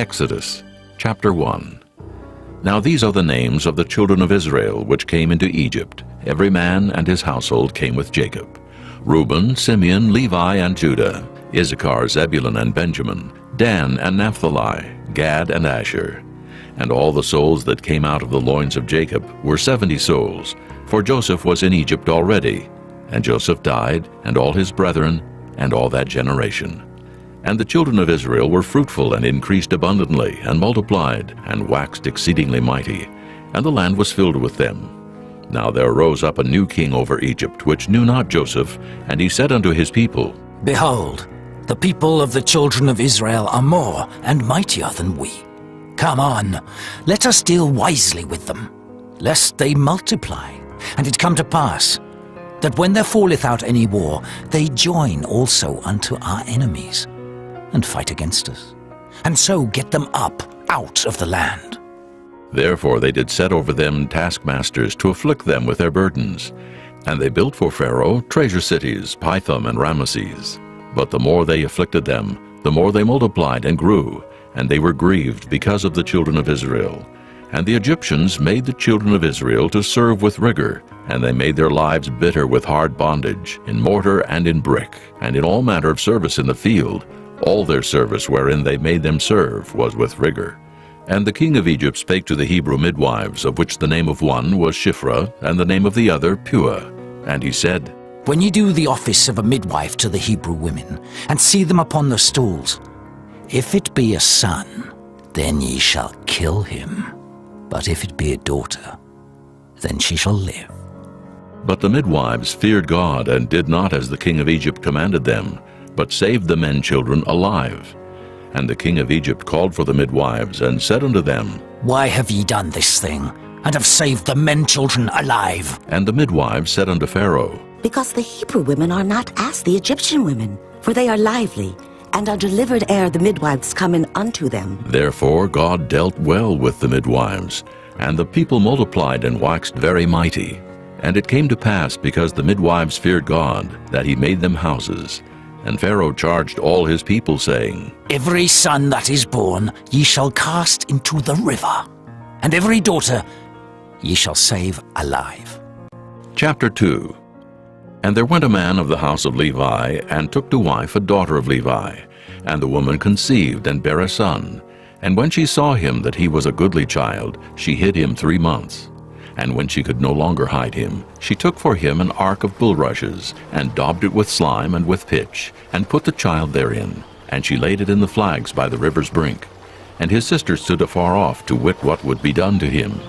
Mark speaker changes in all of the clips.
Speaker 1: Exodus, chapter 1. Now these are the names of the children of Israel which came into Egypt. Every man and his household came with Jacob. Reuben, Simeon, Levi, and Judah, Issachar, Zebulun, and Benjamin, Dan and Naphtali, Gad and Asher. And all the souls that came out of the loins of Jacob were 70 souls, for Joseph was in Egypt already. And Joseph died, and all his brethren, and all that generation. And the children of Israel were fruitful and increased abundantly, and multiplied, and waxed exceedingly mighty, and the land was filled with them. Now there arose up a new king over Egypt, which knew not Joseph, and he said unto his people,
Speaker 2: Behold, the people of the children of Israel are more and mightier than we. Come on, let us deal wisely with them, lest they multiply. And it come to pass, that when there falleth out any war, they join also unto our enemies, and fight against us, and so get them up out of the land.
Speaker 1: Therefore they did set over them taskmasters to afflict them with their burdens. And they built for Pharaoh treasure cities, Pithom and Ramesses. But the more they afflicted them, the more they multiplied and grew, and they were grieved because of the children of Israel. And the Egyptians made the children of Israel to serve with rigor, and they made their lives bitter with hard bondage, in mortar and in brick, and in all manner of service in the field. All their service wherein they made them serve was with rigor. And the king of Egypt spake to the Hebrew midwives, of which the name of one was Shiphrah, and the name of the other Puah. And he said,
Speaker 2: When ye do the office of a midwife to the Hebrew women, and see them upon the stools, if it be a son, then ye shall kill him. But if it be a daughter, then she shall live.
Speaker 1: But the midwives feared God, and did not as the king of Egypt commanded them, but saved the men children alive. And the king of Egypt called for the midwives, and said unto them,
Speaker 2: Why have ye done this thing, and have saved the men children alive?
Speaker 1: And the midwives said unto Pharaoh,
Speaker 3: Because the Hebrew women are not as the Egyptian women, for they are lively, and are delivered ere the midwives come in unto them.
Speaker 1: Therefore God dealt well with the midwives, and the people multiplied and waxed very mighty. And it came to pass, because the midwives feared God, that he made them houses. And Pharaoh charged all his people, saying,
Speaker 2: Every son that is born ye shall cast into the river, and every daughter ye shall save alive.
Speaker 1: Chapter 2. And there went a man of the house of Levi, and took to wife a daughter of Levi. And the woman conceived, and bare a son. And when she saw him that he was a goodly child, she hid him 3 months. And when she could no longer hide him, she took for him an ark of bulrushes, and daubed it with slime and with pitch, and put the child therein. And she laid it in the flags by the river's brink. And his sister stood afar off, to wit what would be done to him.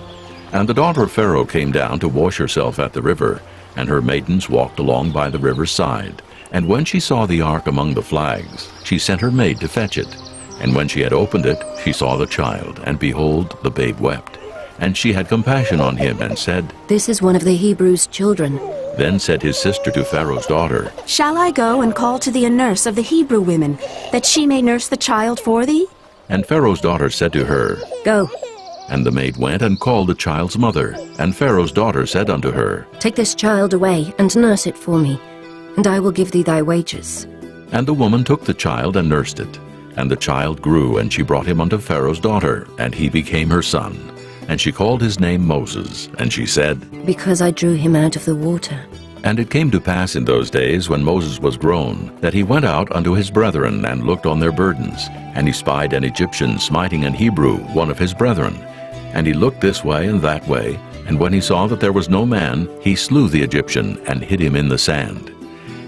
Speaker 1: And the daughter of Pharaoh came down to wash herself at the river, and her maidens walked along by the river's side. And when she saw the ark among the flags, she sent her maid to fetch it. And when she had opened it, she saw the child, and behold, the babe wept. And she had compassion on him, and said,
Speaker 4: This is one of the Hebrews' children.
Speaker 1: Then said his sister to Pharaoh's daughter,
Speaker 5: Shall I go and call to thee a nurse of the Hebrew women, that she may nurse the child for thee?
Speaker 1: And Pharaoh's daughter said to her,
Speaker 4: Go,
Speaker 1: And the maid went and called the child's mother. And Pharaoh's daughter said unto her,
Speaker 4: take this child away, and nurse it for me, and I will give thee thy wages.
Speaker 1: And the woman took the child and nursed it. And the child grew, and she brought him unto Pharaoh's daughter, and he became her son. And she called his name Moses, and she said,
Speaker 4: Because I drew him out of the water.
Speaker 1: And it came to pass in those days, when Moses was grown, that he went out unto his brethren, and looked on their burdens. And he spied an Egyptian smiting an Hebrew, one of his brethren. And he looked this way and that way, and when he saw that there was no man, he slew the Egyptian, and hid him in the sand.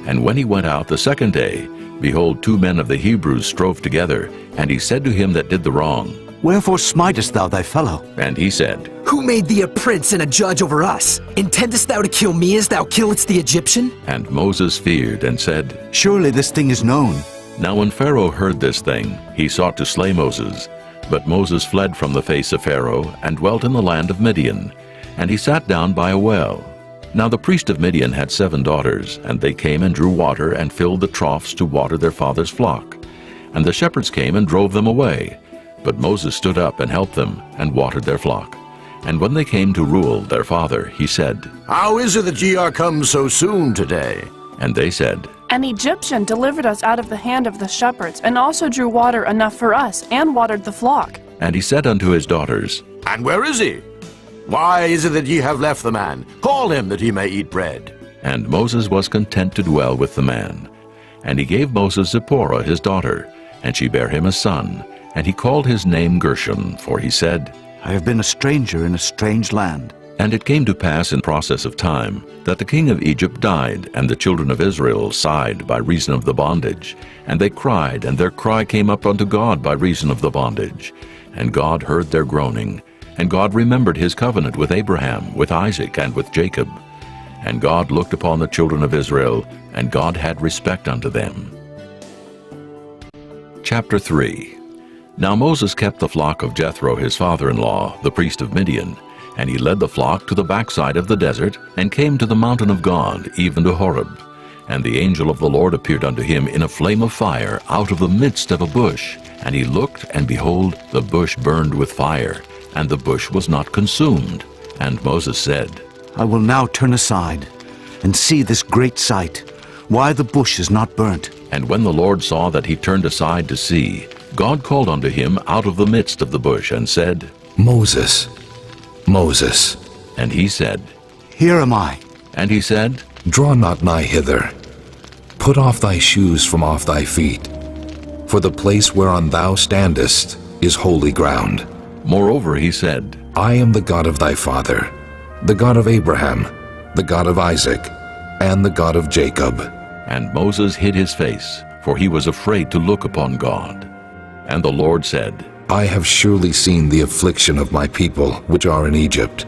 Speaker 1: And when he went out the second day, behold, 2 men of the Hebrews strove together. And he said to him that did the wrong,
Speaker 6: Wherefore smitest thou thy fellow?
Speaker 1: And he said,
Speaker 7: Who made thee a prince and a judge over us? Intendest thou to kill me as thou killedst the Egyptian?
Speaker 1: And Moses feared, and said,
Speaker 6: Surely this thing is known.
Speaker 1: Now when Pharaoh heard this thing, he sought to slay Moses. But Moses fled from the face of Pharaoh, and dwelt in the land of Midian. And he sat down by a well. Now the priest of Midian had 7 daughters, and they came and drew water, and filled the troughs to water their father's flock. And the shepherds came and drove them away. But Moses stood up and helped them, and watered their flock. And when they came to rule their father, he said,
Speaker 8: How is it that ye are come so soon today?
Speaker 1: And they said,
Speaker 8: An Egyptian delivered us out of the hand of the shepherds, and also drew water enough for us, and watered the flock.
Speaker 1: And he said unto his daughters,
Speaker 9: And where is he? Why is it that ye have left the man? Call him that he may eat bread.
Speaker 1: And Moses was content to dwell with the man. And he gave Moses Zipporah his daughter, and she bare him a son. And he called his name Gershom, for he said,
Speaker 6: I have been a stranger in a strange land.
Speaker 1: And it came to pass in process of time, that the king of Egypt died, and the children of Israel sighed by reason of the bondage. And they cried, and their cry came up unto God by reason of the bondage. And God heard their groaning. And God remembered his covenant with Abraham, with Isaac, and with Jacob. And God looked upon the children of Israel, and God had respect unto them. Chapter 3. Now Moses kept the flock of Jethro his father-in-law, the priest of Midian. And he led the flock to the backside of the desert, and came to the mountain of God, even to Horeb. And the angel of the Lord appeared unto him in a flame of fire out of the midst of a bush. And he looked, and behold, the bush burned with fire, and the bush was not consumed. And Moses said,
Speaker 6: I will now turn aside and see this great sight, why the bush is not burnt.
Speaker 1: And when the Lord saw that he turned aside to see, God called unto him out of the midst of the bush, and said,
Speaker 10: Moses, Moses.
Speaker 1: And he said,
Speaker 6: Here am I.
Speaker 1: And he said,
Speaker 10: Draw not nigh hither. Put off thy shoes from off thy feet. For the place whereon thou standest is holy ground.
Speaker 1: Moreover he said,
Speaker 10: I am the God of thy father, the God of Abraham, the God of Isaac, and the God of Jacob.
Speaker 1: And Moses hid his face, for he was afraid to look upon God. And the Lord said,
Speaker 10: I have surely seen the affliction of my people which are in Egypt,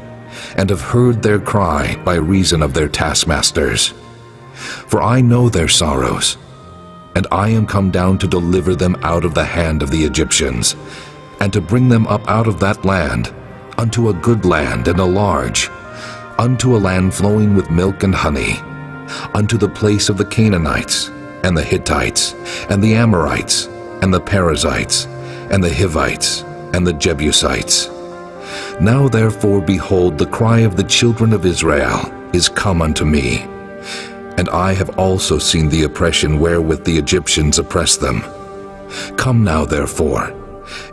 Speaker 10: and have heard their cry by reason of their taskmasters. For I know their sorrows, and I am come down to deliver them out of the hand of the Egyptians, and to bring them up out of that land, unto a good land and a large, unto a land flowing with milk and honey, unto the place of the Canaanites, and the Hittites, and the Amorites, and the Perizzites, and the Hivites, and the Jebusites. Now therefore, behold, the cry of the children of Israel is come unto me, and I have also seen the oppression wherewith the Egyptians oppress them. Come now therefore,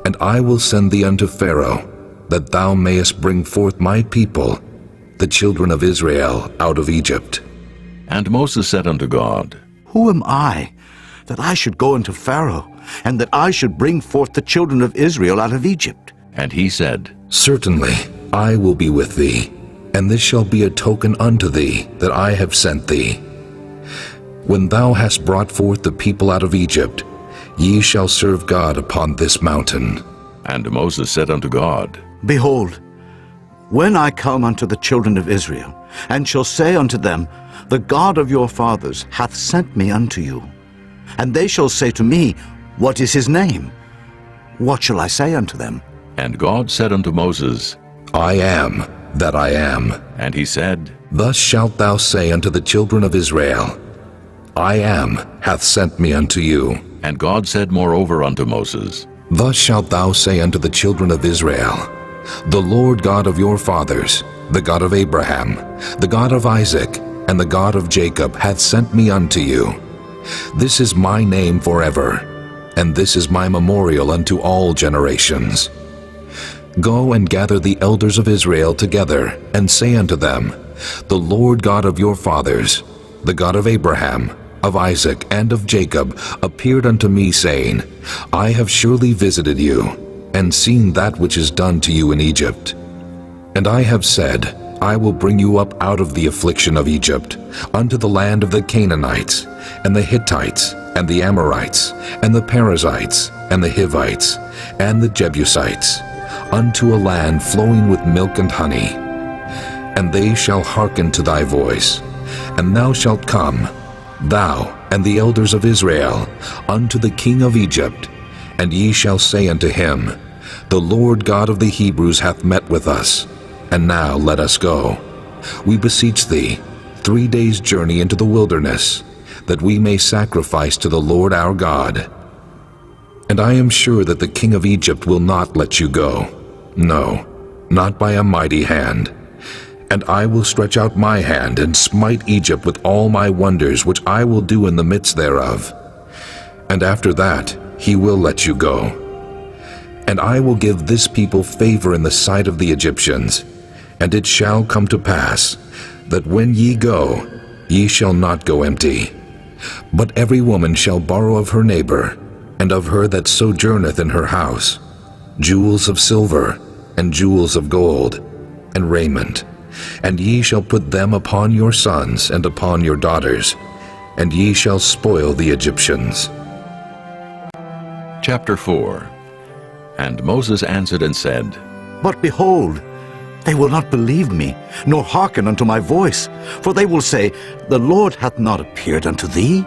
Speaker 10: and I will send thee unto Pharaoh, that thou mayest bring forth my people, the children of Israel, out of Egypt.
Speaker 1: And Moses said unto God,
Speaker 6: Who am I, that I should go unto Pharaoh, and that I should bring forth the children of Israel out of Egypt?
Speaker 1: And he said,
Speaker 10: Certainly I will be with thee, and this shall be a token unto thee that I have sent thee. When thou hast brought forth the people out of Egypt, ye shall serve God upon this mountain.
Speaker 1: And Moses said unto God,
Speaker 6: Behold, when I come unto the children of Israel, and shall say unto them, The God of your fathers hath sent me unto you, and they shall say to me, What is his name? What shall I say unto them?
Speaker 1: And God said unto Moses,
Speaker 10: I am that I am.
Speaker 1: And he said,
Speaker 10: Thus shalt thou say unto the children of Israel, I am hath sent me unto you.
Speaker 1: And God said moreover unto Moses,
Speaker 10: Thus shalt thou say unto the children of Israel, The Lord God of your fathers, the God of Abraham, the God of Isaac, and the God of Jacob hath sent me unto you. This is my name forever, and this is my memorial unto all generations. Go and gather the elders of Israel together, and say unto them, The Lord God of your fathers, the God of Abraham, of Isaac, and of Jacob, appeared unto me, saying, I have surely visited you, and seen that which is done to you in Egypt. And I have said, I will bring you up out of the affliction of Egypt, unto the land of the Canaanites, and the Hittites, and the Amorites, and the Perizzites, and the Hivites, and the Jebusites, unto a land flowing with milk and honey. And they shall hearken to thy voice, and thou shalt come, thou and the elders of Israel, unto the king of Egypt, and ye shall say unto him, The Lord God of the Hebrews hath met with us, and now let us go. We beseech thee, 3 days' journey into the wilderness, that we may sacrifice to the Lord our God. And I am sure that the king of Egypt will not let you go, no, not by a mighty hand. And I will stretch out my hand and smite Egypt with all my wonders which I will do in the midst thereof. And after that he will let you go. And I will give this people favor in the sight of the Egyptians. And it shall come to pass, that when ye go, ye shall not go empty. But every woman shall borrow of her neighbor, and of her that sojourneth in her house, jewels of silver, and jewels of gold, and raiment. And ye shall put them upon your sons and upon your daughters, and ye shall spoil the Egyptians.
Speaker 1: Chapter 4. And Moses answered and said,
Speaker 6: But behold, they will not believe me, nor hearken unto my voice. For they will say, The Lord hath not appeared unto thee.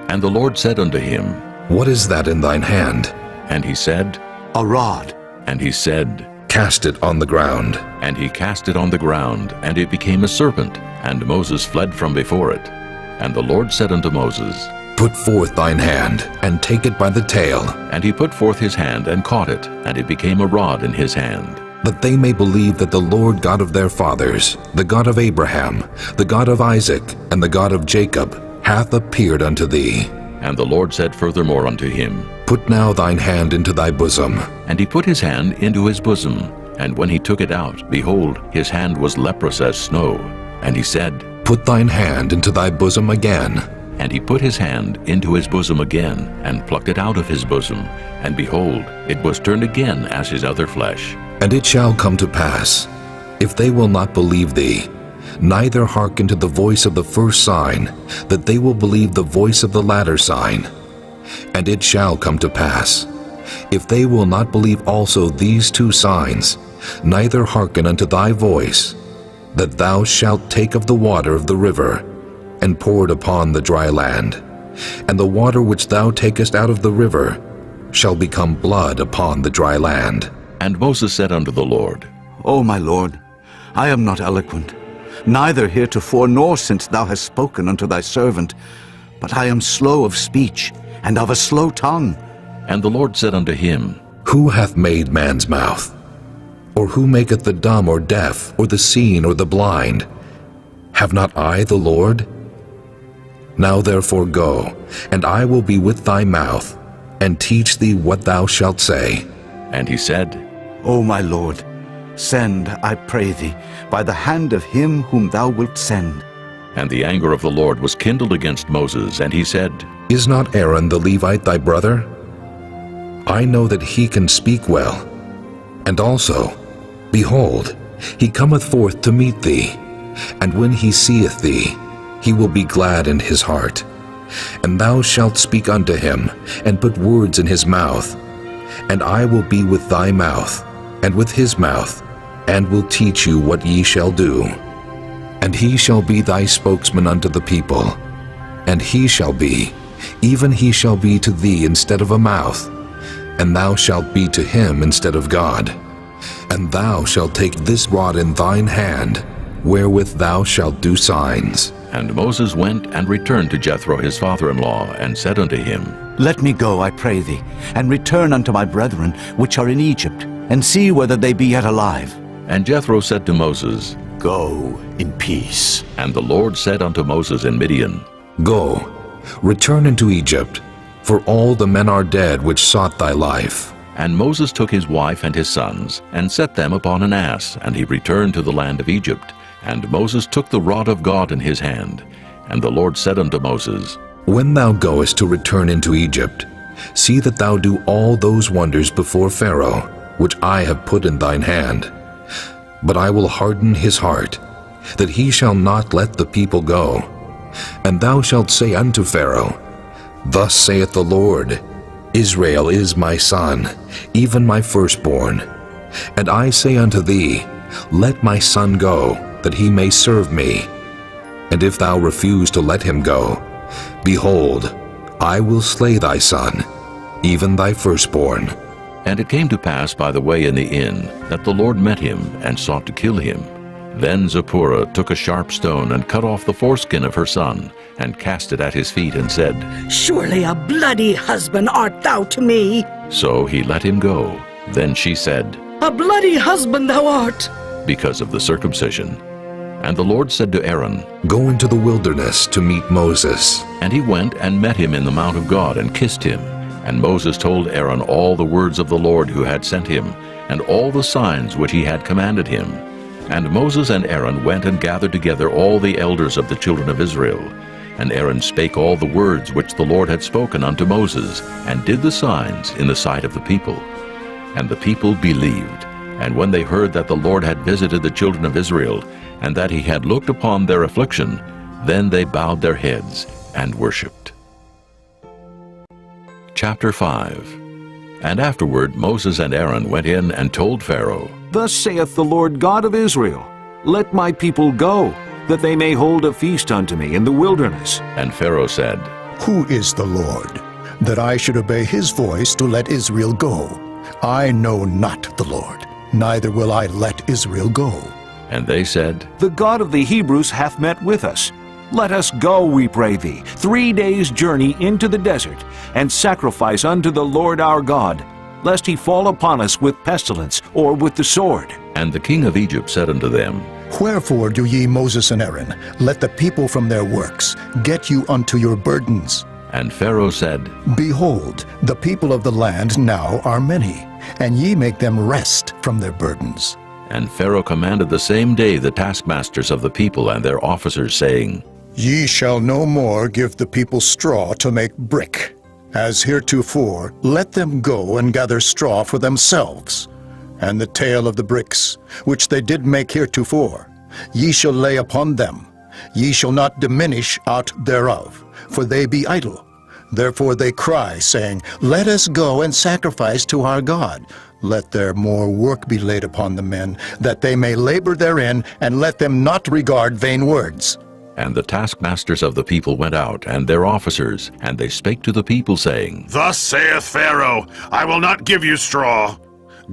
Speaker 1: And the Lord said unto him,
Speaker 10: What is that in thine hand?
Speaker 1: And he said,
Speaker 6: A rod.
Speaker 1: And he said,
Speaker 10: Cast it on the ground.
Speaker 1: And he cast it on the ground, and it became a serpent, and Moses fled from before it. And the Lord said unto Moses,
Speaker 10: Put forth thine hand, and take it by the tail,
Speaker 1: And he put forth his hand, and caught it, and it became a rod in his hand.
Speaker 10: that they may believe that the Lord God of their fathers, the God of Abraham, the God of Isaac, and the God of Jacob, hath appeared unto thee.
Speaker 1: And the Lord said furthermore unto him,
Speaker 10: Put now thine hand into thy bosom.
Speaker 1: And he put his hand into his bosom, and when he took it out, behold, his hand was leprous as snow. And he said,
Speaker 10: Put thine hand into thy bosom again.
Speaker 1: And he put his hand into his bosom again, and plucked it out of his bosom, and behold, it was turned again as his other flesh.
Speaker 10: And it shall come to pass, if they will not believe thee, neither hearken to the voice of the first sign, that they will believe the voice of the latter sign. And it shall come to pass, if they will not believe also these two signs, neither hearken unto thy voice, that thou shalt take of the water of the river, and pour it upon the dry land. And the water which thou takest out of the river shall become blood upon the dry land.
Speaker 1: And Moses said unto the Lord,
Speaker 6: O my Lord, I am not eloquent, neither heretofore nor since thou hast spoken unto thy servant, but I am slow of speech, and of a slow tongue.
Speaker 1: And the Lord said unto him,
Speaker 10: Who hath made man's mouth? Or who maketh the dumb or deaf, or the seen or the blind? Have not I the Lord? Now therefore go, and I will be with thy mouth, and teach thee what thou shalt say.
Speaker 1: And he said,
Speaker 6: O my Lord, send, I pray thee, by the hand of him whom thou wilt send.
Speaker 1: And the anger of the Lord was kindled against Moses, and he said,
Speaker 10: Is not Aaron the Levite thy brother? I know that he can speak well. And also, behold, he cometh forth to meet thee, and when he seeth thee, he will be glad in his heart. And thou shalt speak unto him, and put words in his mouth. And I will be with thy mouth, and with his mouth, and will teach you what ye shall do. And he shall be thy spokesman unto the people. And he shall be, even he shall be to thee instead of a mouth, and thou shalt be to him instead of God. And thou shalt take this rod in thine hand, wherewith thou shalt do signs.
Speaker 1: And Moses went and returned to Jethro his father-in-law, and said unto him,
Speaker 6: Let me go, I pray thee, and return unto my brethren which are in Egypt, and see whether they be yet alive.
Speaker 1: And Jethro said to Moses,
Speaker 9: Go in peace.
Speaker 1: And the Lord said unto Moses in Midian,
Speaker 10: Go, return into Egypt, for all the men are dead which sought thy life.
Speaker 1: And Moses took his wife and his sons, and set them upon an ass, and he returned to the land of Egypt. And Moses took the rod of God in his hand. And the Lord said unto Moses,
Speaker 10: When thou goest to return into Egypt, see that thou do all those wonders before Pharaoh, which I have put in thine hand. But I will harden his heart, that he shall not let the people go. And thou shalt say unto Pharaoh, Thus saith the Lord, Israel is my son, even my firstborn. And I say unto thee, Let my son go, that he may serve me. And if thou refuse to let him go, behold, I will slay thy son, even thy firstborn.
Speaker 1: And it came to pass by the way in the inn, that the Lord met him, and sought to kill him. Then Zipporah took a sharp stone, and cut off the foreskin of her son, and cast it at his feet, and said,
Speaker 11: Surely a bloody husband art thou to me.
Speaker 1: So he let him go. Then she said,
Speaker 11: A bloody husband thou art.
Speaker 1: because of the circumcision. And the Lord said to Aaron,
Speaker 10: Go into the wilderness to meet Moses.
Speaker 1: And he went and met him in the mount of God and kissed him. And Moses told Aaron all the words of the Lord who had sent him, and all the signs which he had commanded him. And Moses and Aaron went and gathered together all the elders of the children of Israel. And Aaron spake all the words which the Lord had spoken unto Moses, and did the signs in the sight of the people. And the people believed. And when they heard that the Lord had visited the children of Israel, and that he had looked upon their affliction, then they bowed their heads and worshipped. Chapter 5. And afterward Moses and Aaron went in and told Pharaoh,
Speaker 12: Thus saith the Lord God of Israel, Let my people go, that they may hold a feast unto me in the wilderness.
Speaker 1: And Pharaoh said,
Speaker 13: Who is the Lord, that I should obey his voice to let Israel go? I know not the Lord, neither will I let Israel go.
Speaker 1: And they said,
Speaker 12: The God of the Hebrews hath met with us. Let us go, we pray thee, 3 days' journey into the desert, and sacrifice unto the Lord our God, lest he fall upon us with pestilence or with the sword.
Speaker 1: And the king of Egypt said unto them,
Speaker 13: Wherefore do ye, Moses and Aaron, let the people from their works get you unto your burdens?
Speaker 1: And Pharaoh said,
Speaker 13: Behold, the people of the land now are many, and ye make them rest from their burdens.
Speaker 1: And Pharaoh commanded the same day the taskmasters of the people and their officers, saying,
Speaker 13: Ye shall no more give the people straw to make brick. As heretofore, let them go and gather straw for themselves. And the tale of the bricks, which they did make heretofore, ye shall lay upon them. Ye shall not diminish aught thereof, for they be idle. Therefore they cry, saying, Let us go and sacrifice to our God. Let their more work be laid upon the men, that they may labor therein, and let them not regard vain words.
Speaker 1: And the taskmasters of the people went out, and their officers, and they spake to the people, saying,
Speaker 14: Thus saith Pharaoh, I will not give you straw.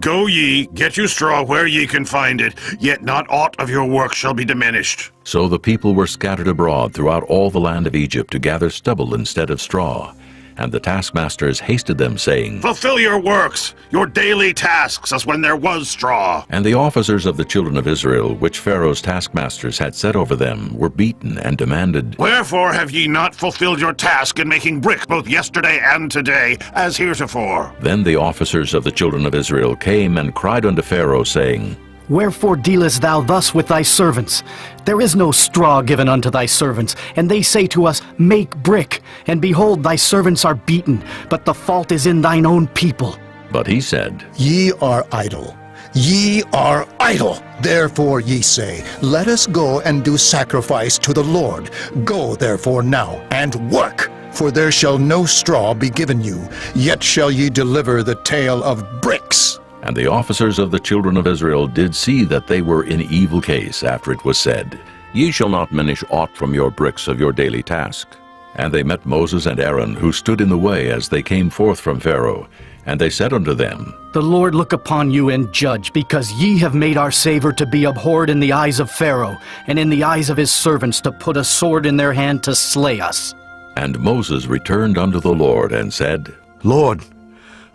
Speaker 14: Go ye, get you straw where ye can find it, yet not aught of your work shall be diminished.
Speaker 1: So the people were scattered abroad throughout all the land of Egypt to gather stubble instead of straw. And the taskmasters hasted them, saying,
Speaker 14: Fulfill your works, your daily tasks, as when there was straw.
Speaker 1: And the officers of the children of Israel, which Pharaoh's taskmasters had set over them, were beaten and demanded,
Speaker 14: Wherefore have ye not fulfilled your task in making brick both yesterday and today, as heretofore?
Speaker 1: Then the officers of the children of Israel came and cried unto Pharaoh, saying,
Speaker 15: Wherefore dealest thou thus with thy servants? There is no straw given unto thy servants, and they say to us, Make brick. And behold, thy servants are beaten, but the fault is in thine own people.
Speaker 1: But he said,
Speaker 13: Ye are idle. Ye are idle. Therefore ye say, Let us go and do sacrifice to the Lord. Go therefore now, and work. For there shall no straw be given you, yet shall ye deliver the tale of bricks.
Speaker 1: And the officers of the children of Israel did see that they were in evil case after it was said, Ye shall not diminish aught from your bricks of your daily task. And they met Moses and Aaron, who stood in the way as they came forth from Pharaoh. And they said unto them,
Speaker 15: The Lord look upon you and judge, because ye have made our Savior to be abhorred in the eyes of Pharaoh, and in the eyes of his servants to put a sword in their hand to slay us.
Speaker 1: And Moses returned unto the Lord and said,
Speaker 6: Lord,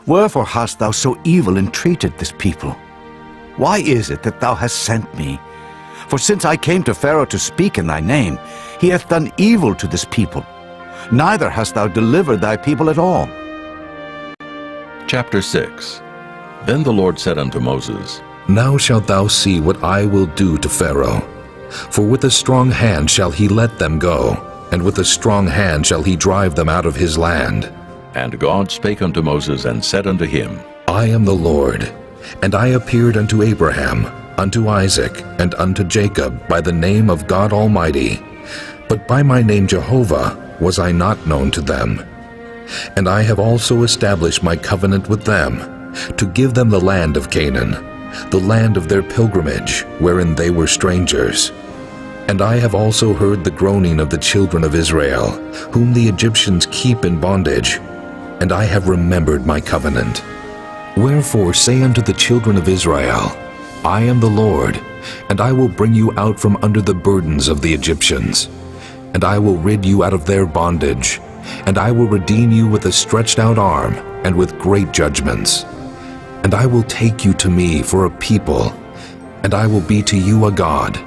Speaker 6: wherefore hast thou so evil entreated this people? Why is it that thou hast sent me? For since I came to Pharaoh to speak in thy name, he hath done evil to this people. Neither hast thou delivered thy people at all.
Speaker 1: Chapter 6. Then the Lord said unto Moses,
Speaker 10: Now shalt thou see what I will do to Pharaoh. For with a strong hand shall he let them go, and with a strong hand shall he drive them out of his land.
Speaker 1: And God spake unto Moses and said unto him,
Speaker 10: I am the Lord, and I appeared unto Abraham, unto Isaac, and unto Jacob by the name of God Almighty. But by my name Jehovah was I not known to them. And I have also established my covenant with them, to give them the land of Canaan, the land of their pilgrimage, wherein they were strangers. And I have also heard the groaning of the children of Israel, whom the Egyptians keep in bondage, and I have remembered my covenant. Wherefore say unto the children of Israel, I am the Lord, and I will bring you out from under the burdens of the Egyptians, and I will rid you out of their bondage, and I will redeem you with a stretched out arm, and with great judgments. And I will take you to me for a people, and I will be to you a God.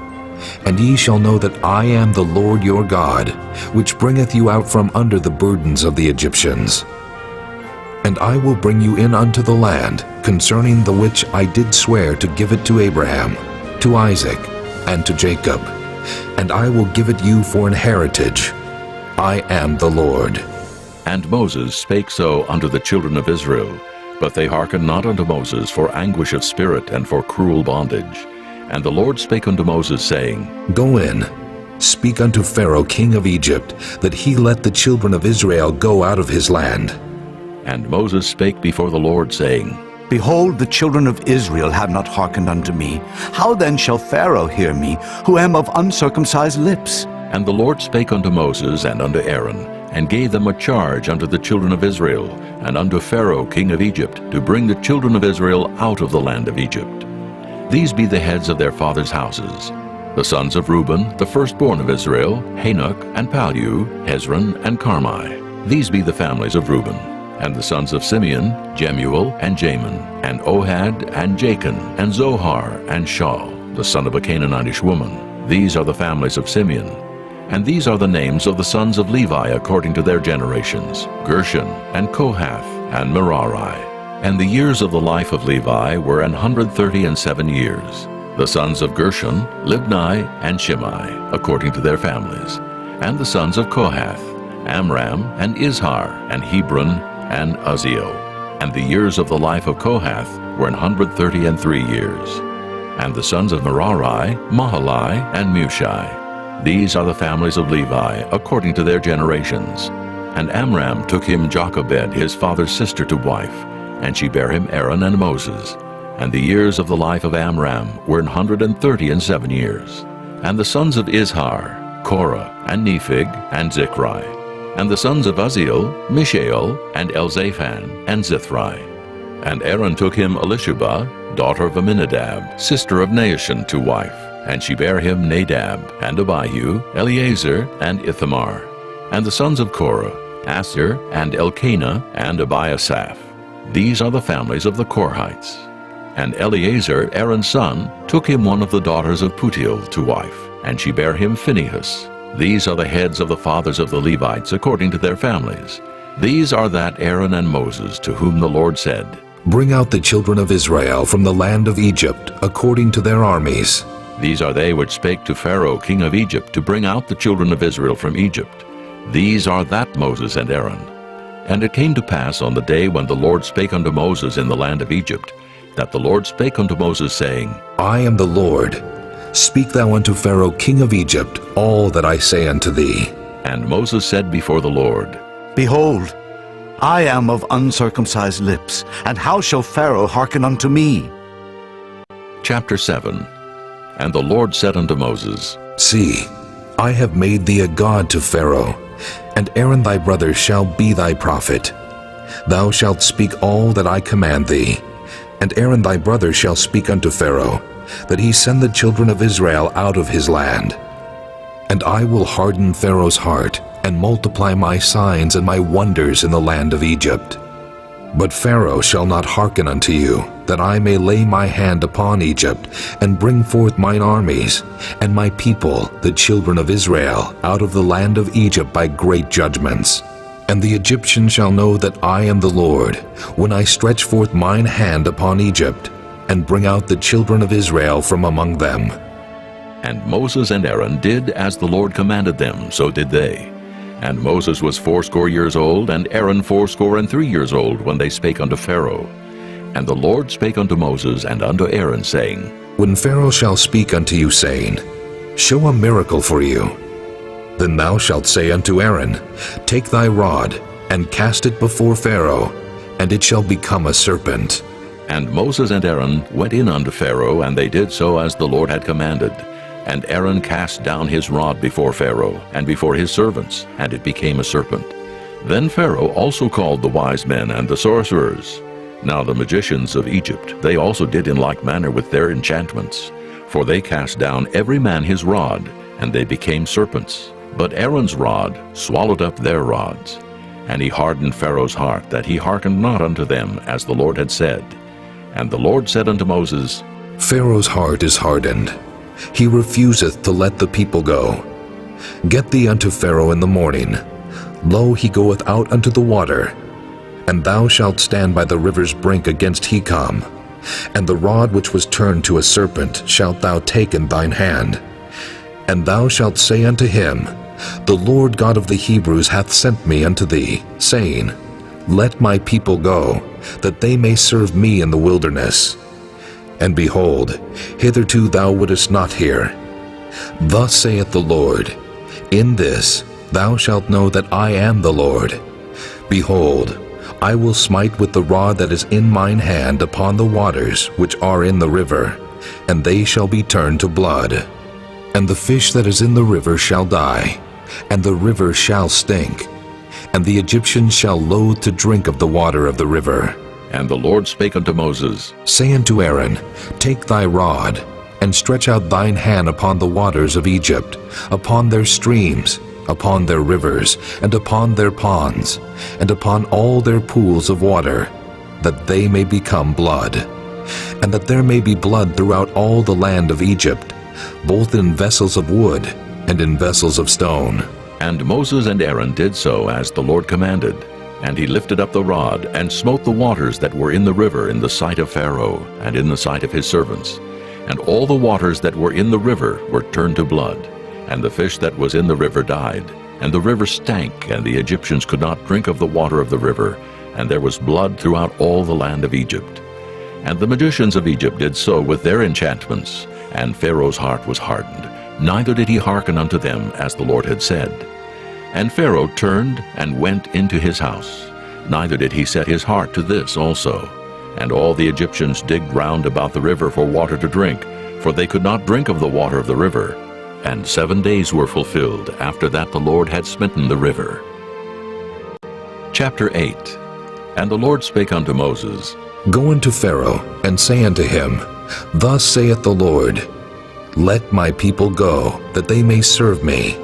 Speaker 10: and ye shall know that I am the Lord your God, which bringeth you out from under the burdens of the Egyptians. And I will bring you in unto the land, concerning the which I did swear to give it to Abraham, to Isaac, and to Jacob, and I will give it you for an heritage. I am the Lord.
Speaker 1: And Moses spake so unto the children of Israel, but they hearkened not unto Moses for anguish of spirit and for cruel bondage. And the Lord spake unto Moses, saying,
Speaker 10: Go in, speak unto Pharaoh king of Egypt, that he let the children of Israel go out of his land.
Speaker 1: And Moses spake before the Lord, saying,
Speaker 6: Behold, the children of Israel have not hearkened unto me. How then shall Pharaoh hear me, who am of uncircumcised lips?
Speaker 1: And the Lord spake unto Moses and unto Aaron, and gave them a charge unto the children of Israel, and unto Pharaoh king of Egypt, to bring the children of Israel out of the land of Egypt. These be the heads of their fathers' houses. The sons of Reuben, the firstborn of Israel, Hanok, and Palu, Hezron, and Carmi. These be the families of Reuben. And the sons of Simeon, Jemuel, and Jamin, and Ohad, and Jachin, and Zohar, and Shaul, the son of a Canaanitish woman. These are the families of Simeon. And these are the names of the sons of Levi according to their generations, Gershon, and Kohath, and Merari. And the years of the life of Levi were 137 years. The sons of Gershon, Libni, and Shimei, according to their families. And the sons of Kohath, Amram, and Izhar, and Hebron, and Uzziel. And the years of the life of Kohath were 133 years. And the sons of Merari, Mahali, and Mushi. These are the families of Levi, according to their generations. And Amram took him Jochebed, his father's sister, to wife, and she bare him Aaron and Moses. And the years of the life of Amram were 137 years. And the sons of Izhar, Korah, and Nephig, and Zichri. And the sons of Uzziel, Mishael, and Elzaphan, and Zithri. And Aaron took him Elisheba, daughter of Aminadab, sister of Naashon, to wife, and she bare him Nadab, and Abihu, Eleazar, and Ithamar. And the sons of Korah, Asir, and Elkanah, and Abiasaph. These are the families of the Korhites. And Eleazar, Aaron's son, took him one of the daughters of Putiel to wife, and she bare him Phinehas. These are the heads of the fathers of the Levites according to their families. These are that Aaron and Moses, to whom the Lord said,
Speaker 10: Bring out the children of Israel from the land of Egypt, according to their armies.
Speaker 1: These are they which spake to Pharaoh king of Egypt, to bring out the children of Israel from Egypt. These are that Moses and Aaron. And it came to pass on the day when the Lord spake unto Moses in the land of Egypt, that the Lord spake unto Moses, saying,
Speaker 10: I am the Lord. Speak thou unto Pharaoh king of Egypt all that I say unto thee.
Speaker 1: And Moses said before the Lord,
Speaker 6: Behold, I am of uncircumcised lips, and how shall Pharaoh hearken unto me?
Speaker 1: Chapter 7. And the Lord said unto Moses,
Speaker 10: See, I have made thee a god to Pharaoh, and Aaron thy brother shall be thy prophet. Thou shalt speak all that I command thee, and Aaron thy brother shall speak unto Pharaoh, that he send the children of Israel out of his land. And I will harden Pharaoh's heart, and multiply my signs and my wonders in the land of Egypt. But Pharaoh shall not hearken unto you, that I may lay my hand upon Egypt, and bring forth mine armies, and my people, the children of Israel, out of the land of Egypt by great judgments. And the Egyptians shall know that I am the Lord, when I stretch forth mine hand upon Egypt, and bring out the children of Israel from among them.
Speaker 1: And Moses and Aaron did as the Lord commanded them, so did they. And Moses was 80 years old, and Aaron 83 years old, when they spake unto Pharaoh. And the Lord spake unto Moses and unto Aaron, saying,
Speaker 10: When Pharaoh shall speak unto you, saying, Show a miracle for you, then thou shalt say unto Aaron, Take thy rod, and cast it before Pharaoh, and it shall become a serpent.
Speaker 1: And Moses and Aaron went in unto Pharaoh, and they did so as the Lord had commanded. And Aaron cast down his rod before Pharaoh, and before his servants, and it became a serpent. Then Pharaoh also called the wise men and the sorcerers. Now the magicians of Egypt, they also did in like manner with their enchantments. For they cast down every man his rod, and they became serpents. But Aaron's rod swallowed up their rods. And he hardened Pharaoh's heart, that he hearkened not unto them, as the Lord had said. And the Lord said unto Moses,
Speaker 10: Pharaoh's heart is hardened. he refuseth to let the people go. Get thee unto Pharaoh in the morning. Lo, he goeth out unto the water. And thou shalt stand by the river's brink against Hecom. And the rod which was turned to a serpent shalt thou take in thine hand. And thou shalt say unto him, The Lord God of the Hebrews hath sent me unto thee, saying, Let my people go, that they may serve me in the wilderness. And behold, hitherto thou wouldest not hear. Thus saith the Lord, In this thou shalt know that I am the Lord. Behold, I will smite with the rod that is in mine hand upon the waters which are in the river, and they shall be turned to blood. And the fish that is in the river shall die, and the river shall stink, and the Egyptians shall loathe to drink of the water of the river.
Speaker 1: And the Lord spake unto Moses,
Speaker 10: Say unto Aaron, Take thy rod, and stretch out thine hand upon the waters of Egypt, upon their streams, upon their rivers, and upon their ponds, and upon all their pools of water, that they may become blood, and that there may be blood throughout all the land of Egypt, both in vessels of wood and in vessels of stone.
Speaker 1: And Moses and Aaron did so as the Lord commanded. And he lifted up the rod, and smote the waters that were in the river in the sight of Pharaoh, and in the sight of his servants. And all the waters that were in the river were turned to blood. And the fish that was in the river died. And the river stank, and the Egyptians could not drink of the water of the river. And there was blood throughout all the land of Egypt. And the magicians of Egypt did so with their enchantments. And Pharaoh's heart was hardened, neither did he hearken unto them, as the Lord had said. And Pharaoh turned and went into his house, neither did he set his heart to this also. And all the Egyptians digged round about the river for water to drink, for they could not drink of the water of the river. And 7 days were fulfilled after that the Lord had smitten the river. Chapter 8. And the Lord spake unto Moses,
Speaker 10: Go unto Pharaoh, and say unto him, Thus saith the Lord, Let my people go, that they may serve me.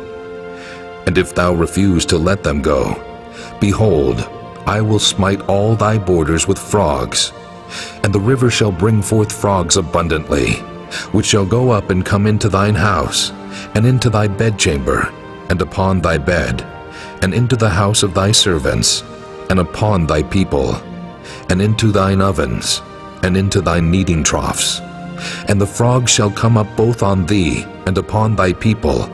Speaker 10: And if thou refuse to let them go, behold, I will smite all thy borders with frogs, and the river shall bring forth frogs abundantly, which shall go up and come into thine house, and into thy bedchamber, and upon thy bed, and into the house of thy servants, and upon thy people, and into thine ovens, and into thy kneading troughs. And the frogs shall come up both on thee, and upon thy people,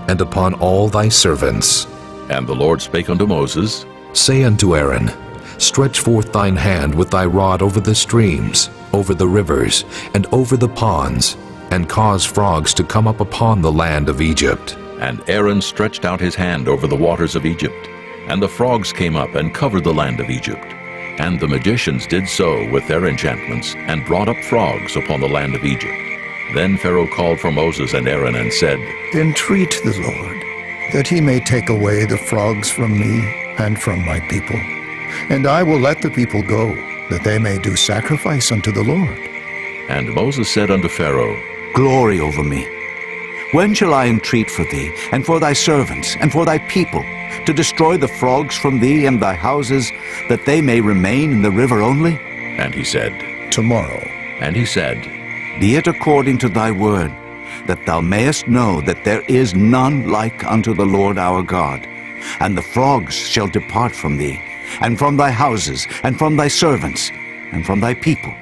Speaker 10: and upon all thy servants.
Speaker 1: And the Lord spake unto Moses,
Speaker 10: Say unto Aaron, Stretch forth thine hand with thy rod over the streams, over the rivers, and over the ponds, and cause frogs to come up upon the land of Egypt.
Speaker 1: And Aaron stretched out his hand over the waters of Egypt, and the frogs came up and covered the land of Egypt. And the magicians did so with their enchantments, and brought up frogs upon the land of Egypt. Then Pharaoh called for Moses and Aaron and said,
Speaker 13: Entreat the Lord, that he may take away the frogs from me and from my people. And I will let the people go, that they may do sacrifice unto the Lord.
Speaker 1: And Moses said unto Pharaoh,
Speaker 6: Glory over me. When shall I entreat for thee, and for thy servants, and for thy people, to destroy the frogs from thee and thy houses, that they may remain in the river only?
Speaker 1: And he said,
Speaker 13: Tomorrow.
Speaker 1: And he said,
Speaker 6: Be it according to thy word, that thou mayest know that there is none like unto the Lord our God. And the frogs shall depart from thee, and from thy houses, and from thy servants, and from thy people.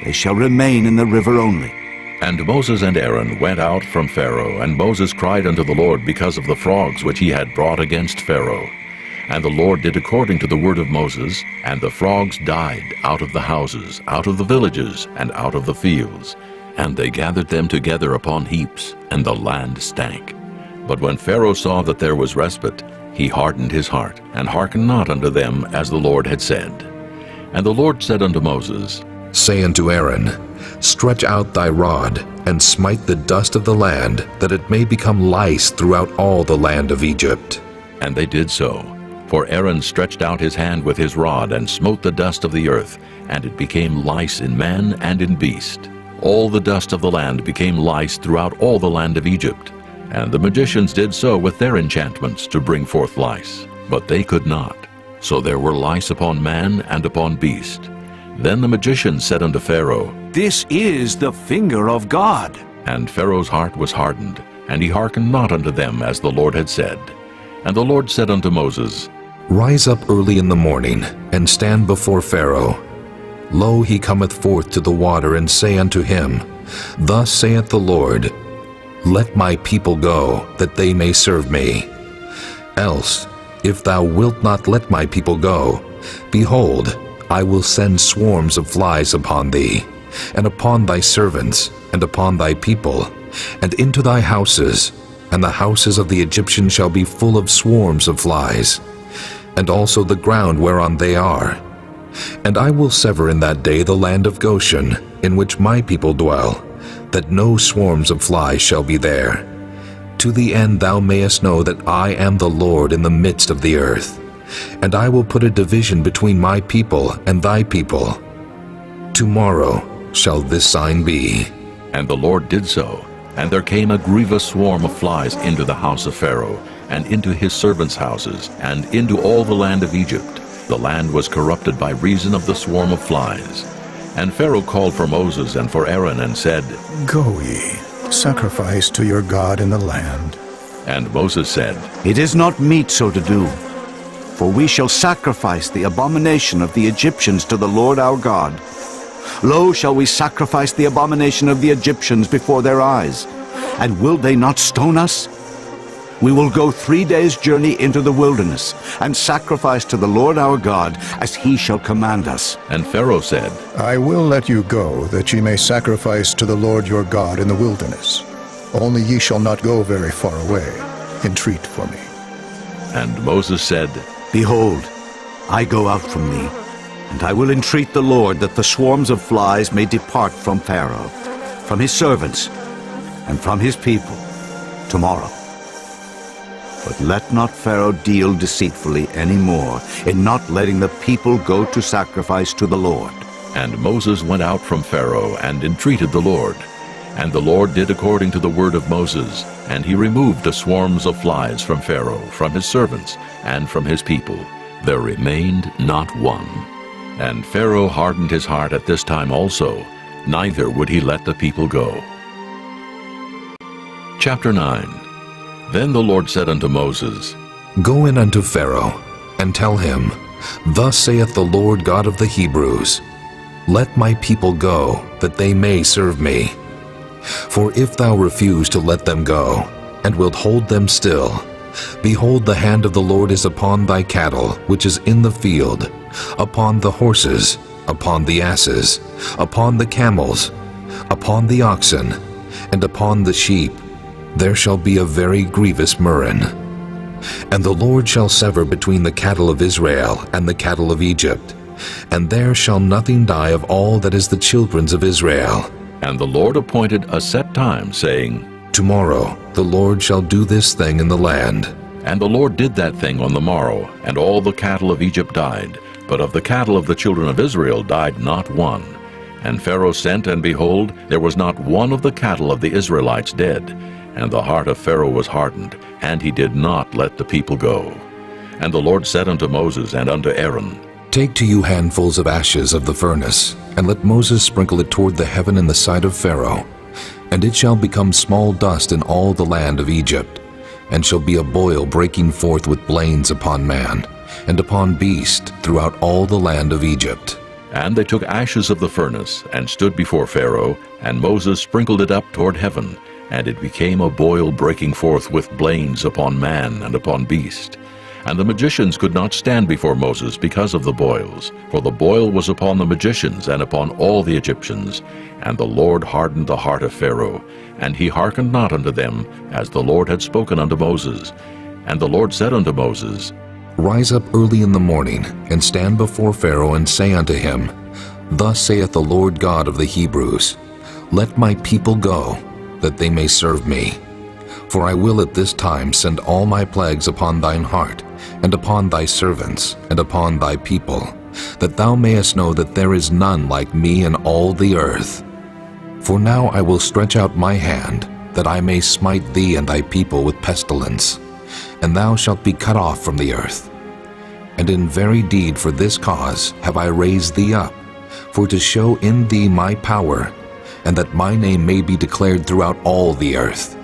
Speaker 6: They shall remain in the river only.
Speaker 1: And Moses and Aaron went out from Pharaoh, and Moses cried unto the Lord because of the frogs which he had brought against Pharaoh. And the Lord did according to the word of Moses, and the frogs died out of the houses, out of the villages, and out of the fields. And they gathered them together upon heaps, and the land stank. But when Pharaoh saw that there was respite, he hardened his heart, and hearkened not unto them as the Lord had said. And the Lord said unto Moses,
Speaker 10: Say unto Aaron, Stretch out thy rod, and smite the dust of the land, that it may become lice throughout all the land of Egypt.
Speaker 1: And they did so. For Aaron stretched out his hand with his rod, and smote the dust of the earth, and it became lice in man and in beast. All the dust of the land became lice throughout all the land of Egypt. And the magicians did so with their enchantments to bring forth lice, but they could not. So there were lice upon man and upon beast. Then the magicians said unto Pharaoh,
Speaker 12: This is the finger of God.
Speaker 1: And Pharaoh's heart was hardened, and he hearkened not unto them as the Lord had said. And the Lord said unto Moses,
Speaker 10: Rise up early in the morning, and stand before Pharaoh. Lo, he cometh forth to the water, and say unto him, Thus saith the Lord, Let my people go, that they may serve me. Else, if thou wilt not let my people go, behold, I will send swarms of flies upon thee, and upon thy servants, and upon thy people, and into thy houses, and the houses of the Egyptians shall be full of swarms of flies, and also the ground whereon they are. And I will sever in that day the land of Goshen, in which my people dwell, that no swarms of flies shall be there, to the end thou mayest know that I am the Lord in the midst of the earth. And I will put a division between my people and thy people. Tomorrow shall this sign be.
Speaker 1: And the Lord did so, and there came a grievous swarm of flies into the house of Pharaoh, and into his servants' houses, and into all the land of Egypt. The land was corrupted by reason of the swarm of flies. And Pharaoh called for Moses and for Aaron, and said,
Speaker 13: Go ye, sacrifice to your God in the land.
Speaker 1: And Moses said,
Speaker 6: It is not meet so to do, for we shall sacrifice the abomination of the Egyptians to the Lord our God. Lo, shall we sacrifice the abomination of the Egyptians before their eyes? And will they not stone us? We will go 3 days' journey into the wilderness, and sacrifice to the Lord our God, as he shall command us.
Speaker 1: And Pharaoh said,
Speaker 13: I will let you go, that ye may sacrifice to the Lord your God in the wilderness. Only ye shall not go very far away. Entreat for me.
Speaker 1: And Moses said,
Speaker 6: Behold, I go out from thee, and I will entreat the Lord that the swarms of flies may depart from Pharaoh, from his servants, and from his people, tomorrow. But let not Pharaoh deal deceitfully any more in not letting the people go to sacrifice to the Lord.
Speaker 1: And Moses went out from Pharaoh and entreated the Lord. And the Lord did according to the word of Moses, and he removed the swarms of flies from Pharaoh, from his servants, and from his people. There remained not one. And Pharaoh hardened his heart at this time also, neither would he let the people go. Chapter 9. Then the Lord said unto Moses,
Speaker 10: Go in unto Pharaoh, and tell him, Thus saith the Lord God of the Hebrews, Let my people go, that they may serve me. For if thou refuse to let them go, and wilt hold them still, behold, the hand of the Lord is upon thy cattle, which is in the field, upon the horses, upon the asses, upon the camels, upon the oxen, and upon the sheep. There shall be a very grievous murrain. And the Lord shall sever between the cattle of Israel and the cattle of Egypt, and there shall nothing die of all that is the children's of Israel.
Speaker 1: And the Lord appointed a set time, saying,
Speaker 10: Tomorrow the Lord shall do this thing in the land.
Speaker 1: And the Lord did that thing on the morrow, and all the cattle of Egypt died, but of the cattle of the children of Israel died not one. And Pharaoh sent, and behold, there was not one of the cattle of the Israelites dead. And the heart of Pharaoh was hardened, and he did not let the people go. And the Lord said unto Moses and unto Aaron,
Speaker 10: Take to you handfuls of ashes of the furnace, and let Moses sprinkle it toward the heaven in the sight of Pharaoh. And it shall become small dust in all the land of Egypt, and shall be a boil breaking forth with blains upon man, and upon beast throughout all the land of Egypt.
Speaker 1: And they took ashes of the furnace, and stood before Pharaoh, and Moses sprinkled it up toward heaven, and it became a boil breaking forth with blains upon man and upon beast. And the magicians could not stand before Moses because of the boils, for the boil was upon the magicians and upon all the Egyptians. And the Lord hardened the heart of Pharaoh, and he hearkened not unto them, as the Lord had spoken unto Moses. And the Lord said unto Moses,
Speaker 10: Rise up early in the morning, and stand before Pharaoh, and say unto him, Thus saith the Lord God of the Hebrews, Let my people go, that they may serve me. For I will at this time send all my plagues upon thine heart, and upon thy servants, and upon thy people, that thou mayest know that there is none like me in all the earth. For now I will stretch out my hand, that I may smite thee and thy people with pestilence, and thou shalt be cut off from the earth. And in very deed for this cause have I raised thee up, for to show in thee my power, and that my name may be declared throughout all the earth.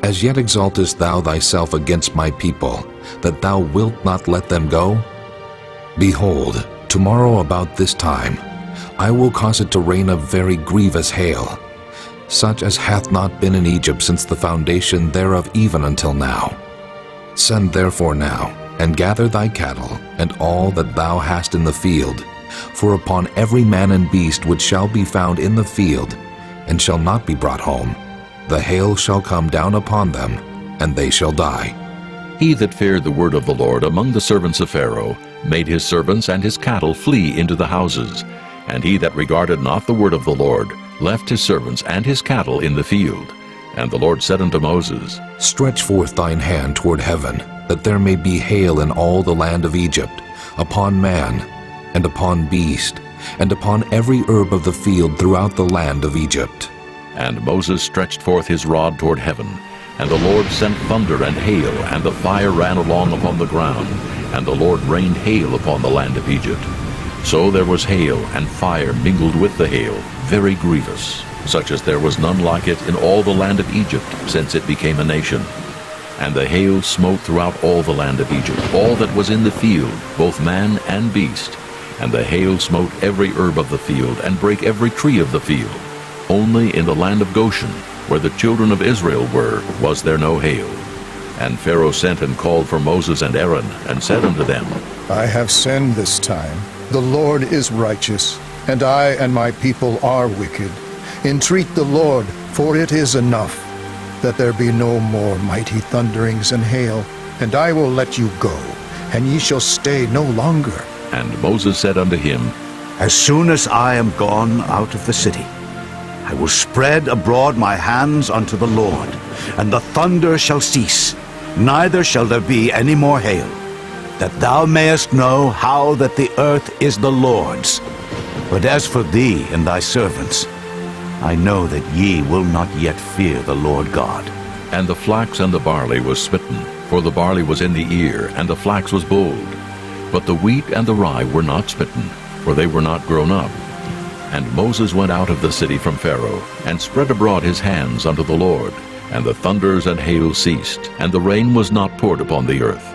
Speaker 10: As yet exaltest thou thyself against my people, that thou wilt not let them go? Behold, tomorrow about this time, I will cause it to rain a very grievous hail, such as hath not been in Egypt since the foundation thereof even until now. Send therefore now, and gather thy cattle, and all that thou hast in the field, for upon every man and beast which shall be found in the field, and shall not be brought home, the hail shall come down upon them, and they shall die.
Speaker 1: He that feared the word of the Lord among the servants of Pharaoh made his servants and his cattle flee into the houses. And he that regarded not the word of the Lord left his servants and his cattle in the field. And the Lord said unto Moses,
Speaker 10: Stretch forth thine hand toward heaven, that there may be hail in all the land of Egypt, upon man, and upon beast, and upon every herb of the field throughout the land of Egypt.
Speaker 1: And Moses stretched forth his rod toward heaven, and the Lord sent thunder and hail, and the fire ran along upon the ground, and the Lord rained hail upon the land of Egypt. So there was hail and fire mingled with the hail, very grievous, such as there was none like it in all the land of Egypt, since it became a nation. And the hail smote throughout all the land of Egypt, all that was in the field, both man and beast. And the hail smote every herb of the field, and brake every tree of the field. Only in the land of Goshen, where the children of Israel were, was there no hail. And Pharaoh sent and called for Moses and Aaron, and said unto them,
Speaker 13: I have sinned this time. The Lord is righteous, and I and my people are wicked. Entreat the Lord, for it is enough, that there be no more mighty thunderings and hail, and I will let you go, and ye shall stay no longer.
Speaker 1: And Moses said unto him,
Speaker 6: As soon as I am gone out of the city, I will spread abroad my hands unto the Lord, and the thunder shall cease, neither shall there be any more hail, that thou mayest know how that the earth is the Lord's. But as for thee and thy servants, I know that ye will not yet fear the Lord God.
Speaker 1: And the flax and the barley was smitten, for the barley was in the ear, and the flax was bold. But the wheat and the rye were not smitten, for they were not grown up. And Moses went out of the city from Pharaoh, and spread abroad his hands unto the Lord. And the thunders and hail ceased, and the rain was not poured upon the earth.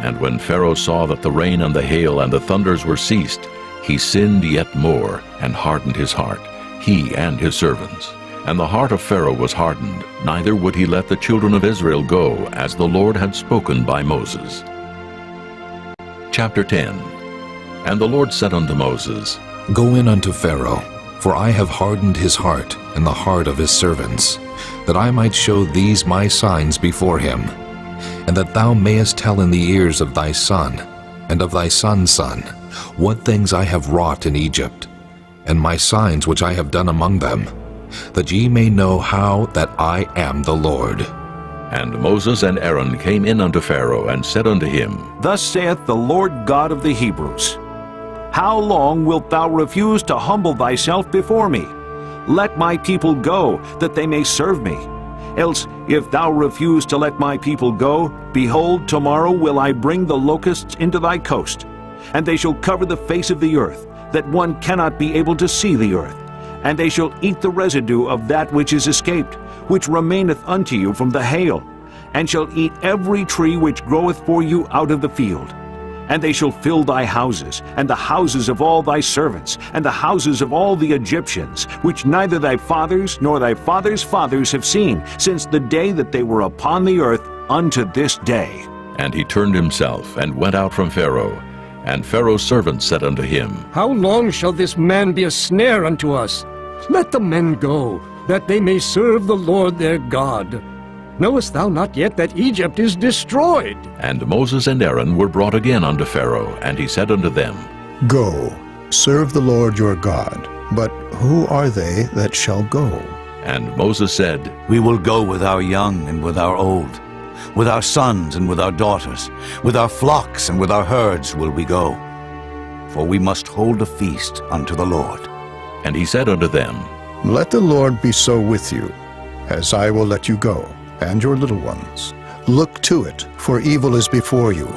Speaker 1: And when Pharaoh saw that the rain and the hail and the thunders were ceased, he sinned yet more, and hardened his heart, he and his servants. And the heart of Pharaoh was hardened, neither would he let the children of Israel go, as the Lord had spoken by Moses. Chapter 10. And the Lord said unto Moses,
Speaker 10: Go in unto Pharaoh, for I have hardened his heart and the heart of his servants, that I might show these my signs before him, and that thou mayest tell in the ears of thy son, and of thy son's son, what things I have wrought in Egypt, and my signs which I have done among them, that ye may know how that I am the Lord.
Speaker 1: And Moses and Aaron came in unto Pharaoh, and said unto him,
Speaker 12: Thus saith the Lord God of the Hebrews, How long wilt thou refuse to humble thyself before me? Let my people go, that they may serve me. Else, if thou refuse to let my people go, behold, tomorrow will I bring the locusts into thy coast, and they shall cover the face of the earth, that one cannot be able to see the earth. And they shall eat the residue of that which is escaped, which remaineth unto you from the hail, and shall eat every tree which groweth for you out of the field. And they shall fill thy houses, and the houses of all thy servants, and the houses of all the Egyptians, which neither thy fathers nor thy fathers' fathers have seen, since the day that they were upon the earth unto this day.
Speaker 1: And he turned himself, and went out from Pharaoh. And Pharaoh's servants said unto him,
Speaker 16: How long shall this man be a snare unto us? Let the men go, that they may serve the Lord their God. Knowest thou not yet that Egypt is destroyed?
Speaker 1: And Moses and Aaron were brought again unto Pharaoh, and he said unto them,
Speaker 13: Go, serve the Lord your God. But who are they that shall go?
Speaker 1: And Moses said,
Speaker 6: We will go with our young and with our old, with our sons and with our daughters, with our flocks and with our herds will we go. For we must hold a feast unto the Lord.
Speaker 1: And he said unto them,
Speaker 13: Let the Lord be so with you, as I will let you go, and your little ones. Look to it, for evil is before you.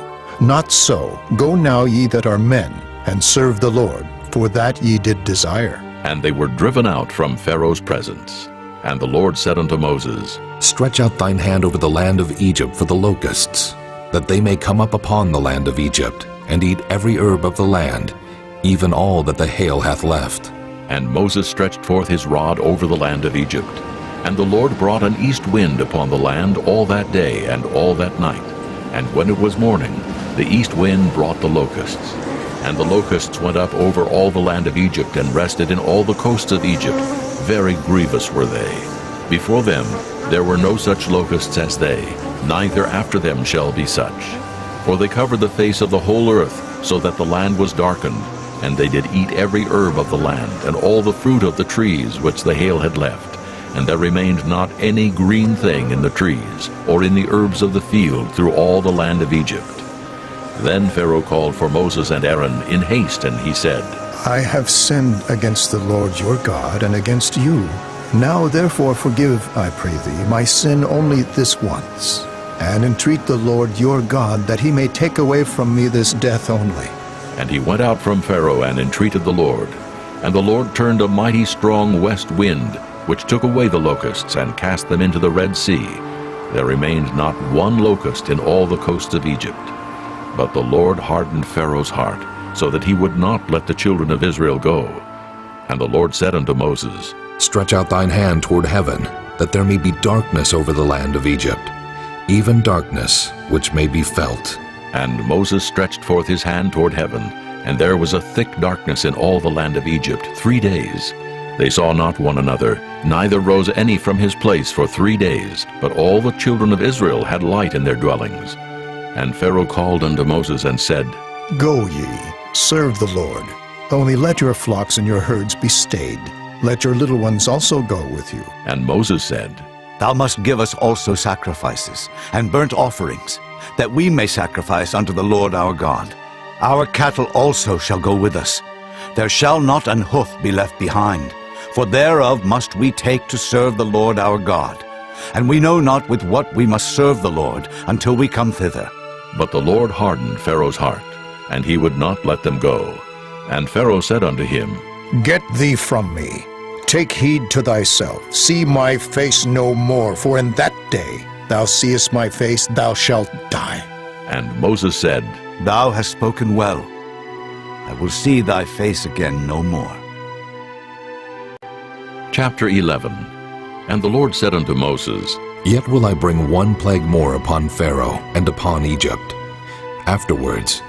Speaker 13: Not so, go now ye that are men, and serve the Lord, for that ye did desire.
Speaker 1: And they were driven out from Pharaoh's presence. And the Lord said unto Moses,
Speaker 10: Stretch out thine hand over the land of Egypt for the locusts, that they may come up upon the land of Egypt, and eat every herb of the land, even all that the hail hath left.
Speaker 1: And Moses stretched forth his rod over the land of Egypt. And the Lord brought an east wind upon the land all that day and all that night. And when it was morning, the east wind brought the locusts. And the locusts went up over all the land of Egypt, and rested in all the coasts of Egypt. Very grievous were they. Before them there were no such locusts as they, neither after them shall be such. For they covered the face of the whole earth, so that the land was darkened. And they did eat every herb of the land, and all the fruit of the trees which the hail had left. And there remained not any green thing in the trees, or in the herbs of the field through all the land of Egypt. Then Pharaoh called for Moses and Aaron in haste, and he said,
Speaker 13: I have sinned against the Lord your God and against you. Now therefore forgive, I pray thee, my sin only this once, and entreat the Lord your God that he may take away from me this death only.
Speaker 1: And he went out from Pharaoh and entreated the Lord. And the Lord turned a mighty strong west wind, which took away the locusts and cast them into the Red Sea. There remained not one locust in all the coasts of Egypt. But the Lord hardened Pharaoh's heart, so that he would not let the children of Israel go. And the Lord said unto Moses,
Speaker 10: Stretch out thine hand toward heaven, that there may be darkness over the land of Egypt, even darkness which may be felt.
Speaker 1: And Moses stretched forth his hand toward heaven, and there was a thick darkness in all the land of Egypt 3 days. They saw not one another, neither rose any from his place for 3 days, but all the children of Israel had light in their dwellings. And Pharaoh called unto Moses and said,
Speaker 13: Go ye, serve the Lord. Only let your flocks and your herds be stayed. Let your little ones also go with you.
Speaker 1: And Moses said,
Speaker 6: Thou must give us also sacrifices and burnt offerings, that we may sacrifice unto the Lord our God. Our cattle also shall go with us. There shall not an hoof be left behind, for thereof must we take to serve the Lord our God. And we know not with what we must serve the Lord until we come thither.
Speaker 1: But the Lord hardened Pharaoh's heart, and he would not let them go. And Pharaoh said unto him,
Speaker 13: Get thee from me. Take heed to thyself. See my face no more, for in that day thou seest my face, thou shalt die.
Speaker 1: And Moses said,
Speaker 6: Thou hast spoken well. I will see thy face again no more.
Speaker 1: Chapter 11. And the Lord said unto Moses,
Speaker 10: Yet will I bring one plague more upon Pharaoh and upon Egypt. Afterwards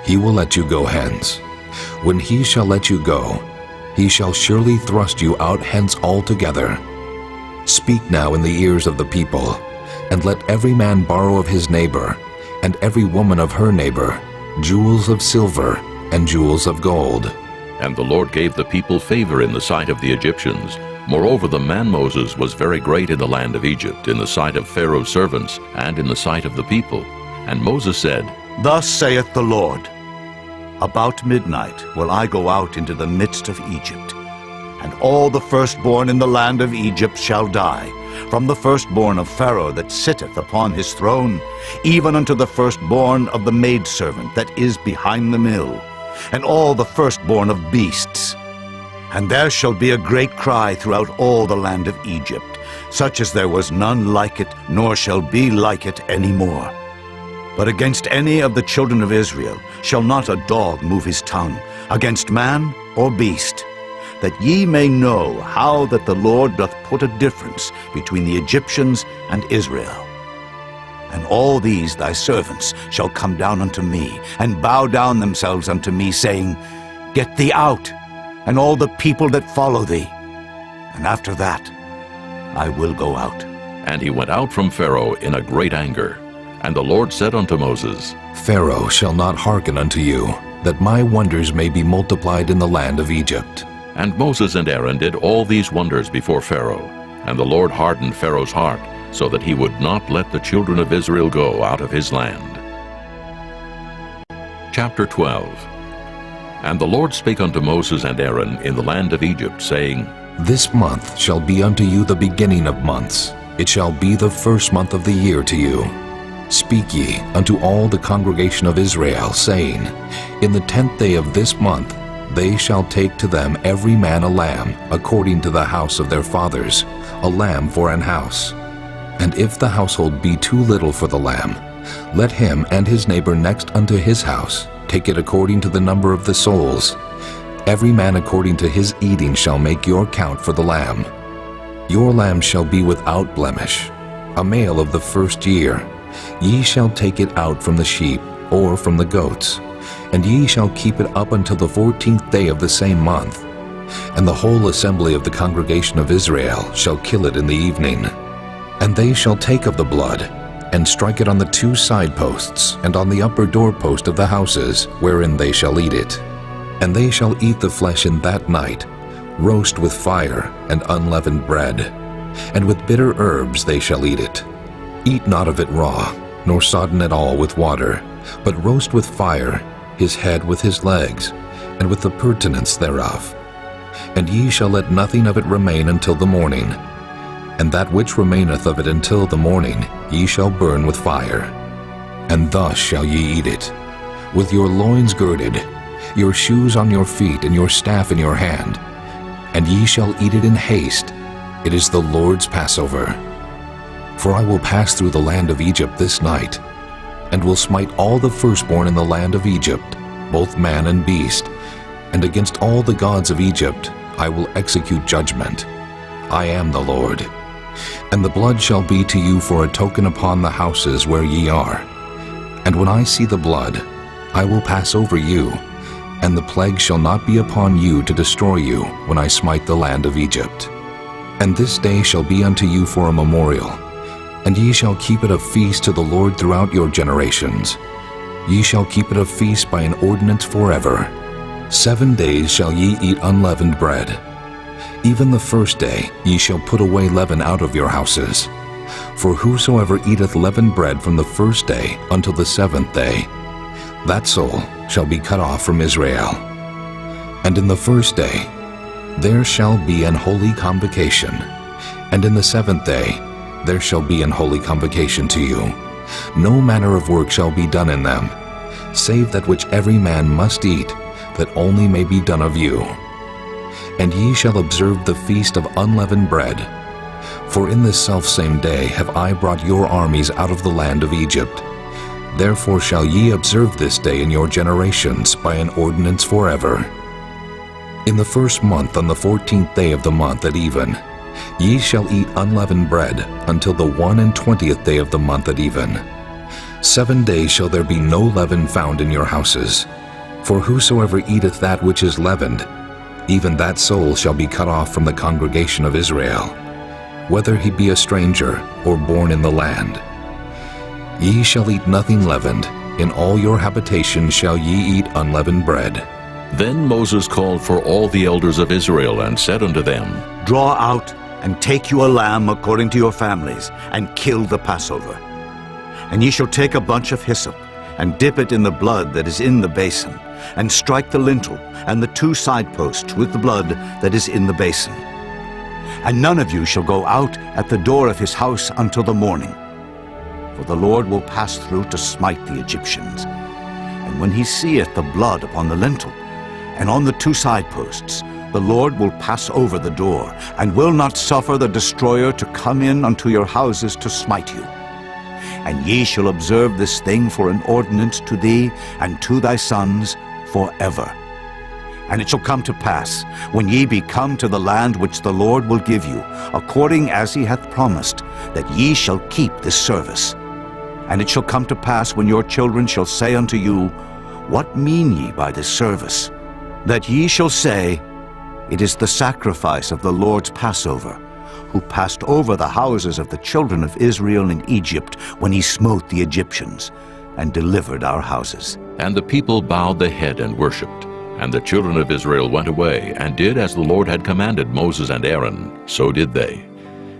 Speaker 10: he will let you go hence. When he shall let you go, he shall surely thrust you out hence altogether. Speak now in the ears of the people, and let every man borrow of his neighbor, and every woman of her neighbor, jewels of silver and jewels of gold.
Speaker 1: And the Lord gave the people favor in the sight of the Egyptians. Moreover, the man Moses was very great in the land of Egypt, in the sight of Pharaoh's servants, and in the sight of the people. And Moses said,
Speaker 6: Thus saith the Lord, About midnight will I go out into the midst of Egypt, and all the firstborn in the land of Egypt shall die, from the firstborn of Pharaoh that sitteth upon his throne, even unto the firstborn of the maidservant that is behind the mill, and all the firstborn of beasts. And there shall be a great cry throughout all the land of Egypt, such as there was none like it, nor shall be like it any more. But against any of the children of Israel shall not a dog move his tongue, against man or beast, that ye may know how that the Lord doth put a difference between the Egyptians and Israel. And all these thy servants shall come down unto me, and bow down themselves unto me, saying, Get thee out, and all the people that follow thee. And after that I will go out.
Speaker 1: And he went out from Pharaoh in a great anger. And the Lord said unto Moses,
Speaker 10: Pharaoh shall not hearken unto you, that my wonders may be multiplied in the land of Egypt.
Speaker 1: And Moses and Aaron did all these wonders before Pharaoh. And the Lord hardened Pharaoh's heart, so that he would not let the children of Israel go out of his land. Chapter 12. And the Lord spake unto Moses and Aaron in the land of Egypt, saying,
Speaker 10: This month shall be unto you the beginning of months. It shall be the first month of the year to you. Speak ye unto all the congregation of Israel, saying, In the 10th day of this month they shall take to them every man a lamb, according to the house of their fathers, a lamb for an house. And if the household be too little for the lamb, let him and his neighbor next unto his house take it according to the number of the souls. Every man according to his eating shall make your count for the lamb. Your lamb shall be without blemish, a male of the first year. Ye shall take it out from the sheep, or from the goats, and ye shall keep it up until the 14th day of the same month. And the whole assembly of the congregation of Israel shall kill it in the evening. And they shall take of the blood, and strike it on the 2 side posts, and on the upper doorpost of the houses, wherein they shall eat it. And they shall eat the flesh in that night, roast with fire and unleavened bread, and with bitter herbs they shall eat it. Eat not of it raw, nor sodden at all with water, but roast with fire his head with his legs, and with the purtenance thereof. And ye shall let nothing of it remain until the morning. And that which remaineth of it until the morning ye shall burn with fire. And thus shall ye eat it, with your loins girded, your shoes on your feet, and your staff in your hand. And ye shall eat it in haste. It is the Lord's Passover. For I will pass through the land of Egypt this night, and will smite all the firstborn in the land of Egypt, both man and beast, and against all the gods of Egypt I will execute judgment. I am the Lord. And the blood shall be to you for a token upon the houses where ye are. And when I see the blood, I will pass over you, and the plague shall not be upon you to destroy you when I smite the land of Egypt. And this day shall be unto you for a memorial, and ye shall keep it a feast to the Lord throughout your generations. Ye shall keep it a feast by an ordinance forever. 7 days shall ye eat unleavened bread. Even the first day ye shall put away leaven out of your houses. For whosoever eateth leavened bread from the first day until the 7th day, that soul shall be cut off from Israel. And in the first day there shall be an holy convocation, and in the 7th day there shall be an holy convocation to you. No manner of work shall be done in them, save that which every man must eat, that only may be done of you. And ye shall observe the feast of unleavened bread. For in this selfsame day have I brought your armies out of the land of Egypt. Therefore shall ye observe this day in your generations by an ordinance forever. In the 1st month, on the 14th day of the month at even, ye shall eat unleavened bread until the 21st day of the month at even. 7 days shall there be no leaven found in your houses. For whosoever eateth that which is leavened, even that soul shall be cut off from the congregation of Israel, whether he be a stranger or born in the land. Ye shall eat nothing leavened. In all your habitations shall ye eat unleavened bread.
Speaker 1: Then Moses called for all the elders of Israel, and said unto them,
Speaker 6: Draw out, and take you a lamb according to your families, and kill the Passover. And ye shall take a bunch of hyssop, and dip it in the blood that is in the basin, and strike the lintel and the 2 side posts with the blood that is in the basin. And none of you shall go out at the door of his house until the morning. For the Lord will pass through to smite the Egyptians. And when he seeth the blood upon the lintel, and on the 2 side posts, the Lord will pass over the door, and will not suffer the destroyer to come in unto your houses to smite you. And ye shall observe this thing for an ordinance to thee and to thy sons forever. And it shall come to pass, when ye be come to the land which the Lord will give you, according as he hath promised, that ye shall keep this service. And it shall come to pass, when your children shall say unto you, What mean ye by this service? That ye shall say, It is the sacrifice of the Lord's Passover, who passed over the houses of the children of Israel in Egypt when he smote the Egyptians, and delivered our houses.
Speaker 1: And the people bowed the head and worshipped. And the children of Israel went away, and did as the Lord had commanded Moses and Aaron, so did they.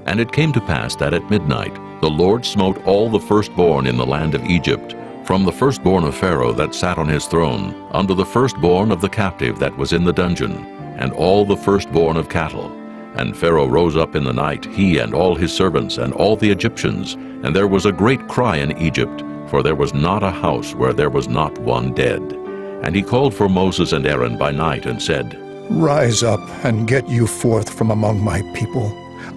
Speaker 1: And it came to pass that at midnight the Lord smote all the firstborn in the land of Egypt, from the firstborn of Pharaoh that sat on his throne, unto the firstborn of the captive that was in the dungeon, and all the firstborn of cattle. And Pharaoh rose up in the night, he and all his servants, and all the Egyptians, and there was a great cry in Egypt, for there was not a house where there was not one dead. And he called for Moses and Aaron by night and said,
Speaker 13: Rise up and get you forth from among my people,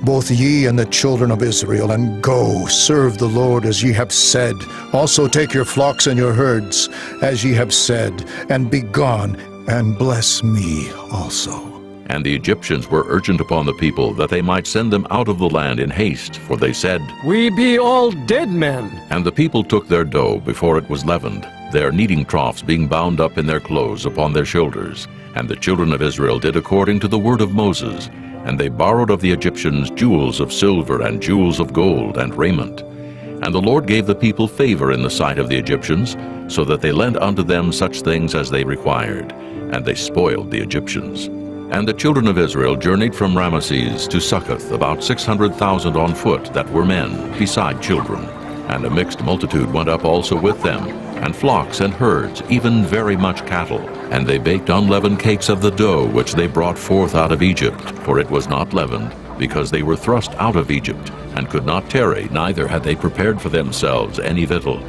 Speaker 13: both ye and the children of Israel, and go, serve the Lord as ye have said. Also take your flocks and your herds, as ye have said, and be gone, and bless me also.
Speaker 1: And the Egyptians were urgent upon the people that they might send them out of the land in haste, for they said,
Speaker 16: We be all dead men.
Speaker 1: And the people took their dough before it was leavened, their kneading troughs being bound up in their clothes upon their shoulders. And the children of Israel did according to the word of Moses, and they borrowed of the Egyptians jewels of silver and jewels of gold and raiment. And the Lord gave the people favor in the sight of the Egyptians, so that they lent unto them such things as they required, and they spoiled the Egyptians. And the children of Israel journeyed from Ramesses to Succoth, about 600,000 on foot that were men, beside children. And a mixed multitude went up also with them, and flocks and herds, even very much cattle. And they baked unleavened cakes of the dough which they brought forth out of Egypt, for it was not leavened, because they were thrust out of Egypt, and could not tarry, neither had they prepared for themselves any victual.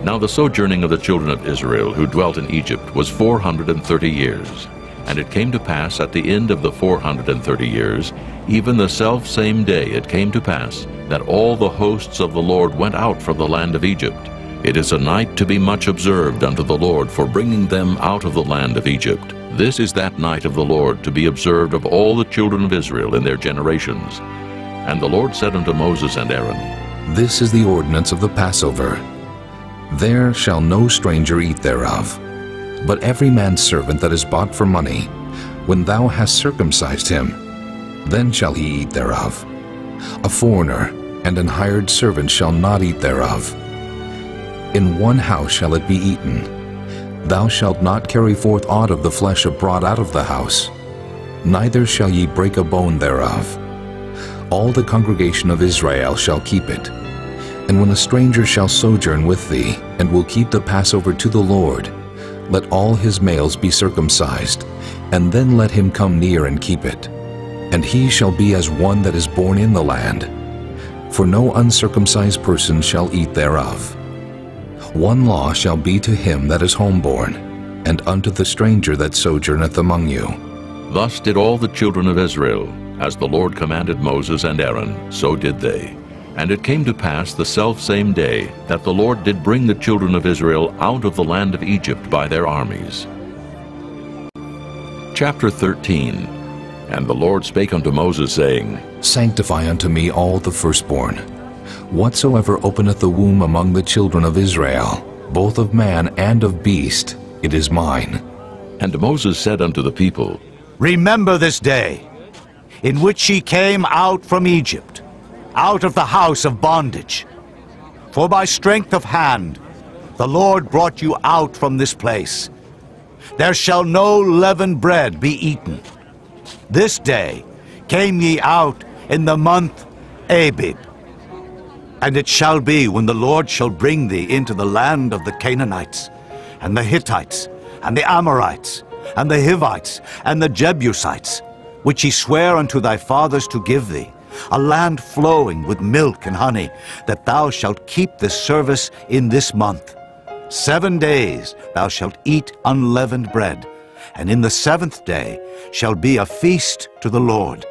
Speaker 1: Now the sojourning of the children of Israel who dwelt in Egypt was 430 years. And it came to pass at the end of the 430 years, even the selfsame day it came to pass, that all the hosts of the Lord went out from the land of Egypt. It is a night to be much observed unto the Lord for bringing them out of the land of Egypt. This is that night of the Lord to be observed of all the children of Israel in their generations. And the Lord said unto Moses and Aaron,
Speaker 10: This is the ordinance of the Passover. There shall no stranger eat thereof. But every man's servant that is bought for money, when thou hast circumcised him, then shall he eat thereof. A foreigner and an hired servant shall not eat thereof. In one house shall it be eaten. Thou shalt not carry forth aught of the flesh abroad out of the house, neither shall ye break a bone thereof. All the congregation of Israel shall keep it. And when a stranger shall sojourn with thee, and will keep the Passover to the Lord, let all his males be circumcised, and then let him come near and keep it. And he shall be as one that is born in the land, for no uncircumcised person shall eat thereof. One law shall be to him that is homeborn, and unto the stranger that sojourneth among you.
Speaker 1: Thus did all the children of Israel, as the Lord commanded Moses and Aaron, so did they. And it came to pass the selfsame day that the Lord did bring the children of Israel out of the land of Egypt by their armies. Chapter 13. And the Lord spake unto Moses, saying,
Speaker 10: Sanctify unto me all the firstborn. Whatsoever openeth the womb among the children of Israel, both of man and of beast, it is mine.
Speaker 1: And Moses said unto the people,
Speaker 6: Remember this day, in which ye came out from Egypt, out of the house of bondage. For by strength of hand the Lord brought you out from this place. There shall no leavened bread be eaten. This day came ye out in the month Abib. And it shall be, when the Lord shall bring thee into the land of the Canaanites, and the Hittites, and the Amorites, and the Hivites, and the Jebusites, which he sware unto thy fathers to give thee, a land flowing with milk and honey, that thou shalt keep this service in this month. 7 days thou shalt eat unleavened bread, and in the 7th day shall be a feast to the Lord.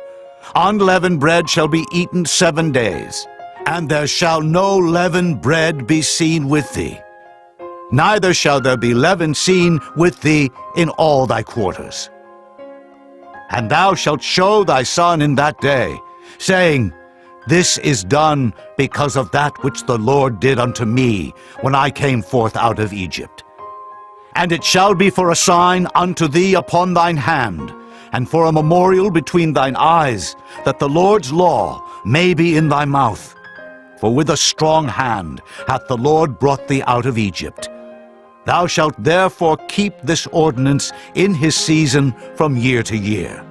Speaker 6: Unleavened bread shall be eaten 7 days, and there shall no leavened bread be seen with thee. Neither shall there be leaven seen with thee in all thy quarters. And thou shalt show thy son in that day, saying, This is done because of that which the Lord did unto me when I came forth out of Egypt. And it shall be for a sign unto thee upon thine hand, and for a memorial between thine eyes, that the Lord's law may be in thy mouth. For with a strong hand hath the Lord brought thee out of Egypt. Thou shalt therefore keep this ordinance in his season from year to year.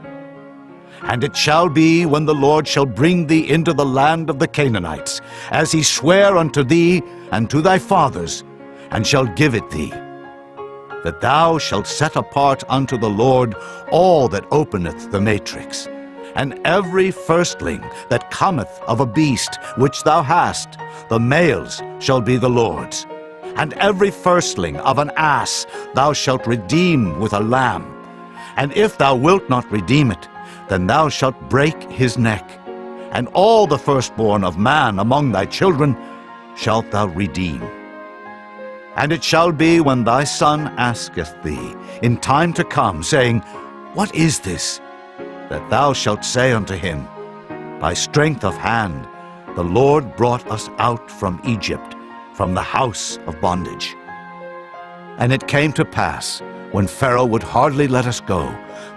Speaker 6: And it shall be, when the Lord shall bring thee into the land of the Canaanites, as he sware unto thee and to thy fathers, and shall give it thee, that thou shalt set apart unto the Lord all that openeth the matrix, and every firstling that cometh of a beast which thou hast, the males shall be the Lord's. And every firstling of an ass thou shalt redeem with a lamb. And if thou wilt not redeem it, then thou shalt break his neck. And all the firstborn of man among thy children shalt thou redeem. And it shall be when thy son asketh thee in time to come, saying, What is this? That thou shalt say unto him, By strength of hand the Lord brought us out from Egypt, from the house of bondage. And it came to pass, when Pharaoh would hardly let us go,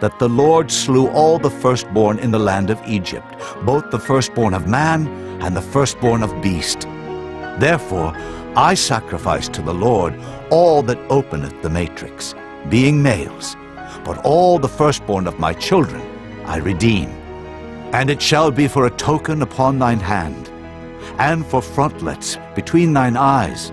Speaker 6: that the Lord slew all the firstborn in the land of Egypt, both the firstborn of man and the firstborn of beast. Therefore I sacrifice to the Lord all that openeth the matrix, being males, but all the firstborn of my children I redeem. And it shall be for a token upon thine hand, and for frontlets between thine eyes,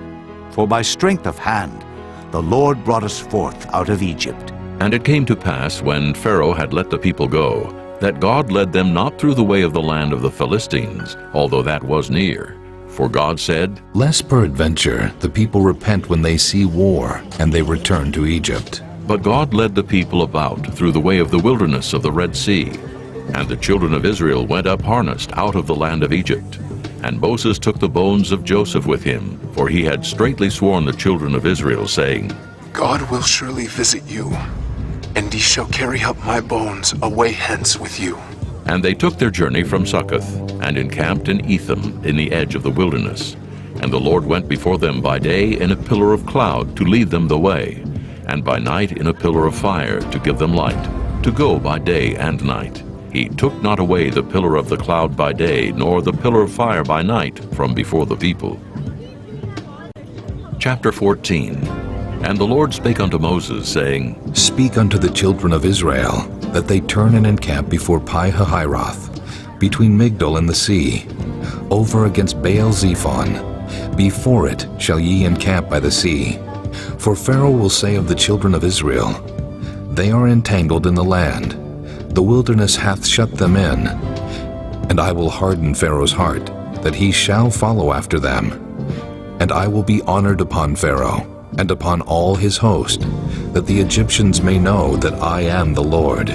Speaker 6: for by strength of hand the Lord brought us forth out of Egypt.
Speaker 1: And it came to pass, when Pharaoh had let the people go, that God led them not through the way of the land of the Philistines, although that was near. For God said,
Speaker 10: Lest peradventure the people repent when they see war, and they return to Egypt.
Speaker 1: But God led the people about through the way of the wilderness of the Red Sea. And the children of Israel went up harnessed out of the land of Egypt. And Moses took the bones of Joseph with him, for he had straitly sworn the children of Israel, saying,
Speaker 17: God will surely visit you, and ye shall carry up my bones away hence with you.
Speaker 1: And they took their journey from Succoth, and encamped in Etham in the edge of the wilderness. And the Lord went before them by day in a pillar of cloud to lead them the way, and by night in a pillar of fire to give them light, to go by day and night. He took not away the pillar of the cloud by day, nor the pillar of fire by night from before the people. Chapter 14. And the Lord spake unto Moses, saying,
Speaker 10: Speak unto the children of Israel, that they turn and encamp before Pi-hahiroth, between Migdol and the sea, over against Baal-zephon. Before it shall ye encamp by the sea. For Pharaoh will say of the children of Israel, They are entangled in the land, the wilderness hath shut them in. And I will harden Pharaoh's heart, that he shall follow after them. And I will be honored upon Pharaoh, and upon all his host, that the Egyptians may know that I am the Lord.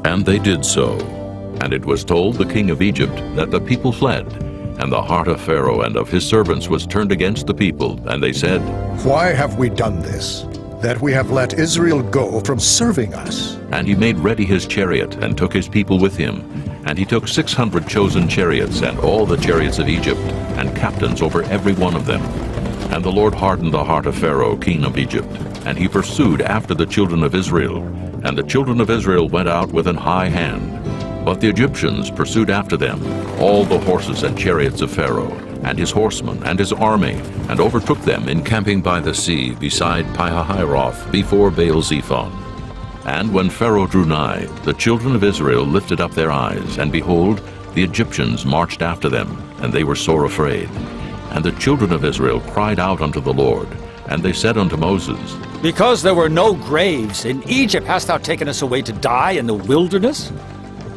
Speaker 1: And they did so. And it was told the king of Egypt that the people fled. And the heart of Pharaoh and of his servants was turned against the people, and they said,
Speaker 13: Why have we done this, that we have let Israel go from serving us?
Speaker 1: And he made ready his chariot, and took his people with him. And he took 600 chosen chariots, and all the chariots of Egypt, and captains over every one of them. And the Lord hardened the heart of Pharaoh, king of Egypt, and he pursued after the children of Israel. And the children of Israel went out with an high hand. But the Egyptians pursued after them, all the horses and chariots of Pharaoh, and his horsemen, and his army, and overtook them encamping by the sea beside Pi-hahiroth, before Baal-zephon. And when Pharaoh drew nigh, the children of Israel lifted up their eyes, and behold, the Egyptians marched after them, and they were sore afraid. And the children of Israel cried out unto the Lord, and they said unto Moses,
Speaker 2: Because there were no graves in Egypt hast thou taken us away to die in the wilderness?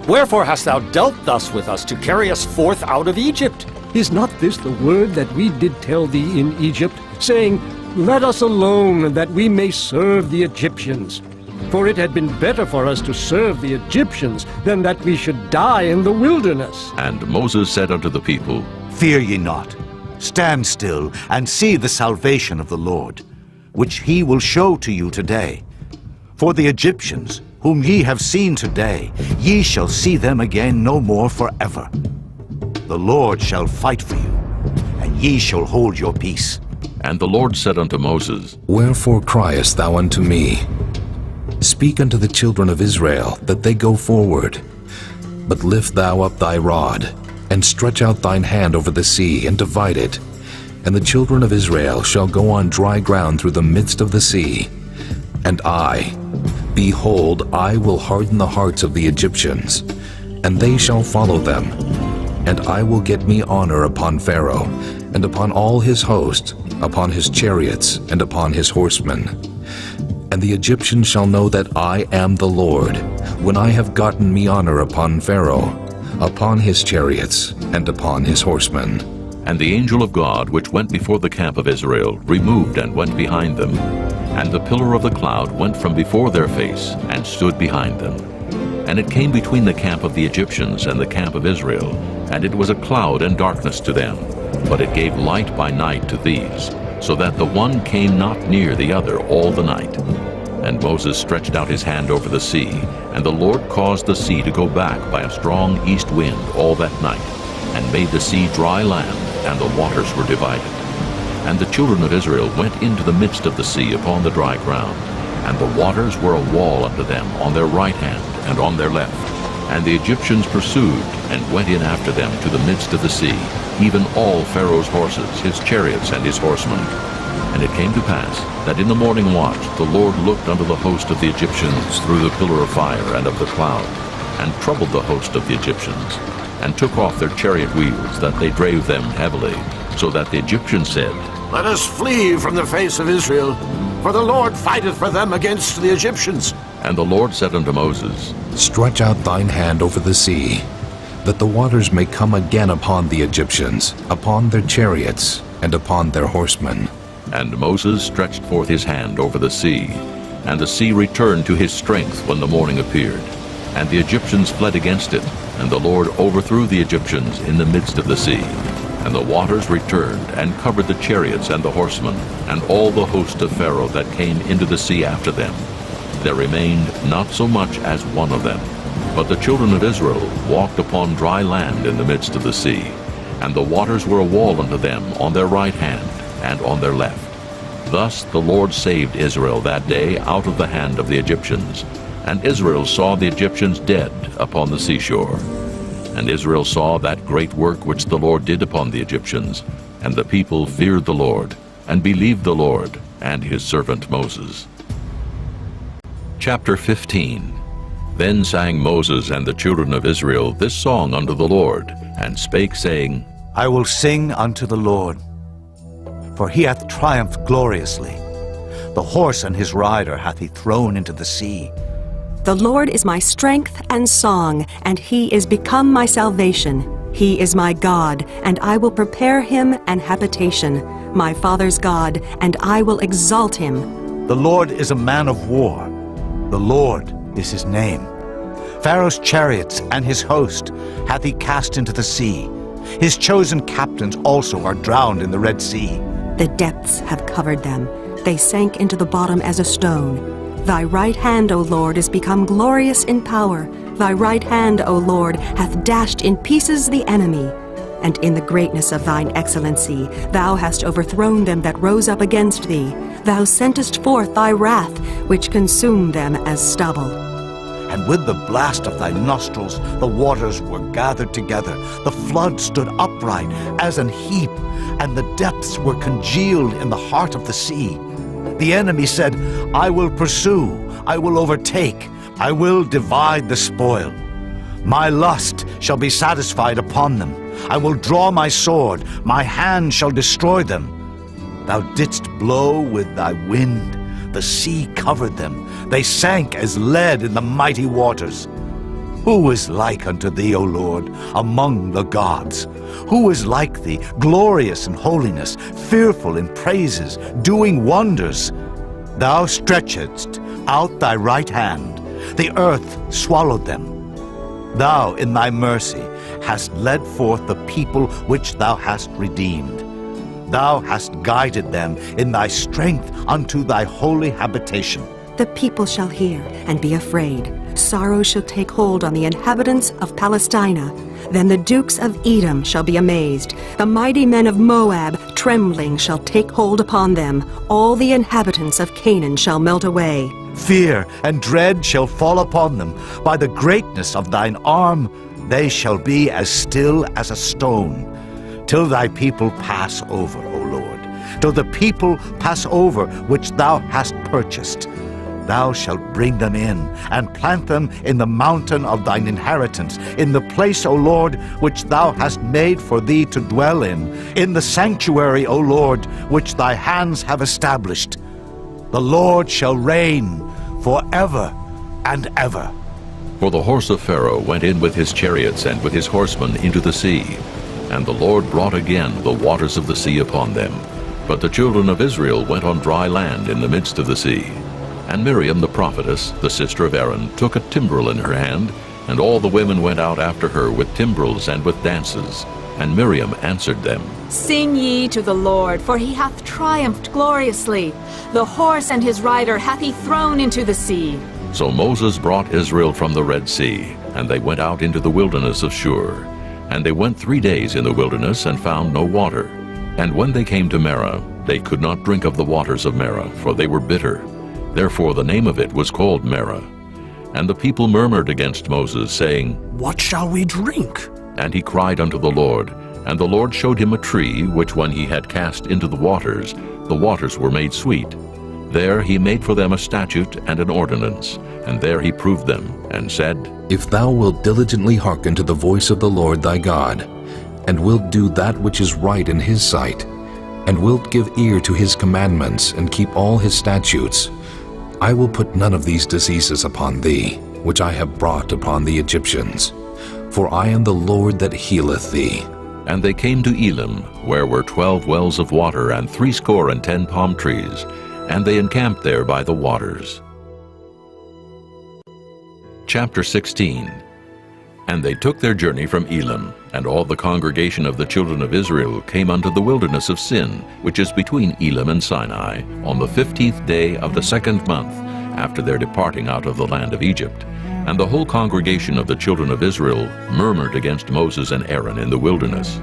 Speaker 2: Wherefore hast thou dealt thus with us, to carry us forth out of Egypt?
Speaker 16: Is not this the word that we did tell thee in Egypt, saying, Let us alone, that we may serve the Egyptians? For it had been better for us to serve the Egyptians than that we should die in the wilderness.
Speaker 1: And Moses said unto the people,
Speaker 6: Fear ye not. Stand still, and see the salvation of the Lord, which he will show to you today. For the Egyptians, whom ye have seen today, ye shall see them again no more forever. The Lord shall fight for you, and ye shall hold your peace.
Speaker 1: And the Lord said unto Moses,
Speaker 10: Wherefore criest thou unto me? Speak unto the children of Israel, that they go forward. But lift thou up thy rod, and stretch out thine hand over the sea, and divide it. And the children of Israel shall go on dry ground through the midst of the sea. And I, behold, I will harden the hearts of the Egyptians, and they shall follow them. And I will get me honor upon Pharaoh, and upon all his host, upon his chariots, and upon his horsemen. And the Egyptians shall know that I am the Lord, when I have gotten me honor upon Pharaoh, upon his chariots, and upon his horsemen.
Speaker 1: And the angel of God, which went before the camp of Israel, removed and went behind them. And the pillar of the cloud went from before their face, and stood behind them. And it came between the camp of the Egyptians and the camp of Israel, and it was a cloud and darkness to them, but it gave light by night to these, so that the one came not near the other all the night. And Moses stretched out his hand over the sea, and the Lord caused the sea to go back by a strong east wind all that night, and made the sea dry land, and the waters were divided. And the children of Israel went into the midst of the sea upon the dry ground, and the waters were a wall unto them on their right hand and on their left. And the Egyptians pursued, and went in after them to the midst of the sea, even all Pharaoh's horses, his chariots, and his horsemen. And it came to pass that in the morning watch the Lord looked unto the host of the Egyptians through the pillar of fire and of the cloud, and troubled the host of the Egyptians, and took off their chariot wheels, that they drave them heavily, so that the Egyptians said,
Speaker 9: Let us flee from the face of Israel, for the Lord fighteth for them against the Egyptians.
Speaker 1: And the Lord said unto Moses,
Speaker 10: Stretch out thine hand over the sea, that the waters may come again upon the Egyptians, upon their chariots, and upon their horsemen.
Speaker 1: And Moses stretched forth his hand over the sea, and the sea returned to his strength when the morning appeared. And the Egyptians fled against it, and the Lord overthrew the Egyptians in the midst of the sea. And the waters returned, and covered the chariots and the horsemen, and all the host of Pharaoh that came into the sea after them. There remained not so much as one of them. But the children of Israel walked upon dry land in the midst of the sea, and the waters were a wall unto them on their right hand and on their left. Thus the Lord saved Israel that day out of the hand of the Egyptians. And Israel saw the Egyptians dead upon the seashore. And Israel saw that great work which the Lord did upon the Egyptians. And the people feared the Lord, and believed the Lord and his servant Moses. Chapter 15. Then sang Moses and the children of Israel this song unto the Lord, and spake, saying,
Speaker 6: I will sing unto the Lord, for he hath triumphed gloriously. The horse and his rider hath he thrown into the sea.
Speaker 18: The Lord is my strength and song, and he is become my salvation. He is my God, and I will prepare him an habitation, my father's God, and I will exalt him.
Speaker 6: The Lord is a man of war. The Lord is his name. Pharaoh's chariots and his host hath he cast into the sea. His chosen captains also are drowned in the Red Sea.
Speaker 18: The depths have covered them. They sank into the bottom as a stone. Thy right hand, O Lord, is become glorious in power. Thy right hand, O Lord, hath dashed in pieces the enemy. And in the greatness of thine excellency, thou hast overthrown them that rose up against thee. Thou sentest forth thy wrath, which consumed them as stubble.
Speaker 6: And with the blast of thy nostrils the waters were gathered together. The flood stood upright as an heap, and the depths were congealed in the heart of the sea. The enemy said, I will pursue, I will overtake, I will divide the spoil. My lust shall be satisfied upon them. I will draw my sword, my hand shall destroy them. Thou didst blow with thy wind, the sea covered them. They sank as lead in the mighty waters. Who is like unto thee, O Lord, among the gods? Who is like thee, glorious in holiness, fearful in praises, doing wonders? Thou stretchedst out thy right hand, the earth swallowed them. Thou in thy mercy hast led forth the people which thou hast redeemed. Thou hast guided them in thy strength unto thy holy habitation.
Speaker 18: The people shall hear and be afraid. Sorrow shall take hold on the inhabitants of Palestina. Then the dukes of Edom shall be amazed. The mighty men of Moab, trembling, shall take hold upon them. All the inhabitants of Canaan shall melt away.
Speaker 6: Fear and dread shall fall upon them. By the greatness of thine arm they shall be as still as a stone, till thy people pass over, O Lord, till the people pass over which thou hast purchased. Thou shalt bring them in, and plant them in the mountain of thine inheritance, in the place, O Lord, which thou hast made for thee to dwell in the sanctuary, O Lord, which thy hands have established. The Lord shall reign forever and ever.
Speaker 1: For the horse of Pharaoh went in with his chariots and with his horsemen into the sea. And the Lord brought again the waters of the sea upon them. But the children of Israel went on dry land in the midst of the sea. And Miriam the prophetess, the sister of Aaron, took a timbrel in her hand, and all the women went out after her with timbrels and with dances. And Miriam answered them,
Speaker 19: Sing ye to the Lord, for he hath triumphed gloriously. The horse and his rider hath he thrown into the sea.
Speaker 1: So Moses brought Israel from the Red Sea, and they went out into the wilderness of Shur. And they went 3 days in the wilderness and found no water. And when they came to Marah, they could not drink of the waters of Marah, for they were bitter. Therefore the name of it was called Marah. And the people murmured against Moses, saying,
Speaker 20: What shall we drink?
Speaker 1: And he cried unto the Lord. And the Lord showed him a tree, which when he had cast into the waters were made sweet. There he made for them a statute and an ordinance, and there he proved them, and said,
Speaker 10: If thou wilt diligently hearken to the voice of the Lord thy God, and wilt do that which is right in his sight, and wilt give ear to his commandments, and keep all his statutes, I will put none of these diseases upon thee, which I have brought upon the Egyptians. For I am the Lord that healeth thee.
Speaker 1: And they came to Elim, where were 12 wells of water, and 70 palm trees, and they encamped there by the waters. Chapter 16. And they took their journey from Elim, and all the congregation of the children of Israel came unto the wilderness of Sin, which is between Elim and Sinai, on the 15th day of the 2nd month, after their departing out of the land of Egypt. And the whole congregation of the children of Israel murmured against Moses and Aaron in the wilderness.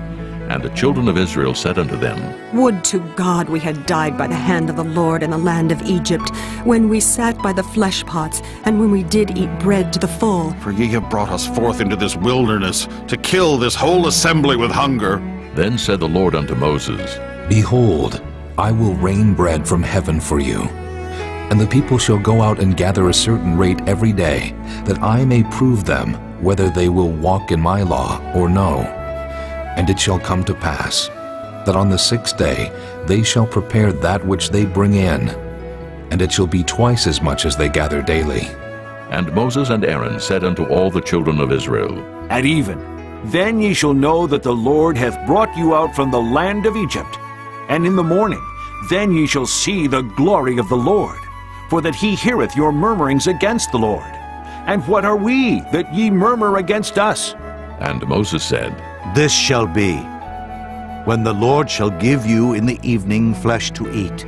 Speaker 1: And the children of Israel said unto them,
Speaker 18: Would to God we had died by the hand of the Lord in the land of Egypt, when we sat by the flesh pots, and when we did eat bread to the full.
Speaker 14: For ye have brought us forth into this wilderness, to kill this whole assembly with hunger.
Speaker 1: Then said the Lord unto Moses,
Speaker 10: Behold, I will rain bread from heaven for you. And the people shall go out and gather a certain rate every day, that I may prove them whether they will walk in my law or no. And it shall come to pass, that on the 6th day they shall prepare that which they bring in, and it shall be twice as much as they gather daily.
Speaker 1: And Moses and Aaron said unto all the children of Israel,
Speaker 12: At even, then ye shall know that the Lord hath brought you out from the land of Egypt. And in the morning, then ye shall see the glory of the Lord, for that he heareth your murmurings against the Lord. And what are we, that ye murmur against us?
Speaker 1: And Moses said,
Speaker 6: This shall be, when the Lord shall give you in the evening flesh to eat,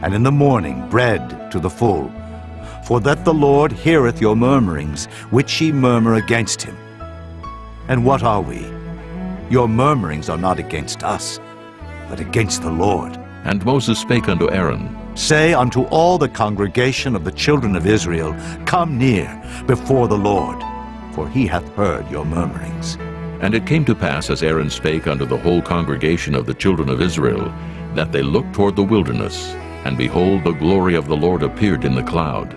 Speaker 6: and in the morning bread to the full, for that the Lord heareth your murmurings, which ye murmur against him. And what are we? Your murmurings are not against us, but against the Lord.
Speaker 1: And Moses spake unto Aaron,
Speaker 6: Say unto all the congregation of the children of Israel, Come near before the Lord, for he hath heard your murmurings.
Speaker 1: And it came to pass, as Aaron spake unto the whole congregation of the children of Israel, that they looked toward the wilderness, and behold, the glory of the Lord appeared in the cloud.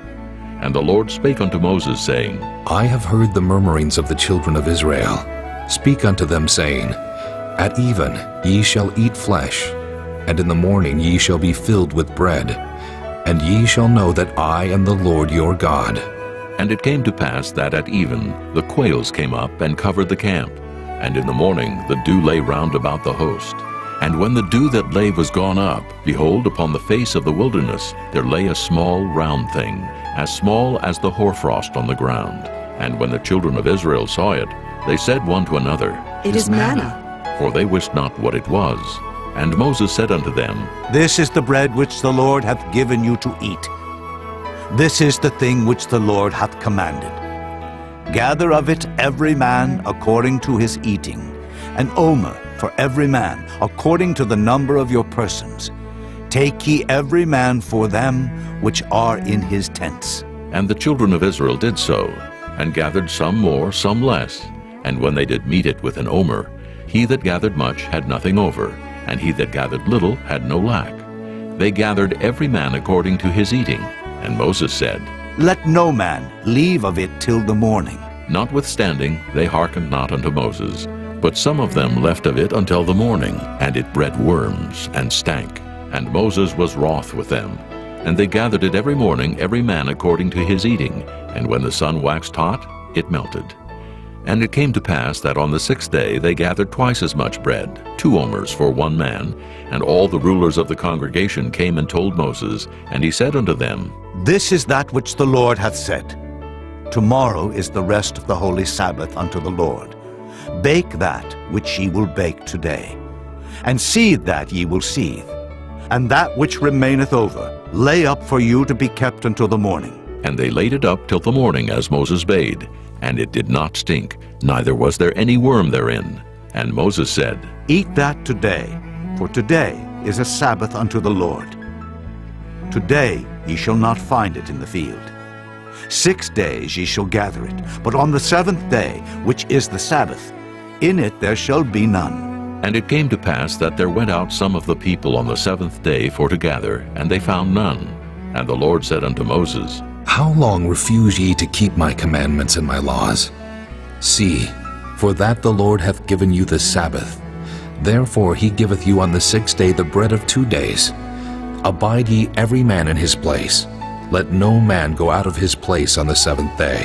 Speaker 1: And the Lord spake unto Moses, saying,
Speaker 10: I have heard the murmurings of the children of Israel. Speak unto them, saying, At even ye shall eat flesh, and in the morning ye shall be filled with bread, and ye shall know that I am the Lord your God.
Speaker 1: And it came to pass that at even the quails came up and covered the camp, and in the morning the dew lay round about the host. And when the dew that lay was gone up, behold, upon the face of the wilderness there lay a small round thing, as small as the hoarfrost on the ground. And when the children of Israel saw it, they said one to another,
Speaker 18: It is manna.
Speaker 1: For they wist not what it was. And Moses said unto them,
Speaker 6: This is the bread which the Lord hath given you to eat. This is the thing which the Lord hath commanded. Gather of it every man according to his eating, an omer for every man according to the number of your persons. Take ye every man for them which are in his tents.
Speaker 1: And the children of Israel did so, and gathered some more, some less. And when they did meet it with an omer, he that gathered much had nothing over, and he that gathered little had no lack. They gathered every man according to his eating. And Moses said,
Speaker 6: Let no man leave of it till the morning.
Speaker 1: Notwithstanding, they hearkened not unto Moses. But some of them left of it until the morning, and it bred worms, and stank. And Moses was wroth with them. And they gathered it every morning, every man according to his eating. And when the sun waxed hot, it melted. And it came to pass that on the 6th day they gathered twice as much bread, 2 omers for one man. And all the rulers of the congregation came and told Moses, and he said unto them,
Speaker 6: This is that which the Lord hath said. Tomorrow is the rest of the holy Sabbath unto the Lord. Bake that which ye will bake today, and seethe that ye will seethe, and that which remaineth over lay up for you to be kept until the morning.
Speaker 1: And they laid it up till the morning, as Moses bade. And it did not stink, neither was there any worm therein. And Moses said,
Speaker 6: Eat that today, for today is a Sabbath unto the Lord. Today ye shall not find it in the field. 6 days ye shall gather it, but on the 7th day, which is the Sabbath, in it there shall be none.
Speaker 1: And it came to pass that there went out some of the people on the 7th day for to gather, and they found none. And the Lord said unto Moses,
Speaker 10: How long refuse ye to keep my commandments and my laws? See, for that the Lord hath given you the Sabbath. Therefore he giveth you on the 6th day the bread of 2 days. Abide ye every man in his place. Let no man go out of his place on the 7th day.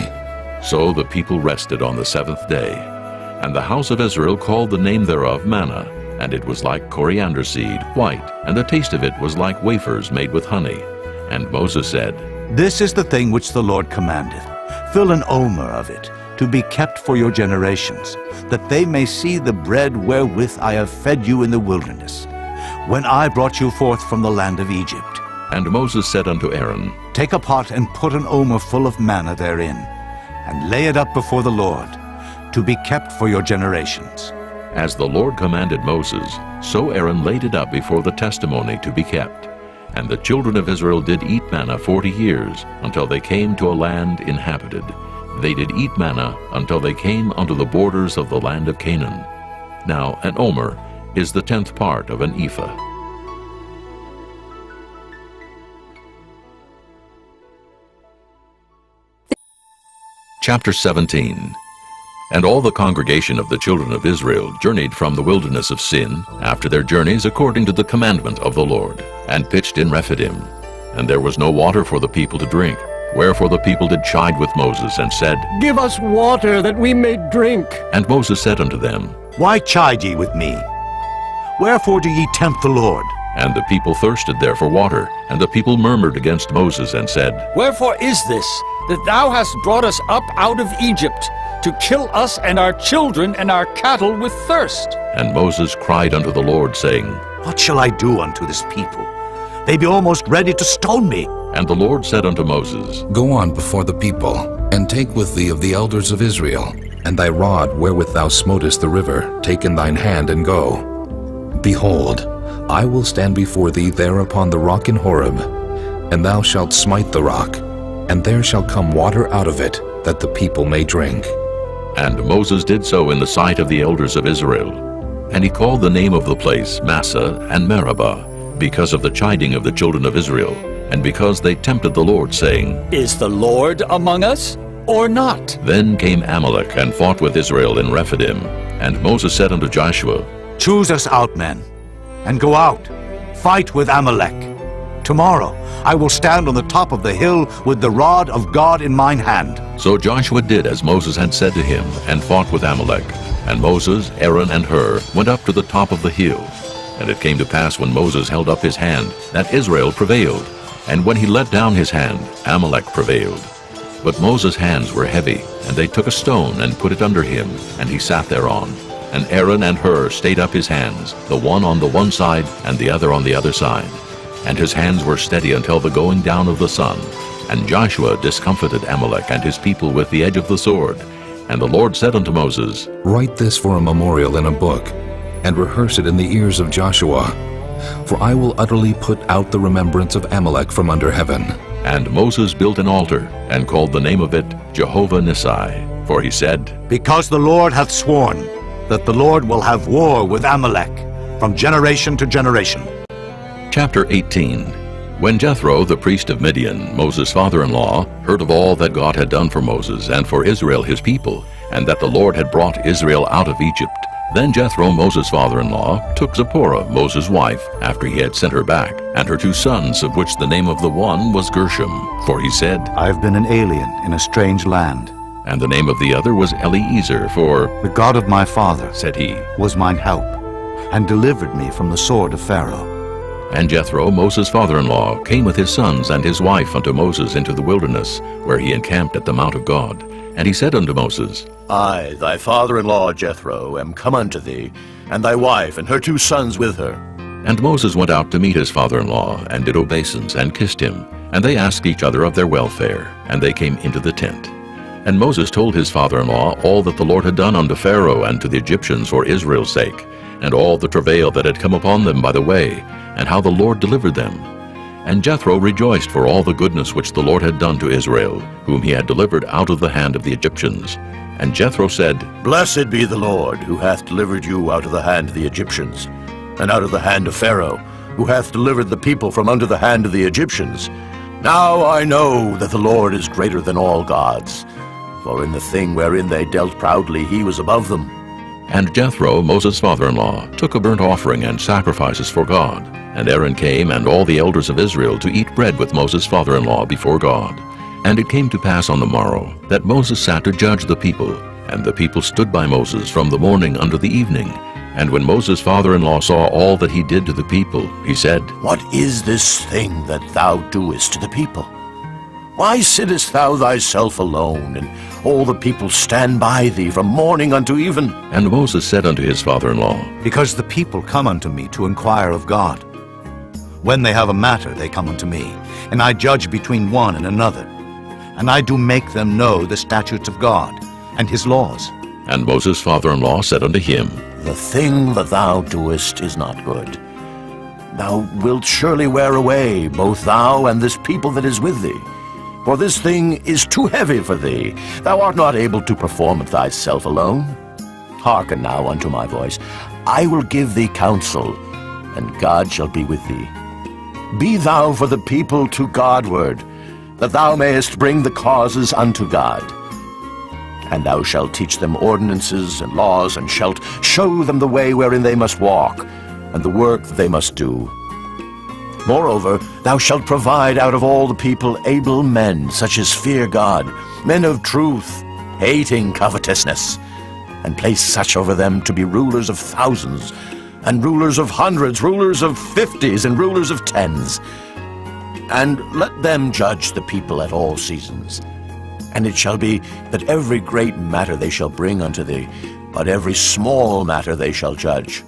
Speaker 1: So the people rested on the 7th day. And the house of Israel called the name thereof manna, and it was like coriander seed, white, and the taste of it was like wafers made with honey. And Moses said,
Speaker 6: This is the thing which the Lord commandeth. Fill an omer of it, to be kept for your generations, that they may see the bread wherewith I have fed you in the wilderness, when I brought you forth from the land of Egypt.
Speaker 1: And Moses said unto Aaron,
Speaker 6: Take a pot and put an omer full of manna therein, and lay it up before the Lord, to be kept for your generations.
Speaker 1: As the Lord commanded Moses, so Aaron laid it up before the testimony to be kept. And the children of Israel did eat manna 40 years, until they came to a land inhabited. They did eat manna until they came unto the borders of the land of Canaan. Now an omer is the 10th part of an ephah. Chapter 17. And all the congregation of the children of Israel journeyed from the wilderness of Sin, after their journeys according to the commandment of the Lord, and pitched in Rephidim. And there was no water for the people to drink. Wherefore the people did chide with Moses, and said,
Speaker 16: Give us water, that we may drink.
Speaker 1: And Moses said unto them,
Speaker 6: Why chide ye with me? Wherefore do ye tempt the Lord?
Speaker 1: And the people thirsted there for water. And the people murmured against Moses, and said,
Speaker 21: Wherefore is this, that thou hast brought us up out of Egypt, to kill us and our children and our cattle with thirst?
Speaker 1: And Moses cried unto the Lord, saying,
Speaker 6: What shall I do unto this people? They be almost ready to stone me.
Speaker 1: And the Lord said unto Moses,
Speaker 10: Go on before the people, and take with thee of the elders of Israel, and thy rod wherewith thou smotest the river, take in thine hand, and go. Behold, I will stand before thee there upon the rock in Horeb, and thou shalt smite the rock, and there shall come water out of it, that the people may drink.
Speaker 1: And Moses did so in the sight of the elders of Israel. And he called the name of the place Massah and Meribah, because of the chiding of the children of Israel, and because they tempted the Lord, saying,
Speaker 21: Is the Lord among us, or not?
Speaker 1: Then came Amalek and fought with Israel in Rephidim. And Moses said unto Joshua,
Speaker 6: Choose us out men, and go out, fight with Amalek. Tomorrow I will stand on the top of the hill with the rod of God in mine hand.
Speaker 1: So Joshua did as Moses had said to him, and fought with Amalek. And Moses, Aaron, and Hur went up to the top of the hill. And it came to pass, when Moses held up his hand, that Israel prevailed. And when he let down his hand, Amalek prevailed. But Moses' hands were heavy, and they took a stone and put it under him, and he sat thereon. And Aaron and Hur stayed up his hands, the one on the one side, and the other on the other side. And his hands were steady until the going down of the sun. And Joshua discomfited Amalek and his people with the edge of the sword. And the Lord said unto Moses,
Speaker 10: Write this for a memorial in a book, and rehearse it in the ears of Joshua. For I will utterly put out the remembrance of Amalek from under heaven.
Speaker 1: And Moses built an altar, and called the name of it Jehovah Nissi. For he said,
Speaker 6: Because the Lord hath sworn that the Lord will have war with Amalek from generation to generation.
Speaker 1: Chapter 18. When Jethro, the priest of Midian, Moses' father-in-law, heard of all that God had done for Moses and for Israel his people, and that the Lord had brought Israel out of Egypt, then Jethro, Moses' father-in-law, took Zipporah, Moses' wife, after he had sent her back, and her 2 sons, of which the name of the one was Gershom. For he said,
Speaker 6: I have been an alien in a strange land,
Speaker 1: And the name of the other was Eliezer, for
Speaker 6: "The God of my father,"
Speaker 1: said he,
Speaker 6: "was mine help, and delivered me from the sword of Pharaoh."
Speaker 1: And Jethro, Moses' father-in-law, came with his sons and his wife unto Moses into the wilderness, where he encamped at the mount of God. And he said unto Moses,
Speaker 9: I, thy father-in-law Jethro, am come unto thee, and thy wife and her 2 sons with her.
Speaker 1: And Moses went out to meet his father-in-law, and did obeisance, and kissed him. And they asked each other of their welfare, and they came into the tent. And Moses told his father-in-law all that the Lord had done unto Pharaoh and to the Egyptians for Israel's sake, and all the travail that had come upon them by the way, and how the Lord delivered them. And Jethro rejoiced for all the goodness which the Lord had done to Israel, whom he had delivered out of the hand of the Egyptians. And Jethro said,
Speaker 9: Blessed be the Lord, who hath delivered you out of the hand of the Egyptians, and out of the hand of Pharaoh, who hath delivered the people from under the hand of the Egyptians. Now I know that the Lord is greater than all gods, for in the thing wherein they dealt proudly he was above them.
Speaker 1: And Jethro, Moses' father-in-law, took a burnt offering and sacrifices for God. And Aaron came and all the elders of Israel to eat bread with Moses' father-in-law before God. And it came to pass on the morrow that Moses sat to judge the people. And the people stood by Moses from the morning unto the evening. And when Moses' father-in-law saw all that he did to the people, he said,
Speaker 9: What is this thing that thou doest to the people? Why sittest thou thyself alone, and all the people stand by thee from morning unto even?
Speaker 1: And Moses said unto his father-in-law,
Speaker 6: Because the people come unto me to inquire of God. When they have a matter, they come unto me, and I judge between one and another. And I do make them know the statutes of God, and his laws.
Speaker 1: And Moses' father-in-law said unto him,
Speaker 9: The thing that thou doest is not good. Thou wilt surely wear away, both thou and this people that is with thee. For this thing is too heavy for thee. Thou art not able to perform it thyself alone. Hearken now unto my voice. I will give thee counsel, and God shall be with thee. Be thou for the people to Godward, that thou mayest bring the causes unto God. And thou shalt teach them ordinances and laws, and shalt show them the way wherein they must walk, and the work that they must do. Moreover, thou shalt provide out of all the people able men, such as fear God, men of truth, hating covetousness, and place such over them to be rulers of thousands, and rulers of hundreds, rulers of 50s, and rulers of 10s. And let them judge the people at all seasons. And it shall be that every great matter they shall bring unto thee, but every small matter they shall judge.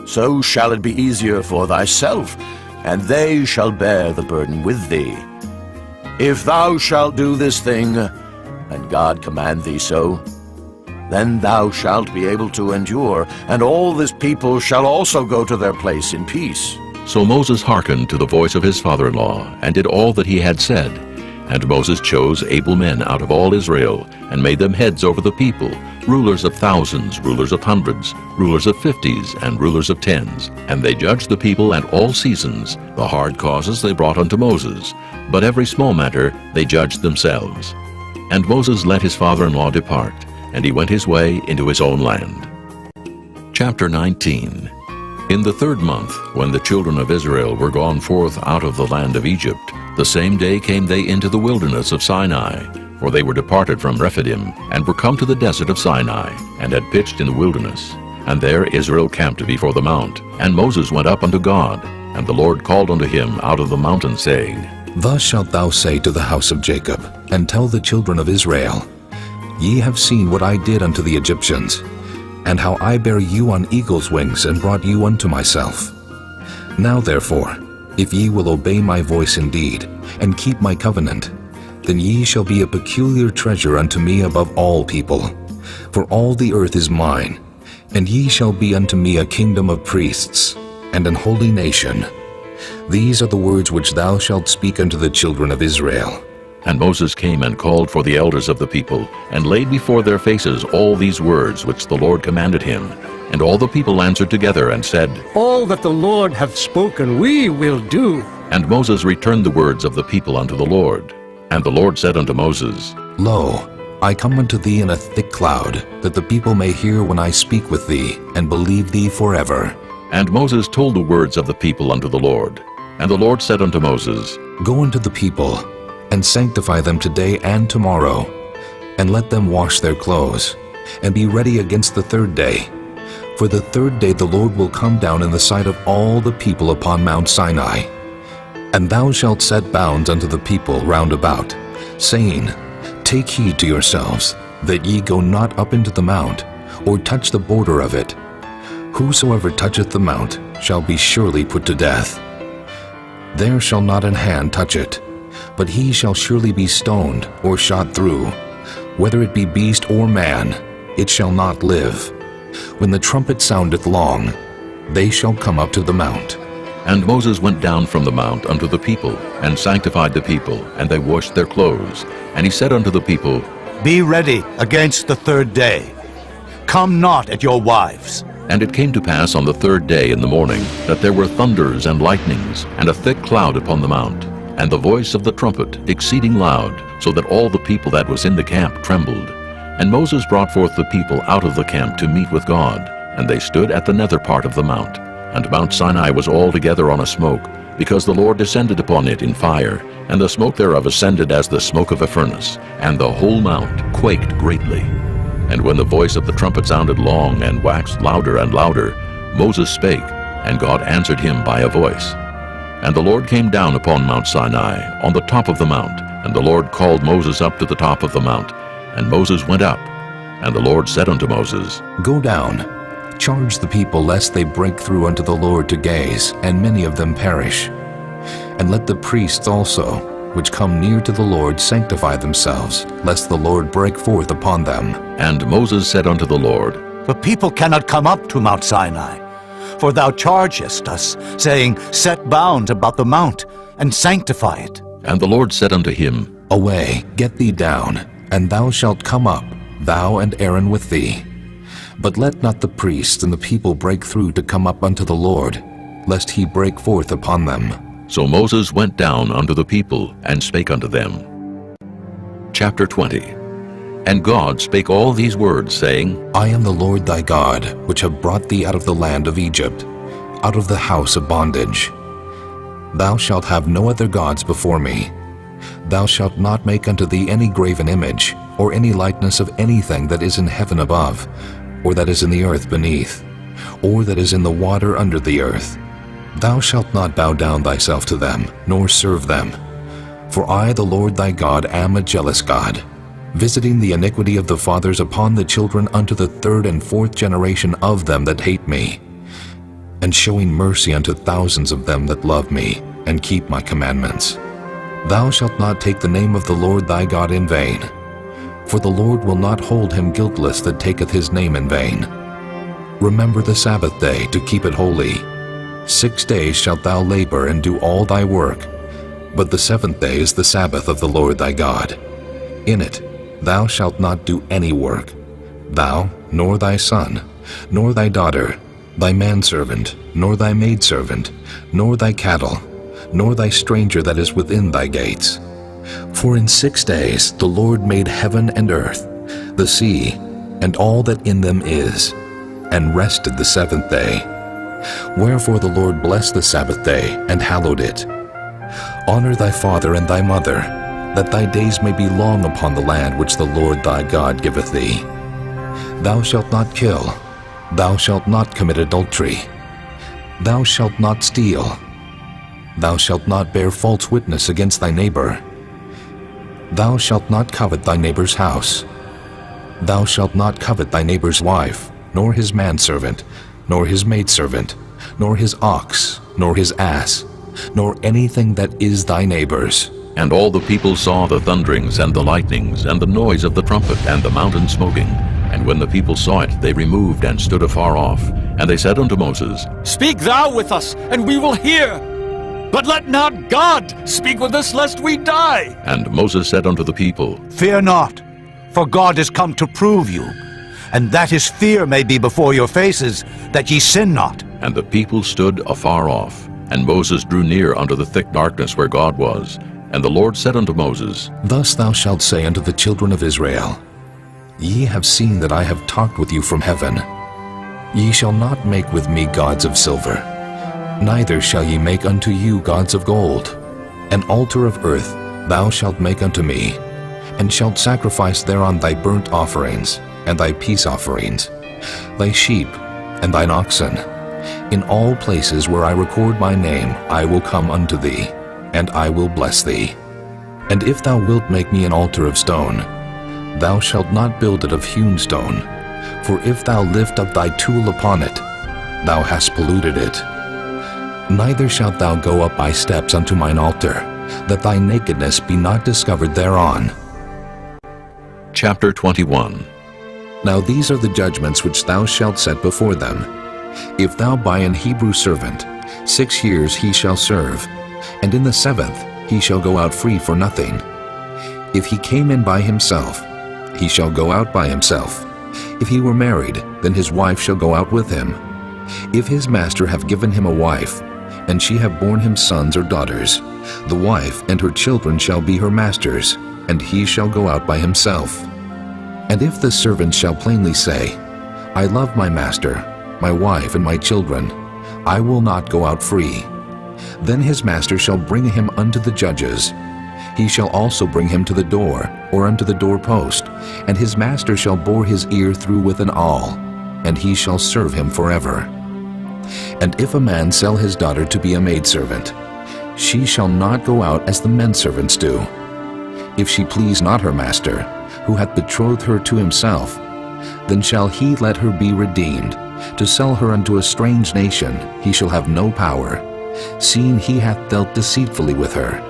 Speaker 9: So shall it be easier for thyself, and they shall bear the burden with thee. If thou shalt do this thing, and God command thee so, then thou shalt be able to endure, and all this people shall also go to their place in peace.
Speaker 1: So Moses hearkened to the voice of his father-in-law, and did all that he had said. And Moses chose able men out of all Israel, and made them heads over the people, rulers of thousands, rulers of hundreds, rulers of 50s, and rulers of 10s. And they judged the people at all seasons. The hard causes they brought unto Moses, but every small matter they judged themselves. And Moses let his father-in-law depart, and he went his way into his own land. Chapter 19. In the 3rd month, when the children of Israel were gone forth out of the land of Egypt, the same day came they into the wilderness of Sinai, for they were departed from Rephidim, and were come to the desert of Sinai, and had pitched in the wilderness. And there Israel camped before the mount. And Moses went up unto God, and the Lord called unto him out of the mountain, saying,
Speaker 10: Thus shalt thou say to the house of Jacob, and tell the children of Israel, Ye have seen what I did unto the Egyptians, and how I bare you on eagle's wings, and brought you unto myself. Now therefore, if ye will obey my voice indeed, and keep my covenant, then ye shall be a peculiar treasure unto me above all people. For all the earth is mine, and ye shall be unto me a kingdom of priests, and an holy nation. These are the words which thou shalt speak unto the children of Israel.
Speaker 1: And Moses came and called for the elders of the people, and laid before their faces all these words which the Lord commanded him. And all the people answered together and said,
Speaker 16: All that the Lord hath spoken we will do.
Speaker 1: And Moses returned the words of the people unto the Lord. And the Lord said unto Moses,
Speaker 10: Lo, I come unto thee in a thick cloud, that the people may hear when I speak with thee, and believe thee forever.
Speaker 1: And Moses told the words of the people unto the Lord. And the Lord said unto Moses,
Speaker 10: Go unto the people, and sanctify them today and tomorrow, and let them wash their clothes, and be ready against the third day. For the third day the Lord will come down in the sight of all the people upon Mount Sinai. And thou shalt set bounds unto the people round about, saying, Take heed to yourselves, that ye go not up into the mount, or touch the border of it. Whosoever toucheth the mount shall be surely put to death. There shall not an hand touch it, but he shall surely be stoned or shot through. Whether it be beast or man, it shall not live. When the trumpet soundeth long, they shall come up to the mount.
Speaker 1: And Moses went down from the mount unto the people, and sanctified the people, and they washed their clothes. And he said unto the people,
Speaker 6: Be ready against the third day. Come not at your wives.
Speaker 1: And it came to pass on the third day in the morning, that there were thunders and lightnings, and a thick cloud upon the mount, and the voice of the trumpet exceeding loud, so that all the people that was in the camp trembled. And Moses brought forth the people out of the camp to meet with God, and they stood at the nether part of the mount. And Mount Sinai was altogether on a smoke, because the Lord descended upon it in fire, and the smoke thereof ascended as the smoke of a furnace, and the whole mount quaked greatly. And when the voice of the trumpet sounded long, and waxed louder and louder, Moses spake, and God answered him by a voice. And the Lord came down upon Mount Sinai, on the top of the mount, and the Lord called Moses up to the top of the mount. And Moses went up, and the Lord said unto Moses,
Speaker 10: Go down, charge the people lest they break through unto the Lord to gaze, and many of them perish. And let the priests also, which come near to the Lord, sanctify themselves, lest the Lord break forth upon them.
Speaker 1: And Moses said unto the Lord,
Speaker 6: The people cannot come up to Mount Sinai, for thou chargest us, saying, Set bounds about the mount, and sanctify it.
Speaker 1: And the Lord said unto him,
Speaker 10: Away, get thee down, and thou shalt come up, thou and Aaron with thee. But let not the priests and the people break through to come up unto the Lord, lest he break forth upon them.
Speaker 1: So Moses went down unto the people, and spake unto them. Chapter 20. And God spake all these words, saying,
Speaker 10: I am the Lord thy God, which have brought thee out of the land of Egypt, out of the house of bondage. Thou shalt have no other gods before me. Thou shalt not make unto thee any graven image, or any likeness of anything that is in heaven above, or that is in the earth beneath, or that is in the water under the earth. Thou shalt not bow down thyself to them, nor serve them. For I, the Lord thy God, am a jealous God, visiting the iniquity of the fathers upon the children unto the third and fourth generation of them that hate me, and showing mercy unto thousands of them that love me, and keep my commandments. Thou shalt not take the name of the Lord thy God in vain, for the Lord will not hold him guiltless that taketh his name in vain. Remember the Sabbath day to keep it holy. 6 days shalt thou labor and do all thy work, but the seventh day is the Sabbath of the Lord thy God. In it thou shalt not do any work, thou, nor thy son, nor thy daughter, thy manservant, nor thy maidservant, nor thy cattle, nor thy stranger that is within thy gates. For in 6 days the Lord made heaven and earth, the sea, and all that in them is, and rested the seventh day. Wherefore the Lord blessed the Sabbath day, and hallowed it. Honor thy father and thy mother, that thy days may be long upon the land which the Lord thy God giveth thee. Thou shalt not kill. Thou shalt not commit adultery. Thou shalt not steal. Thou shalt not bear false witness against thy neighbor. Thou shalt not covet thy neighbor's house. Thou shalt not covet thy neighbor's wife, nor his manservant, nor his maidservant, nor his ox, nor his ass, nor anything that is thy neighbor's.
Speaker 1: And all the people saw the thunderings and the lightnings, and the noise of the trumpet, and the mountain smoking. And when the people saw it, they removed and stood afar off. And they said unto Moses,
Speaker 21: Speak thou with us, and we will hear. But let not God speak with us, lest we die.
Speaker 1: And Moses said unto the people,
Speaker 6: Fear not, for God is come to prove you, and that his fear may be before your faces, that ye sin not.
Speaker 1: And the people stood afar off. And Moses drew near unto the thick darkness where God was. And the Lord said unto Moses,
Speaker 10: Thus thou shalt say unto the children of Israel, Ye have seen that I have talked with you from heaven. Ye shall not make with me gods of silver, neither shall ye make unto you gods of gold. An altar of earth thou shalt make unto me, and shalt sacrifice thereon thy burnt offerings, and thy peace offerings, thy sheep, and thine oxen. In all places where I record my name I will come unto thee, and I will bless thee. And if thou wilt make me an altar of stone, thou shalt not build it of hewn stone, for if thou lift up thy tool upon it, thou hast polluted it. Neither shalt thou go up by steps unto mine altar, that thy nakedness be not discovered thereon.
Speaker 1: Chapter 21.
Speaker 10: Now these are the judgments which thou shalt set before them. If thou buy an Hebrew servant, 6 years he shall serve, and in the 7th he shall go out free for nothing. If he came in by himself, he shall go out by himself. If he were married, then his wife shall go out with him. If his master have given him a wife, and she have borne him sons or daughters, the wife and her children shall be her master's, and he shall go out by himself. And if the servant shall plainly say, I love my master, my wife, and my children, I will not go out free, then his master shall bring him unto the judges. He shall also bring him to the door, or unto the doorpost, and his master shall bore his ear through with an awl, and he shall serve him forever. And if a man sell his daughter to be a maidservant, she shall not go out as the men servants do. If she please not her master, who hath betrothed her to himself, then shall he let her be redeemed. To sell her unto a strange nation he shall have no power, seeing he hath dealt deceitfully with her.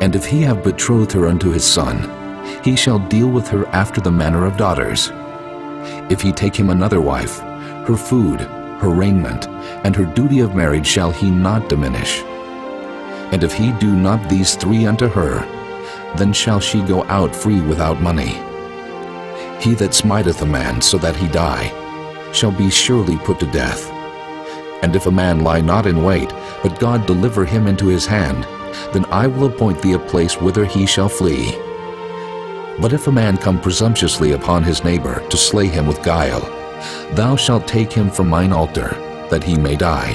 Speaker 10: And if he have betrothed her unto his son, he shall deal with her after the manner of daughters. If he take him another wife, her food, her raiment, and her duty of marriage shall he not diminish. And if he do not these 3 unto her, then shall she go out free without money. He that smiteth a man so that he die, shall be surely put to death. And if a man lie not in wait, but God deliver him into his hand, then I will appoint thee a place whither he shall flee. But if a man come presumptuously upon his neighbor to slay him with guile, thou shalt take him from mine altar, that he may die.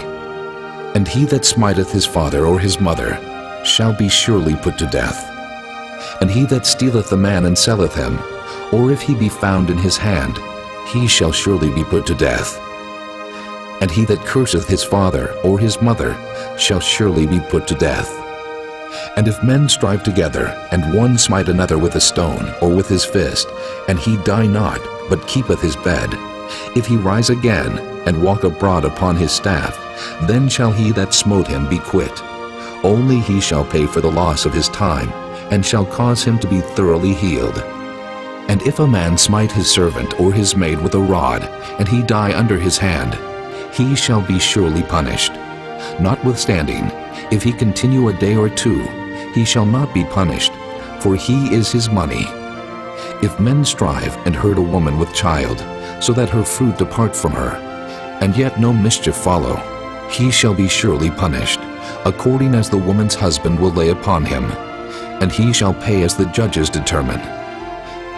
Speaker 10: And he that smiteth his father or his mother shall be surely put to death. And he that stealeth a man and selleth him, or if he be found in his hand, he shall surely be put to death. And he that curseth his father or his mother shall surely be put to death. And if men strive together, and one smite another with a stone or with his fist, and he die not, but keepeth his bed, if he rise again, and walk abroad upon his staff, then shall he that smote him be quit. Only he shall pay for the loss of his time, and shall cause him to be thoroughly healed. And if a man smite his servant or his maid with a rod, and he die under his hand, he shall be surely punished. Notwithstanding, if he continue a day or 2, he shall not be punished, for he is his money. If men strive and hurt a woman with child, so that her fruit depart from her, and yet no mischief follow, he shall be surely punished, according as the woman's husband will lay upon him, and he shall pay as the judges determine.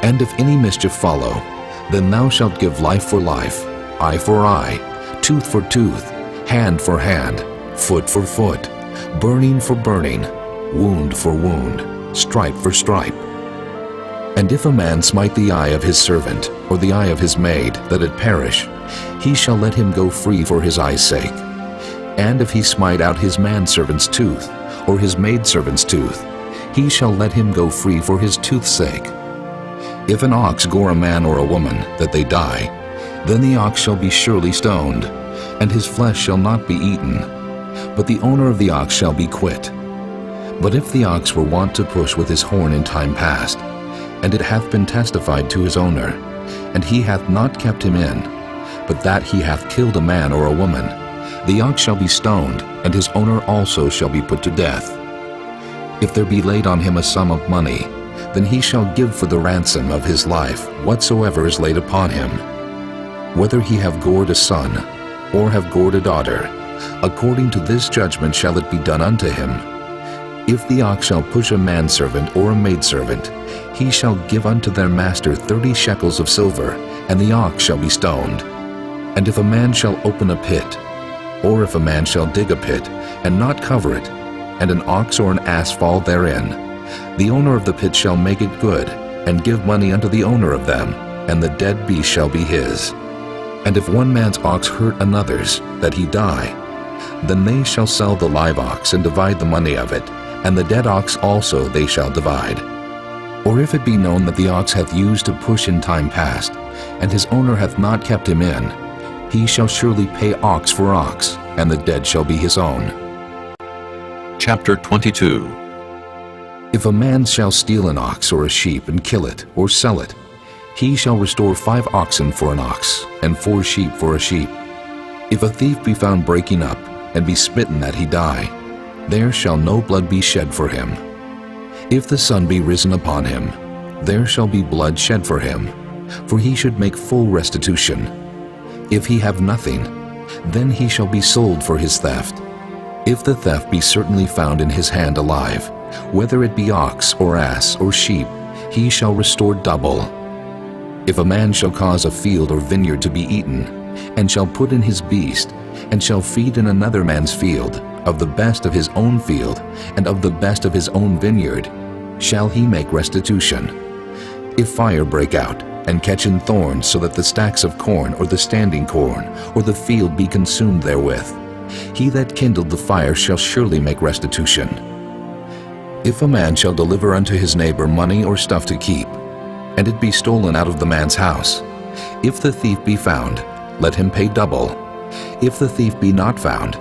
Speaker 10: And if any mischief follow, then thou shalt give life for life, eye for eye, tooth for tooth, hand for hand, foot for foot, burning for burning, wound for wound, stripe for stripe. And if a man smite the eye of his servant, or the eye of his maid, that it perish, he shall let him go free for his eye's sake. And if he smite out his manservant's tooth, or his maidservant's tooth, he shall let him go free for his tooth's sake. If an ox gore a man or a woman, that they die, then the ox shall be surely stoned, and his flesh shall not be eaten, but the owner of the ox shall be quit. But if the ox were wont to push with his horn in time past, and it hath been testified to his owner, and he hath not kept him in, but that he hath killed a man or a woman, the ox shall be stoned, and his owner also shall be put to death. If there be laid on him a sum of money, then he shall give for the ransom of his life whatsoever is laid upon him. Whether he have gored a son, or have gored a daughter, according to this judgment shall it be done unto him. If the ox shall push a manservant or a maidservant, he shall give unto their master 30 shekels of silver, and the ox shall be stoned. And if a man shall open a pit, or if a man shall dig a pit, and not cover it, and an ox or an ass fall therein, the owner of the pit shall make it good, and give money unto the owner of them, and the dead beast shall be his. And if one man's ox hurt another's, that he die, then they shall sell the live ox and divide the money of it, and the dead ox also they shall divide. Or if it be known that the ox hath used to push in time past, and his owner hath not kept him in, he shall surely pay ox for ox, and the dead shall be his own.
Speaker 1: Chapter 22.
Speaker 10: If a man shall steal an ox or a sheep and kill it, or sell it, he shall restore 5 oxen for an ox, and 4 sheep for a sheep. If a thief be found breaking up, and be smitten that he die, there shall no blood be shed for him. If the sun be risen upon him, there shall be blood shed for him, for he should make full restitution. If he have nothing, then he shall be sold for his theft. If the theft be certainly found in his hand alive, whether it be ox or ass or sheep, he shall restore double. If a man shall cause a field or vineyard to be eaten, and shall put in his beast, and shall feed in another man's field, of the best of his own field, and of the best of his own vineyard, shall he make restitution. If fire break out, and catch in thorns, so that the stacks of corn, or the standing corn, or the field be consumed therewith, he that kindled the fire shall surely make restitution. If a man shall deliver unto his neighbor money or stuff to keep, and it be stolen out of the man's house, if the thief be found, let him pay double. If the thief be not found,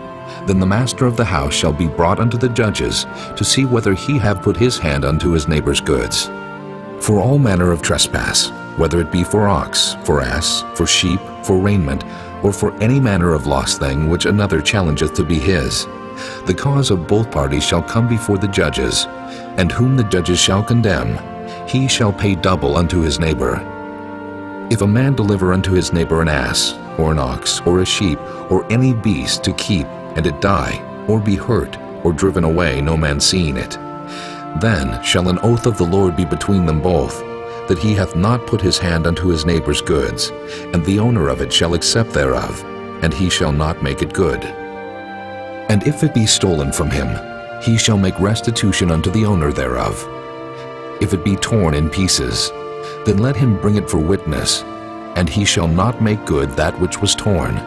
Speaker 10: then the master of the house shall be brought unto the judges, to see whether he have put his hand unto his neighbor's goods. For all manner of trespass, whether it be for ox, for ass, for sheep, for raiment, or for any manner of lost thing which another challengeth to be his, the cause of both parties shall come before the judges, and whom the judges shall condemn, he shall pay double unto his neighbor. If a man deliver unto his neighbor an ass, or an ox, or a sheep, or any beast to keep, and it die, or be hurt, or driven away, no man seeing it, then shall an oath of the Lord be between them both, that he hath not put his hand unto his neighbor's goods, and the owner of it shall accept thereof, and he shall not make it good. And if it be stolen from him, he shall make restitution unto the owner thereof. If it be torn in pieces, then let him bring it for witness, and he shall not make good that which was torn.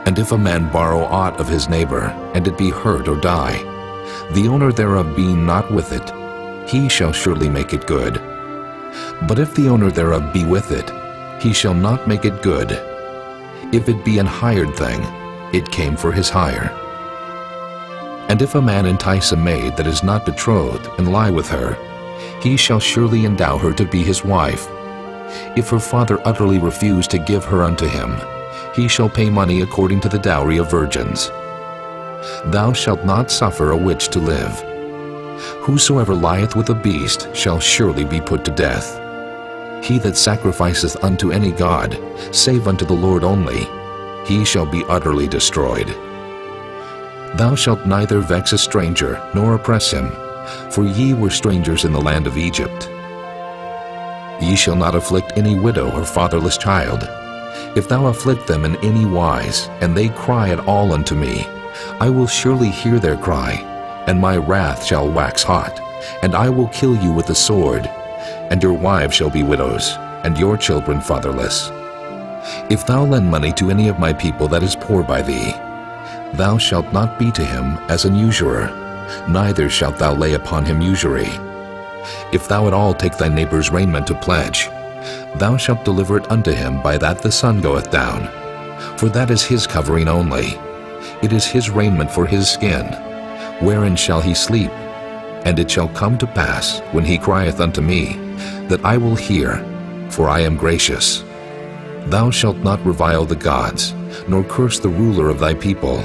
Speaker 10: And if a man borrow aught of his neighbor, and it be hurt or die, the owner thereof being not with it, he shall surely make it good. But if the owner thereof be with it, he shall not make it good. If it be an hired thing, it came for his hire. And if a man entice a maid that is not betrothed, and lie with her, he shall surely endow her to be his wife. If her father utterly refuse to give her unto him, he shall pay money according to the dowry of virgins. Thou shalt not suffer a witch to live. Whosoever lieth with a beast shall surely be put to death. He that sacrificeth unto any god, save unto the Lord only, he shall be utterly destroyed. Thou shalt neither vex a stranger, nor oppress him, for ye were strangers in the land of Egypt. Ye shall not afflict any widow or fatherless child. If thou afflict them in any wise, and they cry at all unto me, I will surely hear their cry, and my wrath shall wax hot, and I will kill you with the sword, and your wives shall be widows, and your children fatherless. If thou lend money to any of my people that is poor by thee, thou shalt not be to him as an usurer, neither shalt thou lay upon him usury. If thou at all take thy neighbor's raiment to pledge, thou shalt deliver it unto him by that the sun goeth down, for that is his covering only. It is his raiment for his skin. Wherein shall he sleep? And it shall come to pass, when he crieth unto me, that I will hear, for I am gracious. Thou shalt not revile the gods, nor curse the ruler of thy people.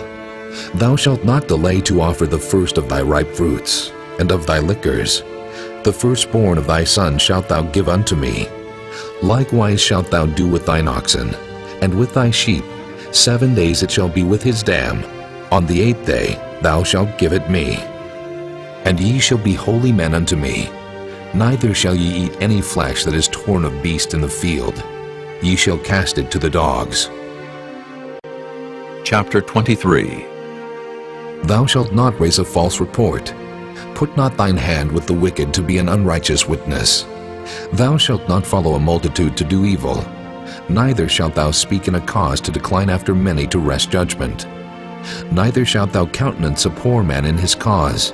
Speaker 10: Thou shalt not delay to offer the first of thy ripe fruits, and of thy liquors. The firstborn of thy son shalt thou give unto me. Likewise shalt thou do with thine oxen, and with thy sheep. 7 days it shall be with his dam. On the 8th day thou shalt give it me. And ye shall be holy men unto me. Neither shall ye eat any flesh that is torn of beast in the field. Ye shall cast it to the dogs.
Speaker 1: Chapter 23.
Speaker 10: Thou shalt not raise a false report. Put not thine hand with the wicked to be an unrighteous witness. Thou shalt not follow a multitude to do evil, neither shalt thou speak in a cause to decline after many to wrest judgment. Neither shalt thou countenance a poor man in his cause.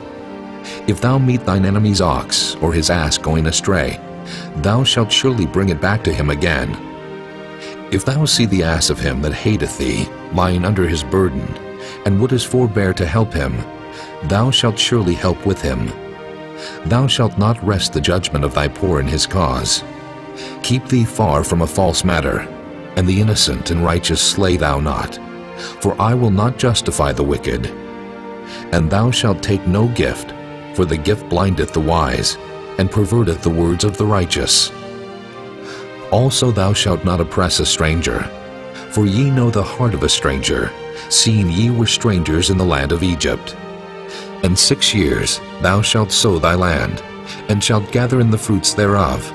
Speaker 10: If thou meet thine enemy's ox, or his ass going astray, thou shalt surely bring it back to him again. If thou see the ass of him that hateth thee, lying under his burden, and wouldest forbear to help him, thou shalt surely help with him. Thou shalt not wrest the judgment of thy poor in his cause. Keep thee far from a false matter, and the innocent and righteous slay thou not, for I will not justify the wicked. And thou shalt take no gift, for the gift blindeth the wise, and perverteth the words of the righteous. Also thou shalt not oppress a stranger, for ye know the heart of a stranger, seeing ye were strangers in the land of Egypt. And 6 years thou shalt sow thy land, and shalt gather in the fruits thereof.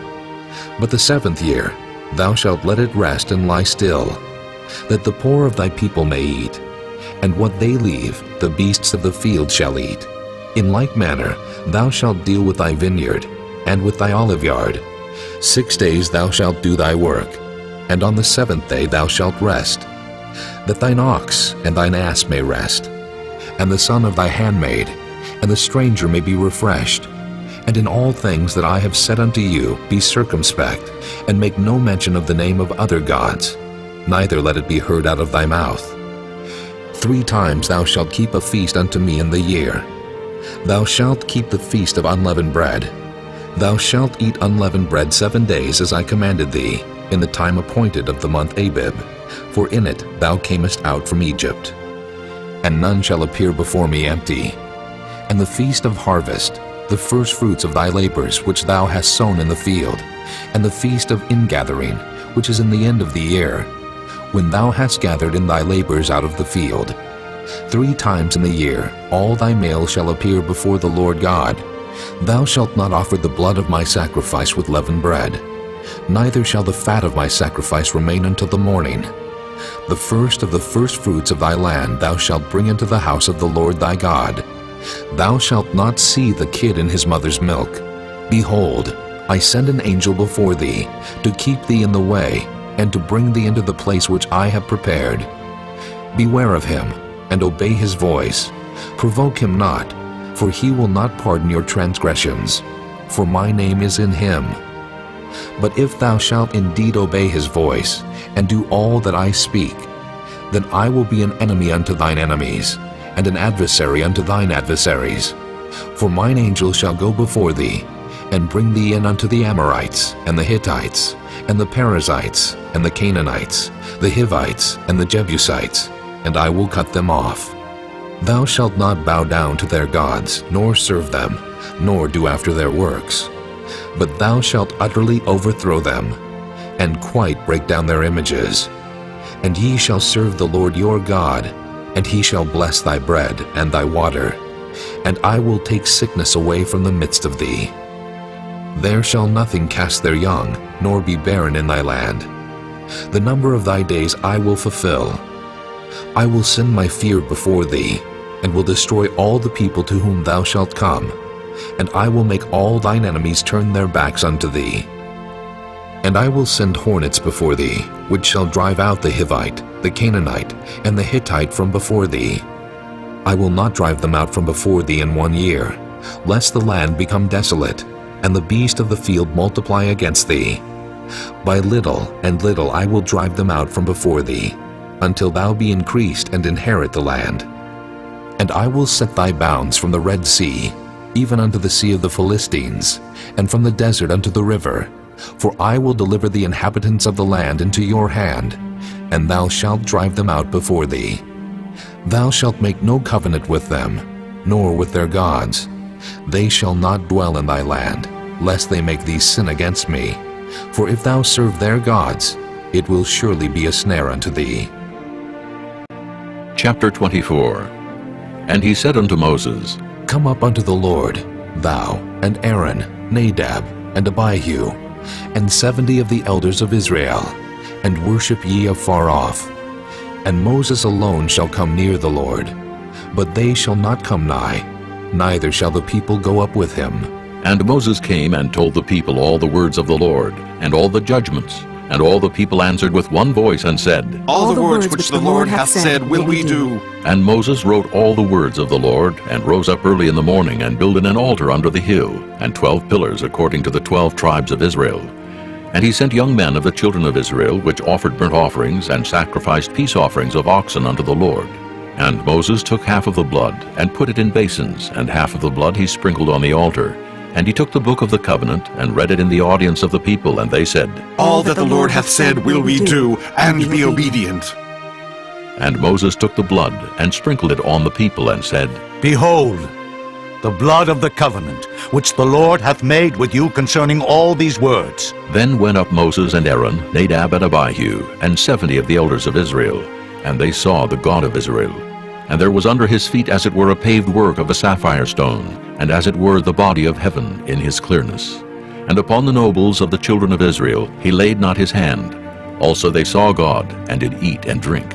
Speaker 10: But the 7th year thou shalt let it rest and lie still, that the poor of thy people may eat, and what they leave the beasts of the field shall eat. In like manner thou shalt deal with thy vineyard, and with thy oliveyard. 6 days thou shalt do thy work, and on the 7th day thou shalt rest, that thine ox and thine ass may rest, and the son of thy handmaid, and the stranger may be refreshed. And in all things that I have said unto you be circumspect, and make no mention of the name of other gods, neither let it be heard out of thy mouth. 3 times thou shalt keep a feast unto me in the year. Thou shalt keep the feast of unleavened bread. Thou shalt eat unleavened bread 7 days, as I commanded thee, in the time appointed of the month Abib, for in it thou camest out from Egypt. And none shall appear before me empty. And the feast of harvest, the first fruits of thy labors which thou hast sown in the field, and the feast of ingathering, which is in the end of the year, when thou hast gathered in thy labors out of the field. 3 times in the year all thy males shall appear before the Lord God. Thou shalt not offer the blood of my sacrifice with leavened bread, neither shall the fat of my sacrifice remain until the morning. The first of the first fruits of thy land thou shalt bring into the house of the Lord thy God. Thou shalt not see the kid in his mother's milk. Behold, I send an angel before thee, to keep thee in the way, and to bring thee into the place which I have prepared. Beware of him, and obey his voice. Provoke him not, for he will not pardon your transgressions, for my name is in him. But if thou shalt indeed obey his voice, and do all that I speak, then I will be an enemy unto thine enemies, and an adversary unto thine adversaries. For mine angel shall go before thee, and bring thee in unto the Amorites, and the Hittites, and the Perizzites, and the Canaanites, the Hivites, and the Jebusites, and I will cut them off. Thou shalt not bow down to their gods, nor serve them, nor do after their works. But thou shalt utterly overthrow them, and quite break down their images. And ye shall serve the Lord your God, and he shall bless thy bread and thy water, and I will take sickness away from the midst of thee. There shall nothing cast their young, nor be barren in thy land. The number of thy days I will fulfill. I will send my fear before thee, and will destroy all the people to whom thou shalt come, and I will make all thine enemies turn their backs unto thee. And I will send hornets before thee, which shall drive out the Hivite, the Canaanite, and the Hittite from before thee. I will not drive them out from before thee in 1 year, lest the land become desolate, and the beast of the field multiply against thee. By little and little I will drive them out from before thee, until thou be increased and inherit the land. And I will set thy bounds from the Red Sea, even unto the sea of the Philistines, and from the desert unto the river. For I will deliver the inhabitants of the land into your hand, and thou shalt drive them out before thee. Thou shalt make no covenant with them, nor with their gods. They shall not dwell in thy land, lest they make thee sin against me. For if thou serve their gods, it will surely be a snare unto thee.
Speaker 1: Chapter 24. And he said unto Moses,
Speaker 10: Come up unto the Lord, thou, and Aaron, Nadab, and Abihu, and 70 of the elders of Israel, and worship ye afar off. And Moses alone shall come near the Lord, but they shall not come nigh, neither shall the people go up with him.
Speaker 1: And Moses came and told the people all the words of the Lord, and all the judgments. And all the people answered with one voice and said,
Speaker 3: All the words which the Lord hath said will we do.
Speaker 1: And Moses wrote all the words of the Lord, and rose up early in the morning, and builded an altar under the hill, and 12 pillars according to the 12 tribes of Israel. And he sent young men of the children of Israel, which offered burnt offerings, and sacrificed peace offerings of oxen unto the Lord. And Moses took half of the blood, and put it in basins, and half of the blood he sprinkled on the altar. And he took the book of the covenant, and read it in the audience of the people, and they said,
Speaker 3: All that the Lord hath said will we do, and be obedient.
Speaker 1: And Moses took the blood, and sprinkled it on the people, and said,
Speaker 6: Behold, the blood of the covenant, which the Lord hath made with you concerning all these words.
Speaker 1: Then went up Moses and Aaron, Nadab and Abihu, and 70 of the elders of Israel, and they saw the God of Israel. And there was under his feet as it were a paved work of a sapphire stone, and as it were the body of heaven in his clearness. And upon the nobles of the children of Israel he laid not his hand. Also they saw God, and did eat and drink.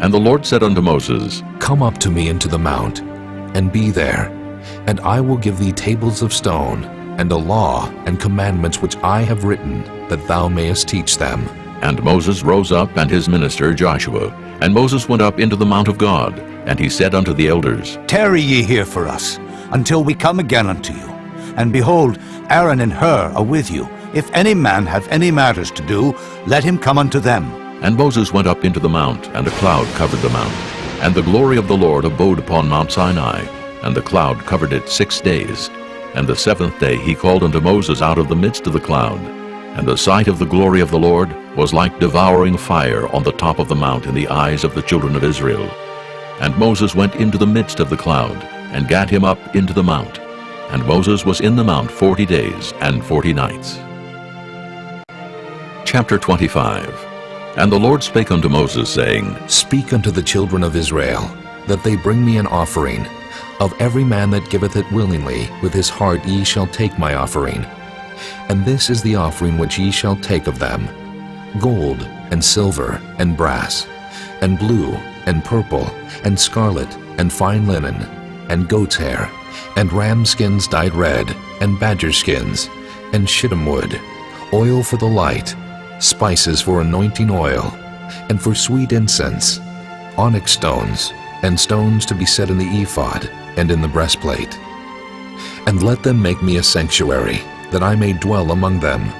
Speaker 1: And the Lord said unto Moses,
Speaker 10: Come up to me into the mount, and be there, and I will give thee tables of stone, and a law and commandments which I have written, that thou mayest teach them.
Speaker 1: And Moses rose up, and his minister Joshua. And Moses went up into the mount of God, and he said unto the elders,
Speaker 6: Tarry ye here for us, until we come again unto you. And behold, Aaron and Hur are with you. If any man have any matters to do, let him come unto them.
Speaker 1: And Moses went up into the mount, and a cloud covered the mount. And the glory of the Lord abode upon Mount Sinai, and the cloud covered it 6 days. And the 7th day he called unto Moses out of the midst of the cloud. And the sight of the glory of the Lord was like devouring fire on the top of the mount in the eyes of the children of Israel. And Moses went into the midst of the cloud, and gat him up into the mount. And Moses was in the mount 40 days and 40 nights. Chapter 25. And the Lord spake unto Moses, saying,
Speaker 10: Speak unto the children of Israel, that they bring me an offering. Of every man that giveth it willingly, with his heart ye shall take my offering. And this is the offering which ye shall take of them: gold, and silver, and brass, and blue, and purple, and scarlet, and fine linen, and goat's hair, and ram skins dyed red, and badger skins, and shittim wood, oil for the light, spices for anointing oil, and for sweet incense, onyx stones, and stones to be set in the ephod, and in the breastplate. And let them make me a sanctuary, that I may dwell among them,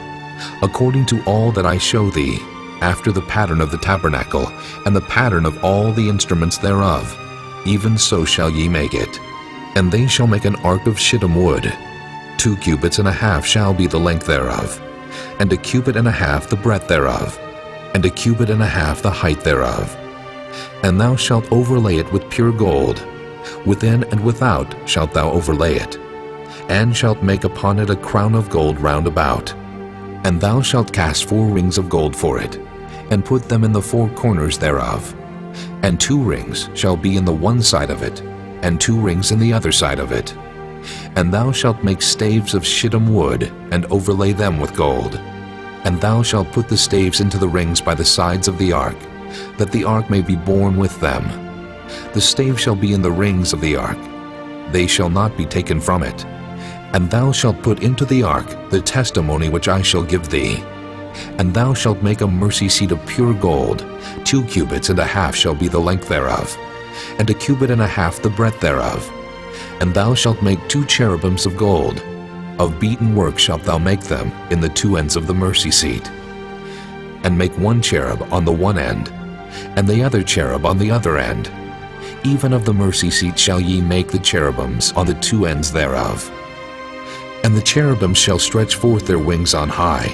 Speaker 10: according to all that I show thee, after the pattern of the tabernacle, and the pattern of all the instruments thereof. Even so shall ye make it. And they shall make an ark of shittim wood. 2 cubits and a half shall be the length thereof, and 1 cubit and a half the breadth thereof, and 1 cubit and a half the height thereof. And thou shalt overlay it with pure gold. Within and without shalt thou overlay it, and shalt make upon it a crown of gold round about. And thou shalt cast 4 rings of gold for it, and put them in the 4 corners thereof. And 2 rings shall be in the one side of it, and 2 rings in the other side of it. And thou shalt make staves of shittim wood, and overlay them with gold. And thou shalt put the staves into the rings by the sides of the ark, that the ark may be borne with them. The stave shall be in the rings of the ark. They shall not be taken from it. And thou shalt put into the ark the testimony which I shall give thee. And thou shalt make a mercy seat of pure gold. 2 cubits and a half shall be the length thereof, and 1 cubit and a half the breadth thereof. And thou shalt make 2 cherubims of gold. Of beaten work shalt thou make them in the 2 ends of the mercy seat. And make 1 cherub on the one end, and the other cherub on the other end. Even of the mercy seat shall ye make the cherubims on the 2 ends thereof. And the cherubims shall stretch forth their wings on high,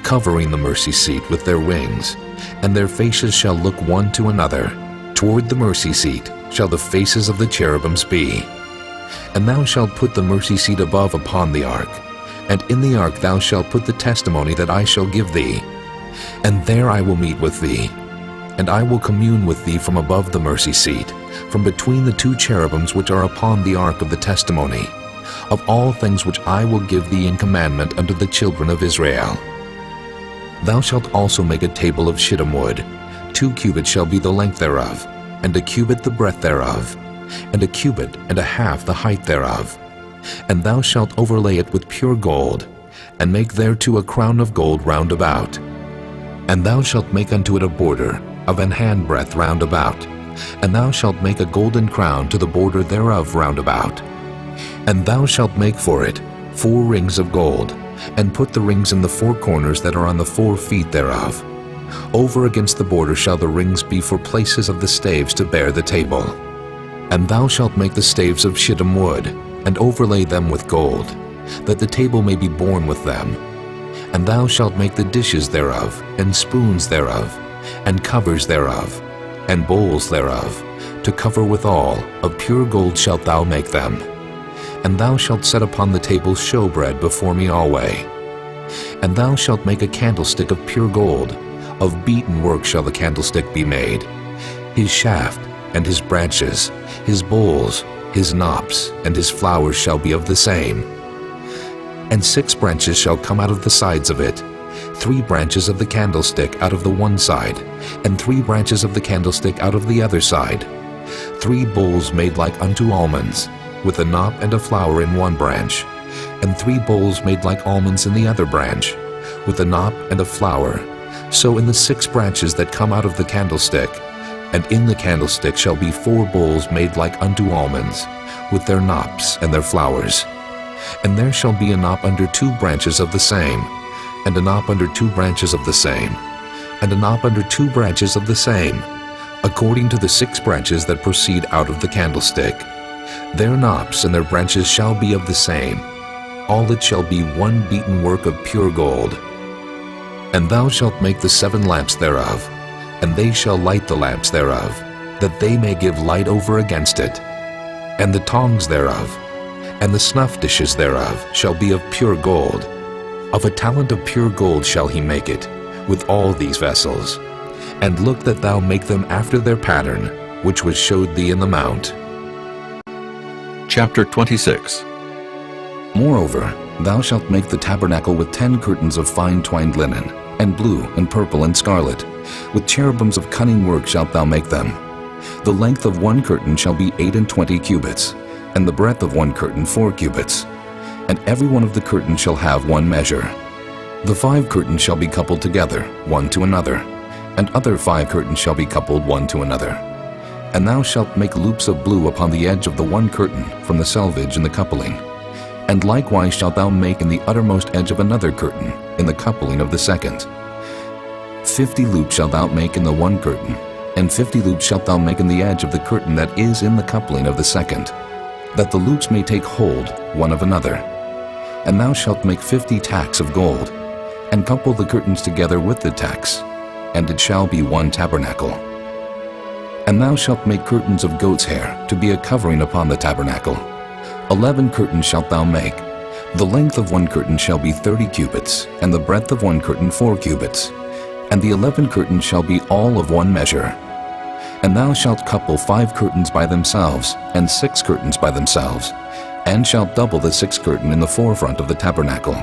Speaker 10: covering the mercy seat with their wings, and their faces shall look one to another. Toward the mercy seat shall the faces of the cherubims be. And thou shalt put the mercy seat above upon the ark, and in the ark thou shalt put the testimony that I shall give thee. And there I will meet with thee, and I will commune with thee from above the mercy seat, from between the 2 cherubims which are upon the ark of the testimony, of all things which I will give thee in commandment unto the children of Israel. Thou shalt also make a table of shittim wood. 2 cubits shall be the length thereof, and 1 cubit the breadth thereof, and 1 cubit and a half the height thereof. And thou shalt overlay it with pure gold, and make thereto a crown of gold round about. And thou shalt make unto it a border of an handbreadth round about, and thou shalt make a golden crown to the border thereof round about. And thou shalt make for it 4 rings of gold, and put the rings in the 4 corners that are on the 4 feet thereof. Over against the border shall the rings be for places of the staves to bear the table. And thou shalt make the staves of shittim wood, and overlay them with gold, that the table may be borne with them. And thou shalt make the dishes thereof, and spoons thereof, and covers thereof, and bowls thereof, to cover withal, of pure gold shalt thou make them. And thou shalt set upon the table showbread before me alway. And thou shalt make a candlestick of pure gold, of beaten work shall the candlestick be made. His shaft, and his branches, his bowls, his knops, and his flowers shall be of the same. And 6 branches shall come out of the sides of it, 3 branches of the candlestick out of the one side, and 3 branches of the candlestick out of the other side. 3 bowls made like unto almonds, with a knop and a flower in one branch, and 3 bowls made like almonds in the other branch, with a knop and a flower. So in the 6 branches that come out of the candlestick, and in the candlestick shall be 4 bowls made like unto almonds, with their knops and their flowers. And there shall be a knop under 2 branches of the same, and a knop under 2 branches of the same, and a knop under 2 branches of the same, according to the 6 branches that proceed out of the candlestick. Their knops and their branches shall be of the same. All it shall be one beaten work of pure gold. And thou shalt make the 7 lamps thereof, and they shall light the lamps thereof, that they may give light over against it. And the tongs thereof, and the snuff dishes thereof, shall be of pure gold. Of a talent of pure gold shall he make it, with all these vessels. And look that thou make them after their pattern, which was showed thee in the mount.
Speaker 1: Chapter 26.
Speaker 10: Moreover, thou shalt make the tabernacle with 10 curtains of fine twined linen, and blue, and purple, and scarlet. With cherubims of cunning work shalt thou make them. The length of one curtain shall be 28 cubits, and the breadth of one curtain 4 cubits. And every one of the curtains shall have one measure. The 5 curtains shall be coupled together, one to another, and other 5 curtains shall be coupled one to another. And thou shalt make loops of blue upon the edge of the one curtain from the selvage in the coupling. And likewise shalt thou make in the uttermost edge of another curtain, in the coupling of the second. 50 loops shalt thou make in the one curtain, and 50 loops shalt thou make in the edge of the curtain that is in the coupling of the second, that the loops may take hold one of another. And thou shalt make 50 tacks of gold, and couple the curtains together with the tacks, and it shall be one tabernacle. And thou shalt make curtains of goat's hair to be a covering upon the tabernacle. 11 curtains shalt thou make. The length of one curtain shall be 30 cubits, and the breadth of one curtain 4 cubits. And the 11 curtains shall be all of one measure. And thou shalt couple 5 curtains by themselves, and 6 curtains by themselves, and shalt double the 6th curtain in the forefront of the tabernacle.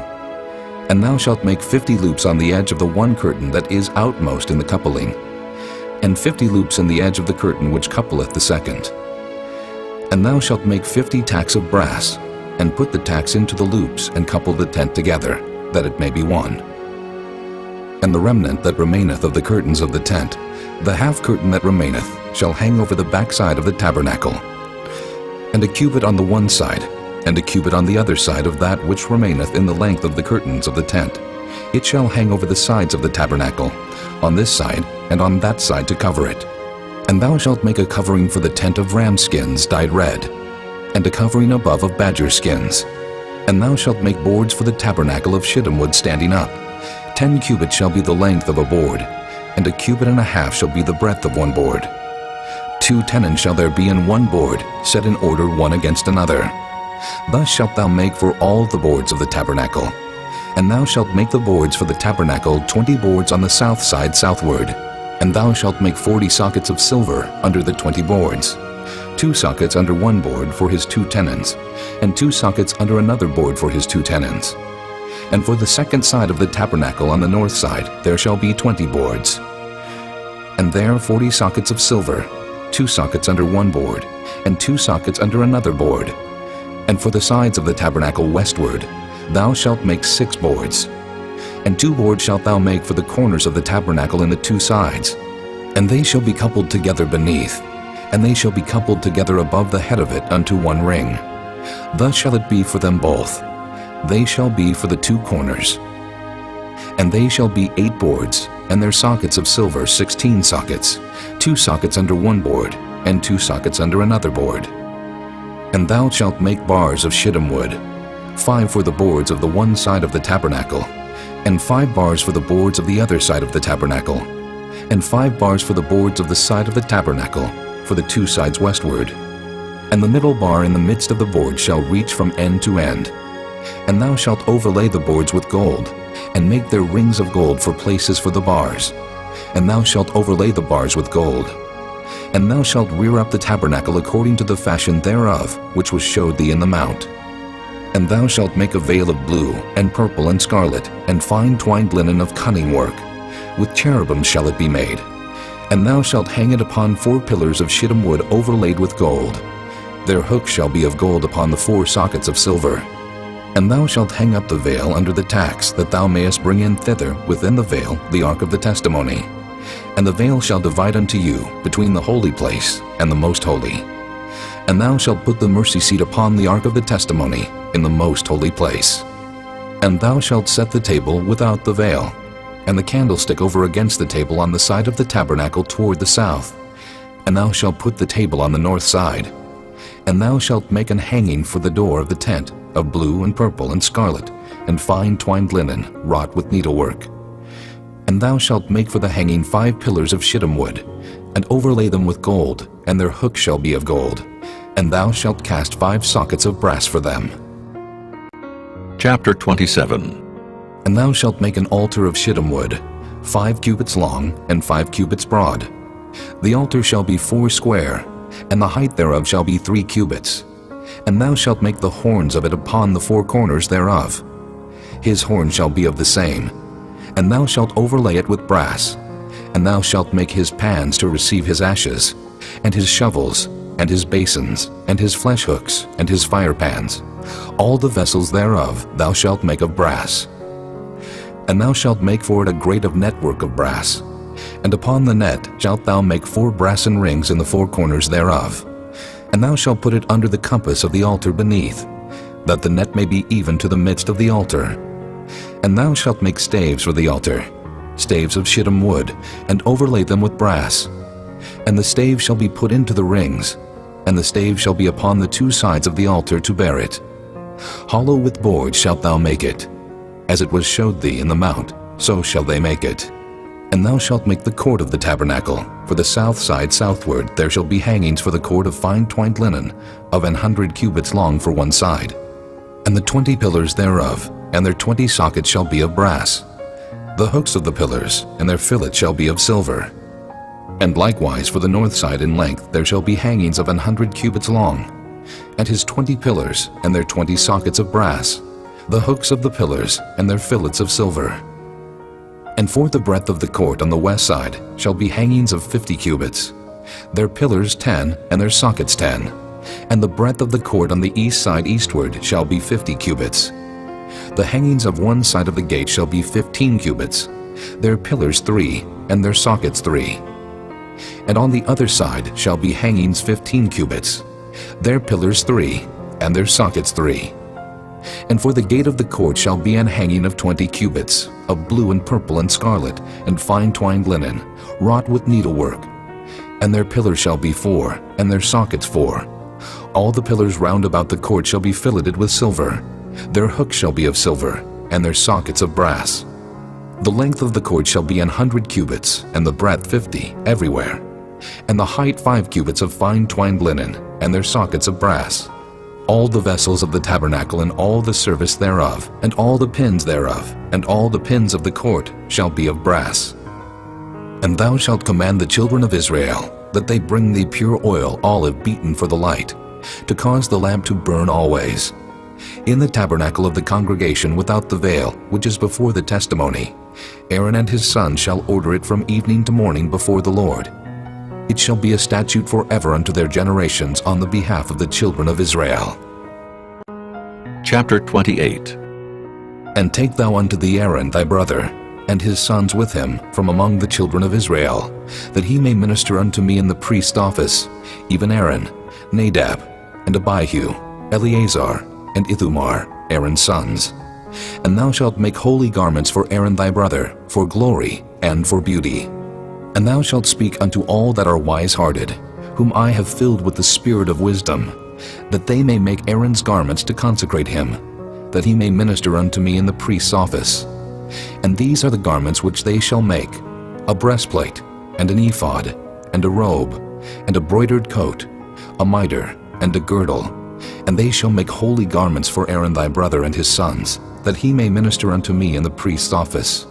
Speaker 10: And thou shalt make 50 loops on the edge of the one curtain that is outmost in the coupling, and 50 loops in the edge of the curtain which coupleth the second. And thou shalt make 50 tacks of brass, and put the tacks into the loops, and couple the tent together, that it may be one. And the remnant that remaineth of the curtains of the tent, the half curtain that remaineth, shall hang over the backside of the tabernacle, and a cubit on the one side, and a cubit on the other side of that which remaineth in the length of the curtains of the tent. It shall hang over the sides of the tabernacle, on this side and on that side to cover it. And thou shalt make a covering for the tent of ram skins dyed red, and a covering above of badger skins. And thou shalt make boards for the tabernacle of shittim wood standing up. 10 cubits shall be the length of a board, and a cubit and a half shall be the breadth of one board. 2 tenons shall there be in one board, set in order one against another. Thus shalt thou make for all the boards of the tabernacle. And thou shalt make the boards for the tabernacle 20 boards on the south side southward. And thou shalt make 40 sockets of silver under the 20 boards, 2 sockets under one board for his 2 tenons, and 2 sockets under another board for his 2 tenons. And for the second side of the tabernacle on the north side there shall be 20 boards. And there 40 sockets of silver, 2 sockets under one board, and 2 sockets under another board. And for the sides of the tabernacle westward, thou shalt make 6 boards. And 2 boards shalt thou make for the corners of the tabernacle in the 2 sides. And they shall be coupled together beneath, and they shall be coupled together above the head of it unto 1 ring. Thus shall it be for them both. They shall be for the 2 corners. And they shall be 8 boards, and their sockets of silver 16 sockets, 2 sockets under 1 board, and 2 sockets under another board. And thou shalt make bars of shittim wood, 5 for the boards of the one side of the tabernacle, and 5 bars for the boards of the other side of the tabernacle, and 5 bars for the boards of the side of the tabernacle, for the 2 sides westward. And the middle bar in the midst of the board shall reach from end to end. And thou shalt overlay the boards with gold, and make their rings of gold for places for the bars. And thou shalt overlay the bars with gold. And thou shalt rear up the tabernacle according to the fashion thereof, which was showed thee in the mount. And thou shalt make a veil of blue, and purple, and scarlet, and fine twined linen of cunning work. With cherubims shall it be made. And thou shalt hang it upon 4 pillars of shittim wood overlaid with gold. Their hooks shall be of gold upon the 4 sockets of silver. And thou shalt hang up the veil under the tacks, that thou mayest bring in thither within the veil the ark of the testimony. And the veil shall divide unto you between the holy place and the most holy. And thou shalt put the mercy seat upon the ark of the testimony in the most holy place. And thou shalt set the table without the veil, and the candlestick over against the table on the side of the tabernacle toward the south. And thou shalt put the table on the north side. And thou shalt make an hanging for the door of the tent, of blue and purple and scarlet, and fine twined linen, wrought with needlework. And thou shalt make for the hanging 5 pillars of shittim wood, and overlay them with gold, and their hooks shall be of gold. And thou shalt cast 5 sockets of brass for them.
Speaker 1: Chapter 27.
Speaker 10: And thou shalt make an altar of shittim wood, 5 cubits long, and 5 cubits broad. The altar shall be 4 square, and the height thereof shall be 3 cubits. And thou shalt make the horns of it upon the 4 corners thereof. His horn shall be of the same. And thou shalt overlay it with brass. And thou shalt make his pans to receive his ashes, and his shovels, and his basins, and his flesh hooks, and his fire pans. All the vessels thereof thou shalt make of brass. And thou shalt make for it a grate of network of brass. And upon the net shalt thou make 4 brassen rings in the 4 corners thereof. And thou shalt put it under the compass of the altar beneath, that the net may be even to the midst of the altar. And thou shalt make staves for the altar, staves of shittim wood, and overlay them with brass. And the staves shall be put into the rings, and the staves shall be upon the 2 sides of the altar to bear it. Hollow with boards shalt thou make it. As it was showed thee in the mount, so shall they make it. And thou shalt make the court of the tabernacle. For the south side southward there shall be hangings for the court of fine twined linen, of 100 cubits long for one side. And the 20 pillars thereof, and their 20 sockets shall be of brass. The hooks of the pillars, and their fillets shall be of silver. And likewise for the north side in length there shall be hangings of 100 cubits long, and his 20 pillars, and their 20 sockets of brass. The hooks of the pillars, and their fillets of silver. And for the breadth of the court on the west side shall be hangings of 50 cubits, their pillars 10, and their sockets 10. And the breadth of the court on the east side eastward shall be 50 cubits. The hangings of one side of the gate shall be 15 cubits, their pillars 3, and their sockets 3. And on the other side shall be hangings 15 cubits, their pillars 3, and their sockets 3. And for the gate of the court shall be an hanging of 20 cubits, of blue and purple and scarlet, and fine twined linen, wrought with needlework. And their pillars shall be 4, and their sockets 4. All the pillars round about the court shall be filleted with silver. Their hooks shall be of silver, and their sockets of brass. The length of the court shall be 100 cubits, and the breadth 50, everywhere. And the height 5 cubits of fine twined linen, and their sockets of brass. All the vessels of the tabernacle, and all the service thereof, and all the pins thereof, and all the pins of the court shall be of brass. And thou shalt command the children of Israel, that they bring thee pure oil, olive beaten for the light, to cause the lamp to burn always. In the tabernacle of the congregation without the veil, which is before the testimony, Aaron and his sons shall order it from evening to morning before the Lord. It shall be a statute forever unto their generations on the behalf of the children of Israel.
Speaker 1: Chapter 28.
Speaker 10: And take thou unto thee Aaron thy brother, and his sons with him from among the children of Israel, that he may minister unto me in the priest's office, even Aaron, Nadab, and Abihu, Eleazar, and Ithamar, Aaron's sons. And thou shalt make holy garments for Aaron thy brother, for glory and for beauty. And thou shalt speak unto all that are wise-hearted, whom I have filled with the spirit of wisdom, that they may make Aaron's garments to consecrate him, that he may minister unto me in the priest's office. And these are the garments which they shall make: a breastplate, and an ephod, and a robe, and a broidered coat, a mitre, and a girdle. And they shall make holy garments for Aaron thy brother and his sons, that he may minister unto me in the priest's office.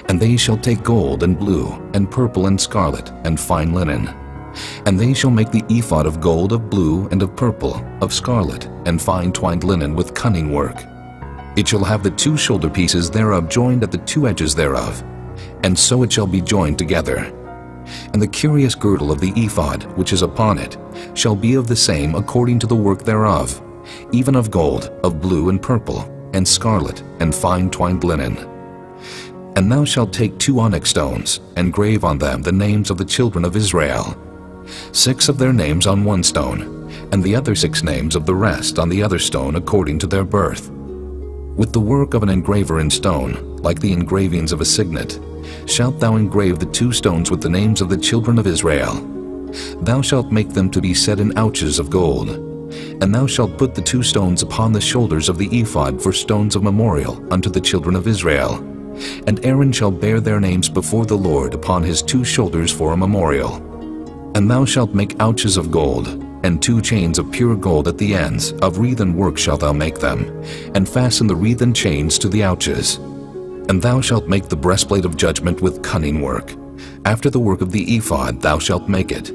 Speaker 10: And they shall take gold, and blue, and purple, and scarlet, and fine linen. And they shall make the ephod of gold, of blue, and of purple, of scarlet, and fine twined linen with cunning work. It shall have the two shoulder pieces thereof joined at the two edges thereof, and so it shall be joined together. And the curious girdle of the ephod which is upon it shall be of the same according to the work thereof, even of gold, of blue, and purple, and scarlet, and fine twined linen. And thou shalt take 2 onyx stones, and grave on them the names of the children of Israel, 6 of their names on one stone, and the other 6 names of the rest on the other stone according to their birth. With the work of an engraver in stone, like the engravings of a signet, shalt thou engrave the 2 stones with the names of the children of Israel. Thou shalt make them to be set in ouches of gold. And thou shalt put the 2 stones upon the shoulders of the ephod for stones of memorial unto the children of Israel. And Aaron shall bear their names before the Lord upon his 2 shoulders for a memorial. And thou shalt make ouches of gold, and 2 chains of pure gold at the ends, of wreathen work shalt thou make them, and fasten the wreathen chains to the ouches. And thou shalt make the breastplate of judgment with cunning work. After the work of the ephod thou shalt make it.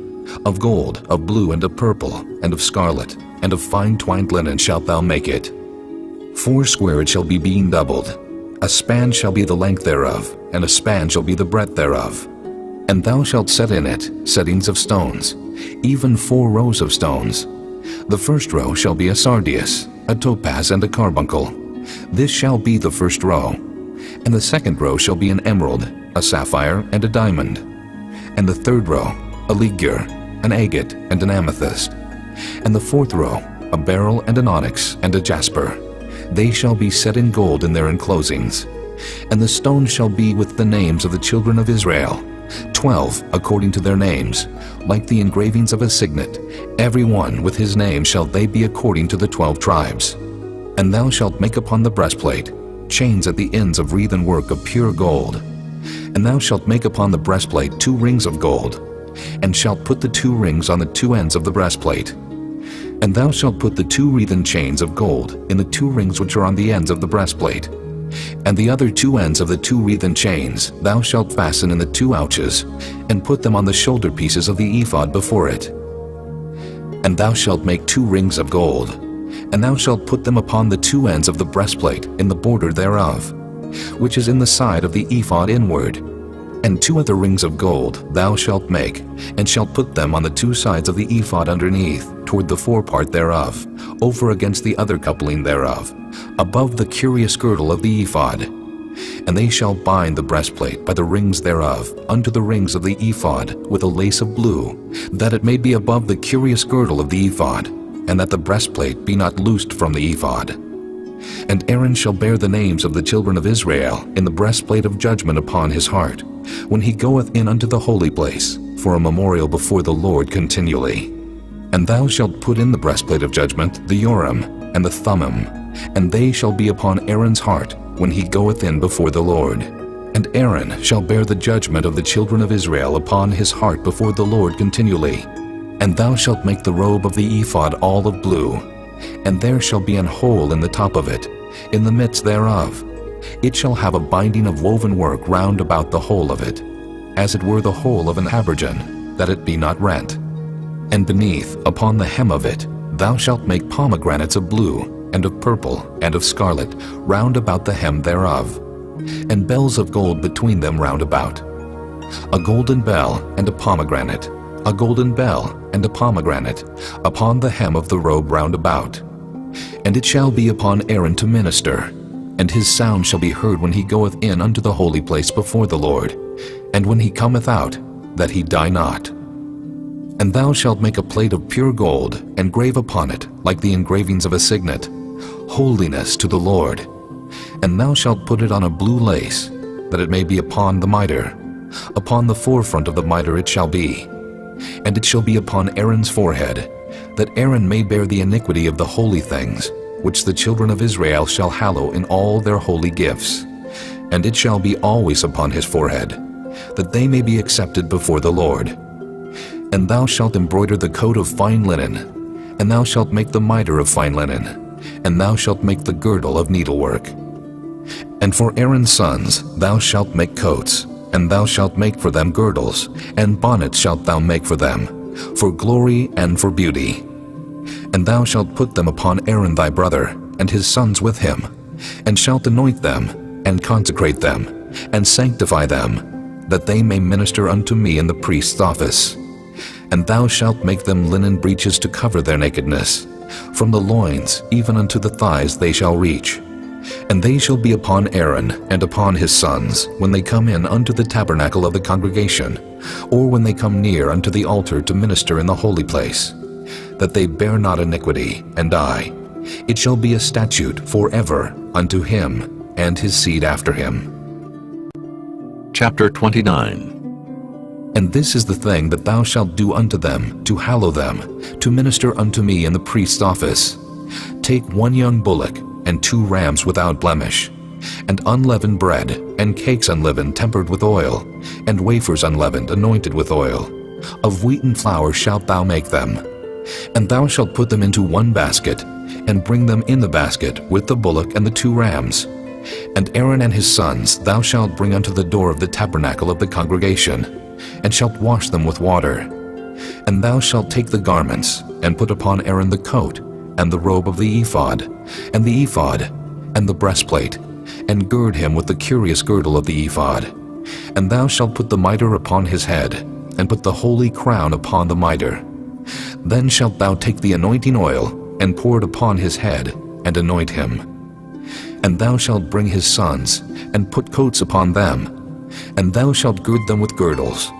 Speaker 10: Of gold, of blue, and of purple, and of scarlet, and of fine twined linen shalt thou make it. 4 square it shall be beam doubled. A span shall be the length thereof, and a span shall be the breadth thereof. And thou shalt set in it settings of stones, even 4 rows of stones. The first row shall be a sardius, a topaz, and a carbuncle. This shall be the first row. And the second row shall be an emerald, a sapphire, and a diamond. And the third row, a ligure, an agate, and an amethyst. And the fourth row, a beryl, and an onyx, and a jasper. They shall be set in gold in their enclosings. And the stones shall be with the names of the children of Israel, 12 according to their names, like the engravings of a signet. Every one with his name shall they be according to the 12 tribes. And thou shalt make upon the breastplate chains at the ends of wreathen work of pure gold. And thou shalt make upon the breastplate 2 rings of gold, and shalt put the 2 rings on the 2 ends of the breastplate. And thou shalt put the 2 wreathen chains of gold in the 2 rings which are on the ends of the breastplate. And the other 2 ends of the 2 wreathen chains thou shalt fasten in the 2 ouches, and put them on the shoulder pieces of the ephod before it. And thou shalt make 2 rings of gold, and thou shalt put them upon the 2 ends of the breastplate in the border thereof, which is in the side of the ephod inward. And 2 other rings of gold thou shalt make, and shalt put them on the 2 sides of the ephod underneath, toward the forepart thereof, over against the other coupling thereof, above the curious girdle of the ephod. And they shall bind the breastplate by the rings thereof unto the rings of the ephod with a lace of blue, that it may be above the curious girdle of the ephod, and that the breastplate be not loosed from the ephod. And Aaron shall bear the names of the children of Israel in the breastplate of judgment upon his heart, when he goeth in unto the holy place, for a memorial before the Lord continually. And thou shalt put in the breastplate of judgment the Urim and the Thummim, and they shall be upon Aaron's heart when he goeth in before the Lord. And Aaron shall bear the judgment of the children of Israel upon his heart before the Lord continually. And thou shalt make the robe of the ephod all of blue, and there shall be an hole in the top of it, in the midst thereof. It shall have a binding of woven work round about the whole of it, as it were the hole of an habergeon, that it be not rent. And beneath, upon the hem of it, thou shalt make pomegranates of blue, and of purple, and of scarlet, round about the hem thereof, and bells of gold between them round about. A golden bell and a pomegranate, a golden bell and a pomegranate, upon the hem of the robe round about. And it shall be upon Aaron to minister, and his sound shall be heard when he goeth in unto the holy place before the Lord, and when he cometh out, that he die not. And thou shalt make a plate of pure gold, and grave upon it, like the engravings of a signet, Holiness to the Lord. And thou shalt put it on a blue lace, that it may be upon the mitre. Upon the forefront of the mitre it shall be. And it shall be upon Aaron's forehead, that Aaron may bear the iniquity of the holy things, which the children of Israel shall hallow in all their holy gifts. And it shall be always upon his forehead, that they may be accepted before the Lord. And thou shalt embroider the coat of fine linen, and thou shalt make the mitre of fine linen, and thou shalt make the girdle of needlework. And for Aaron's sons thou shalt make coats, and thou shalt make for them girdles, and bonnets shalt thou make for them, for glory and for beauty. And thou shalt put them upon Aaron thy brother, and his sons with him, and shalt anoint them, and consecrate them, and sanctify them, that they may minister unto me in the priest's office. And thou shalt make them linen breeches to cover their nakedness. From the loins even unto the thighs they shall reach. And they shall be upon Aaron and upon his sons, when they come in unto the tabernacle of the congregation, or when they come near unto the altar to minister in the holy place, that they bear not iniquity, and die. It shall be a statute forever unto him and his seed after him.
Speaker 1: Chapter 29.
Speaker 10: And this is the thing that thou shalt do unto them, to hallow them, to minister unto me in the priest's office. Take 1 young bullock, and 2 rams without blemish, and unleavened bread, and cakes unleavened tempered with oil, and wafers unleavened anointed with oil. Of wheaten flour shalt thou make them. And thou shalt put them into 1 basket, and bring them in the basket with the bullock and the 2 rams. And Aaron and his sons thou shalt bring unto the door of the tabernacle of the congregation, and shalt wash them with water. And thou shalt take the garments, and put upon Aaron the coat, and the robe of the ephod, and the ephod, and the breastplate, and gird him with the curious girdle of the ephod. And thou shalt put the mitre upon his head, and put the holy crown upon the mitre. Then shalt thou take the anointing oil, and pour it upon his head, and anoint him. And thou shalt bring his sons, and put coats upon them, and thou shalt gird them with girdles,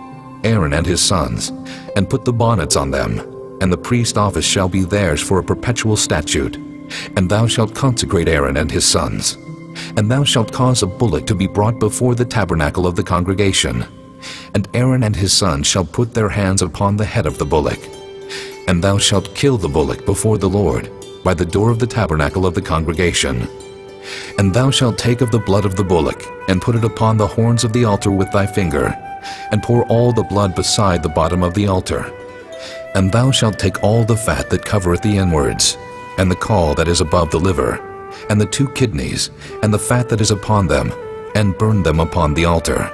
Speaker 10: Aaron and his sons, and put the bonnets on them, and the priest's office shall be theirs for a perpetual statute. And thou shalt consecrate Aaron and his sons. And thou shalt cause a bullock to be brought before the tabernacle of the congregation. And Aaron and his sons shall put their hands upon the head of the bullock. And thou shalt kill the bullock before the Lord, by the door of the tabernacle of the congregation. And thou shalt take of the blood of the bullock, and put it upon the horns of the altar with thy finger, and pour all the blood beside the bottom of the altar. And thou shalt take all the fat that covereth the inwards, and the caul that is above the liver, and the 2 kidneys, and the fat that is upon them, and burn them upon the altar.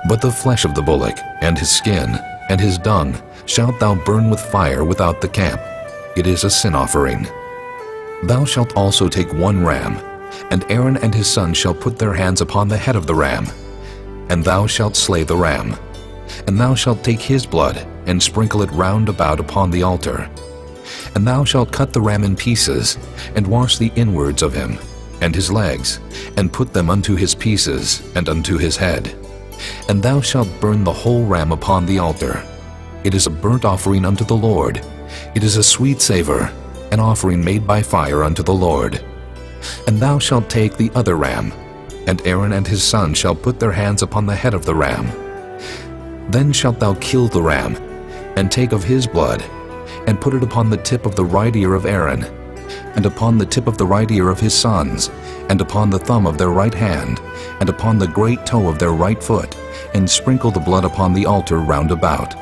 Speaker 10: But the flesh of the bullock, and his skin, and his dung, shalt thou burn with fire without the camp. It is a sin offering. Thou shalt also take 1 ram, and Aaron and his sons shall put their hands upon the head of the ram. And thou shalt slay the ram. And thou shalt take his blood, and sprinkle it round about upon the altar. And thou shalt cut the ram in pieces, and wash the inwards of him, and his legs, and put them unto his pieces, and unto his head. And thou shalt burn the whole ram upon the altar. It is a burnt offering unto the Lord. It is a sweet savor, an offering made by fire unto the Lord. And thou shalt take the other ram, and Aaron and his sons shall put their hands upon the head of the ram. Then shalt thou kill the ram, and take of his blood, and put it upon the tip of the right ear of Aaron, and upon the tip of the right ear of his sons, and upon the thumb of their right hand, and upon the great toe of their right foot, and sprinkle the blood upon the altar round about.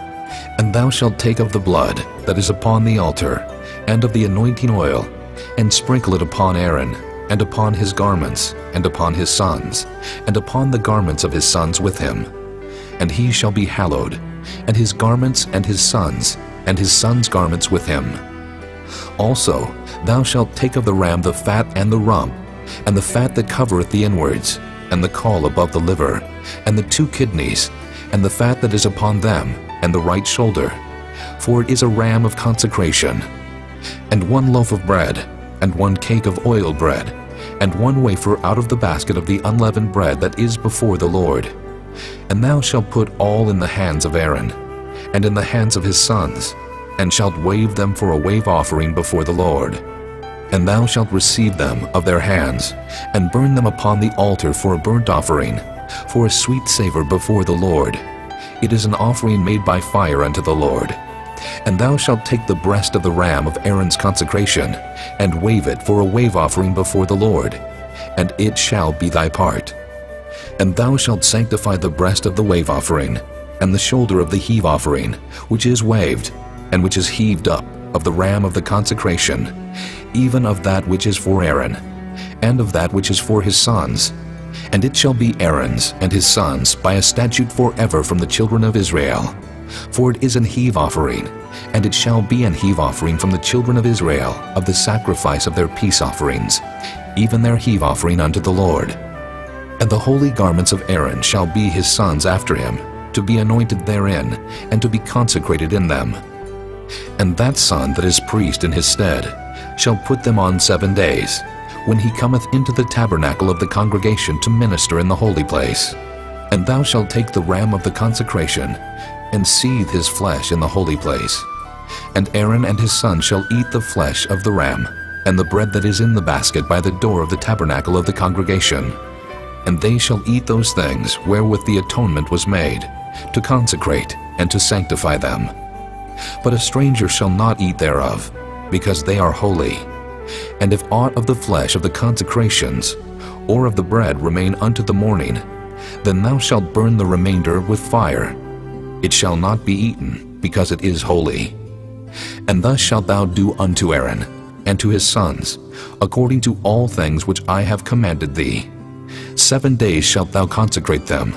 Speaker 10: And thou shalt take of the blood that is upon the altar, and of the anointing oil, and sprinkle it upon Aaron, and upon his garments, and upon his sons, and upon the garments of his sons with him. And he shall be hallowed, and his garments and his sons' garments with him. Also thou shalt take of the ram the fat and the rump, and the fat that covereth the inwards, and the caul above the liver, and the 2 kidneys, and the fat that is upon them, and the right shoulder, for it is a ram of consecration. And 1 loaf of bread, and 1 cake of oiled bread, and 1 wafer out of the basket of the unleavened bread that is before the Lord. And thou shalt put all in the hands of Aaron, and in the hands of his sons, and shalt wave them for a wave offering before the Lord. And thou shalt receive them of their hands, and burn them upon the altar for a burnt offering, for a sweet savor before the Lord. It is an offering made by fire unto the Lord. And thou shalt take the breast of the ram of Aaron's consecration, and wave it for a wave offering before the Lord, and it shall be thy part. And thou shalt sanctify the breast of the wave offering, and the shoulder of the heave offering, which is waved, and which is heaved up, of the ram of the consecration, even of that which is for Aaron, and of that which is for his sons. And it shall be Aaron's and his sons by a statute forever from the children of Israel. For it is an heave offering, and it shall be an heave offering from the children of Israel of the sacrifice of their peace offerings, even their heave offering unto the Lord. And the holy garments of Aaron shall be his sons after him, to be anointed therein, and to be consecrated in them. And that son that is priest in his stead shall put them on 7 days, when he cometh into the tabernacle of the congregation to minister in the holy place. And thou shalt take the ram of the consecration, and seethe his flesh in the holy place. And Aaron and his sons shall eat the flesh of the ram, and the bread that is in the basket by the door of the tabernacle of the congregation. And they shall eat those things wherewith the atonement was made, to consecrate and to sanctify them. But a stranger shall not eat thereof, because they are holy. And if aught of the flesh of the consecrations, or of the bread remain unto the morning, then thou shalt burn the remainder with fire. It shall not be eaten, because it is holy. And thus shalt thou do unto Aaron, and to his sons, according to all things which I have commanded thee. 7 days shalt thou consecrate them,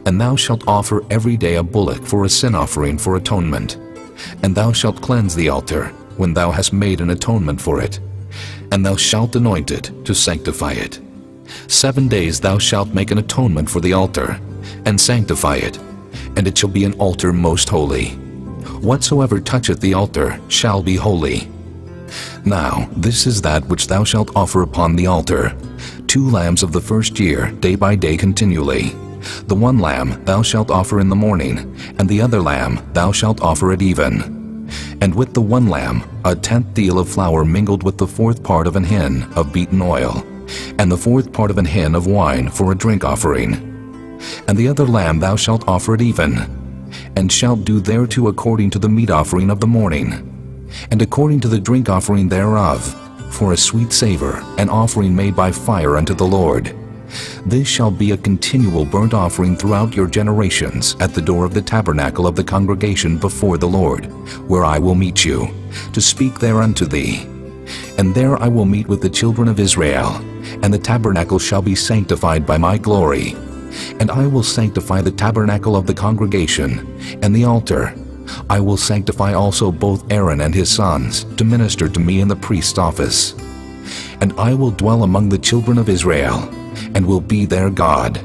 Speaker 10: and thou shalt offer every day a bullock for a sin offering for atonement. And thou shalt cleanse the altar, when thou hast made an atonement for it, and thou shalt anoint it to sanctify it. 7 days thou shalt make an atonement for the altar, and sanctify it, and it shall be an altar most holy. Whatsoever toucheth the altar shall be holy. Now this is that which thou shalt offer upon the altar: 2 lambs of the first year, day by day continually. The 1 lamb thou shalt offer in the morning, and the other lamb thou shalt offer at even. And with the 1 lamb 1/10 deal of flour mingled with the 4th part of an hin of beaten oil, and the 4th part of an hin of wine for a drink offering. And the other lamb thou shalt offer at even, and shalt do thereto according to the meat offering of the morning, and according to the drink offering thereof, for a sweet savor, an offering made by fire unto the Lord. This shall be a continual burnt offering throughout your generations at the door of the tabernacle of the congregation before the Lord, where I will meet you, to speak there unto thee. And there I will meet with the children of Israel, and the tabernacle shall be sanctified by my glory. And I will sanctify the tabernacle of the congregation, and the altar. I will sanctify also both Aaron and his sons, to minister to me in the priest's office. And I will dwell among the children of Israel, and will be their God.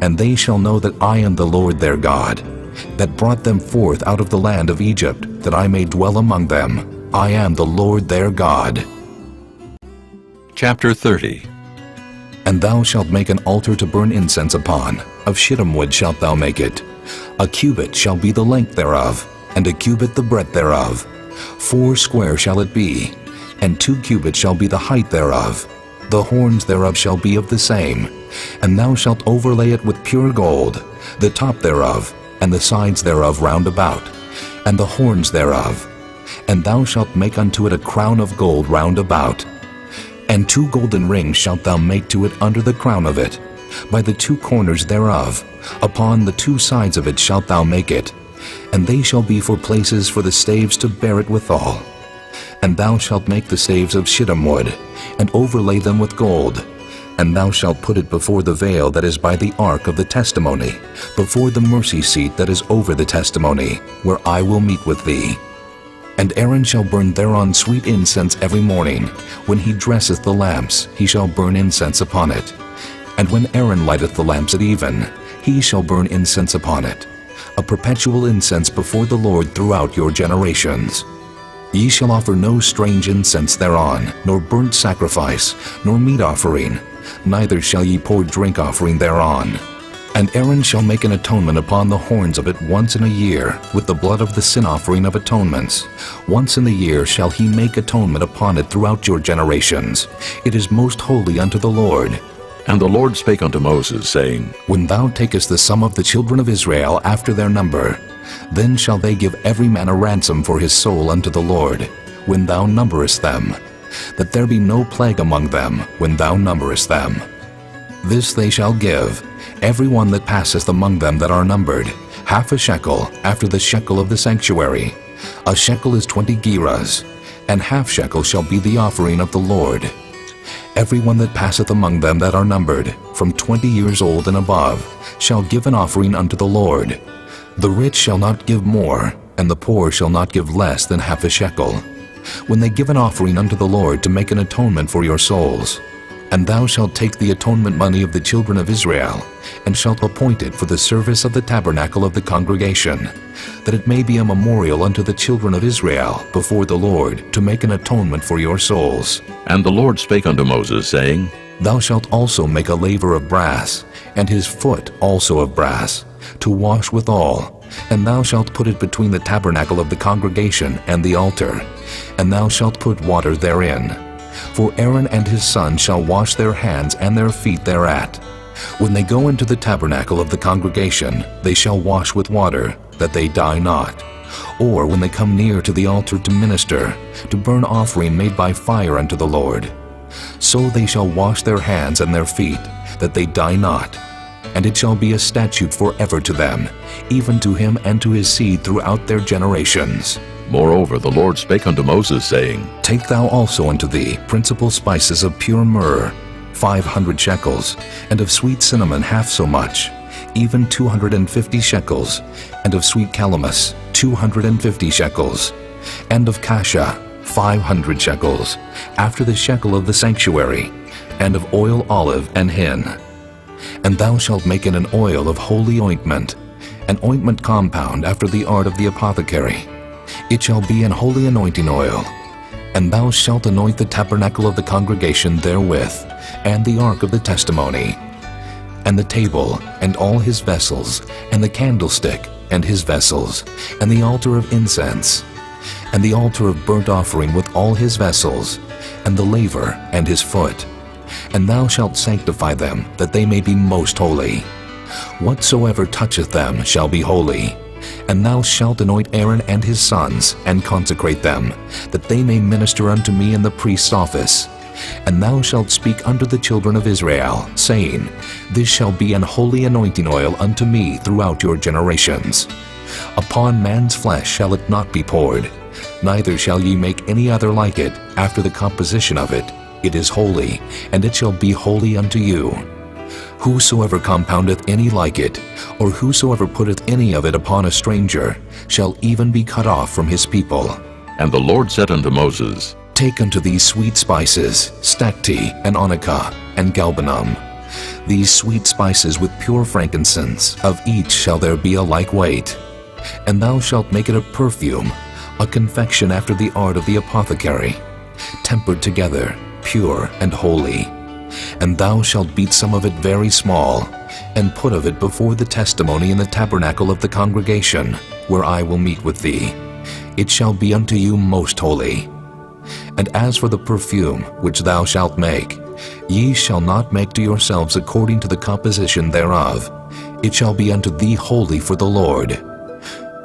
Speaker 10: And they shall know that I am the Lord their God, that brought them forth out of the land of Egypt, that I may dwell among them. I am the Lord their God.
Speaker 1: Chapter 30.
Speaker 10: And thou shalt make an altar to burn incense upon. Of shittim wood shalt thou make it. A cubit shall be the length thereof, and a cubit the breadth thereof. 4 square shall it be, and 2 cubits shall be the height thereof. The horns thereof shall be of the same. And thou shalt overlay it with pure gold, the top thereof, and the sides thereof round about, and the horns thereof. And thou shalt make unto it a crown of gold round about. And 2 golden rings shalt thou make to it under the crown of it, by the 2 corners thereof. Upon the 2 sides of it shalt thou make it, and they shall be for places for the staves to bear it withal. And thou shalt make the staves of shittim wood, and overlay them with gold. And thou shalt put it before the veil that is by the ark of the testimony, before the mercy seat that is over the testimony, where I will meet with thee. And Aaron shall burn thereon sweet incense every morning. When he dresseth the lamps, he shall burn incense upon it. And when Aaron lighteth the lamps at even, he shall burn incense upon it, a perpetual incense before the Lord throughout your generations. Ye shall offer no strange incense thereon, nor burnt sacrifice, nor meat offering, neither shall ye pour drink offering thereon. And Aaron shall make an atonement upon the horns of it once in a year, with the blood of the sin offering of atonements. Once in the year shall he make atonement upon it throughout your generations. It is most holy unto the Lord.
Speaker 1: And the Lord spake unto Moses, saying,
Speaker 10: When thou takest the sum of the children of Israel after their number, then shall they give every man a ransom for his soul unto the Lord, when thou numberest them, that there be no plague among them when thou numberest them. This they shall give, every one that passeth among them that are numbered, half a shekel after the shekel of the sanctuary. A shekel is 20 gerahs, and half shekel shall be the offering of the Lord. Every one that passeth among them that are numbered, from 20 years old and above, shall give an offering unto the Lord. The rich shall not give more, and the poor shall not give less than half a shekel, when they give an offering unto the Lord to make an atonement for your souls. And thou shalt take the atonement money of the children of Israel, and shalt appoint it for the service of the tabernacle of the congregation, that it may be a memorial unto the children of Israel before the Lord, to make an atonement for your souls.
Speaker 1: And the Lord spake unto Moses, saying,
Speaker 10: Thou shalt also make a laver of brass, and his foot also of brass, to wash withal, and thou shalt put it between the tabernacle of the congregation and the altar, and thou shalt put water therein. For Aaron and his sons shall wash their hands and their feet thereat. When they go into the tabernacle of the congregation, they shall wash with water, that they die not. Or when they come near to the altar to minister, to burn offering made by fire unto the Lord. So they shall wash their hands and their feet, that they die not. And it shall be a statute forever to them, even to him and to his seed throughout their generations.
Speaker 1: Moreover, the Lord spake unto Moses, saying,
Speaker 10: Take thou also unto thee principal spices of pure myrrh, 500 shekels, and of sweet cinnamon half so much, even 250 shekels, and of sweet calamus 250 shekels, and of cassia 500 shekels, after the shekel of the sanctuary, and of oil olive and hin. And thou shalt make it an oil of holy ointment, an ointment compound after the art of the apothecary. It shall be an holy anointing oil. And thou shalt anoint the tabernacle of the congregation therewith, and the ark of the testimony, and the table, and all his vessels, and the candlestick, and his vessels, and the altar of incense, and the altar of burnt offering with all his vessels, and the laver, and his foot. And thou shalt sanctify them, that they may be most holy. Whatsoever toucheth them shall be holy. And thou shalt anoint Aaron and his sons, and consecrate them, that they may minister unto me in the priest's office. And thou shalt speak unto the children of Israel, saying, This shall be an holy anointing oil unto me throughout your generations. Upon man's flesh shall it not be poured, neither shall ye make any other like it after the composition of it. It is holy, and it shall be holy unto you. Whosoever compoundeth any like it, or whosoever putteth any of it upon a stranger, shall even be cut off from his people.
Speaker 1: And the Lord said unto Moses,
Speaker 10: Take unto thee sweet spices, stacte, and onycha, and galbanum. These sweet spices with pure frankincense, of each shall there be a like weight. And thou shalt make it a perfume, a confection after the art of the apothecary, tempered together, pure and holy. And thou shalt beat some of it very small, and put of it before the testimony in the tabernacle of the congregation, where I will meet with thee. It shall be unto you most holy. And as for the perfume which thou shalt make, ye shall not make to yourselves according to the composition thereof. It shall be unto thee holy for the Lord.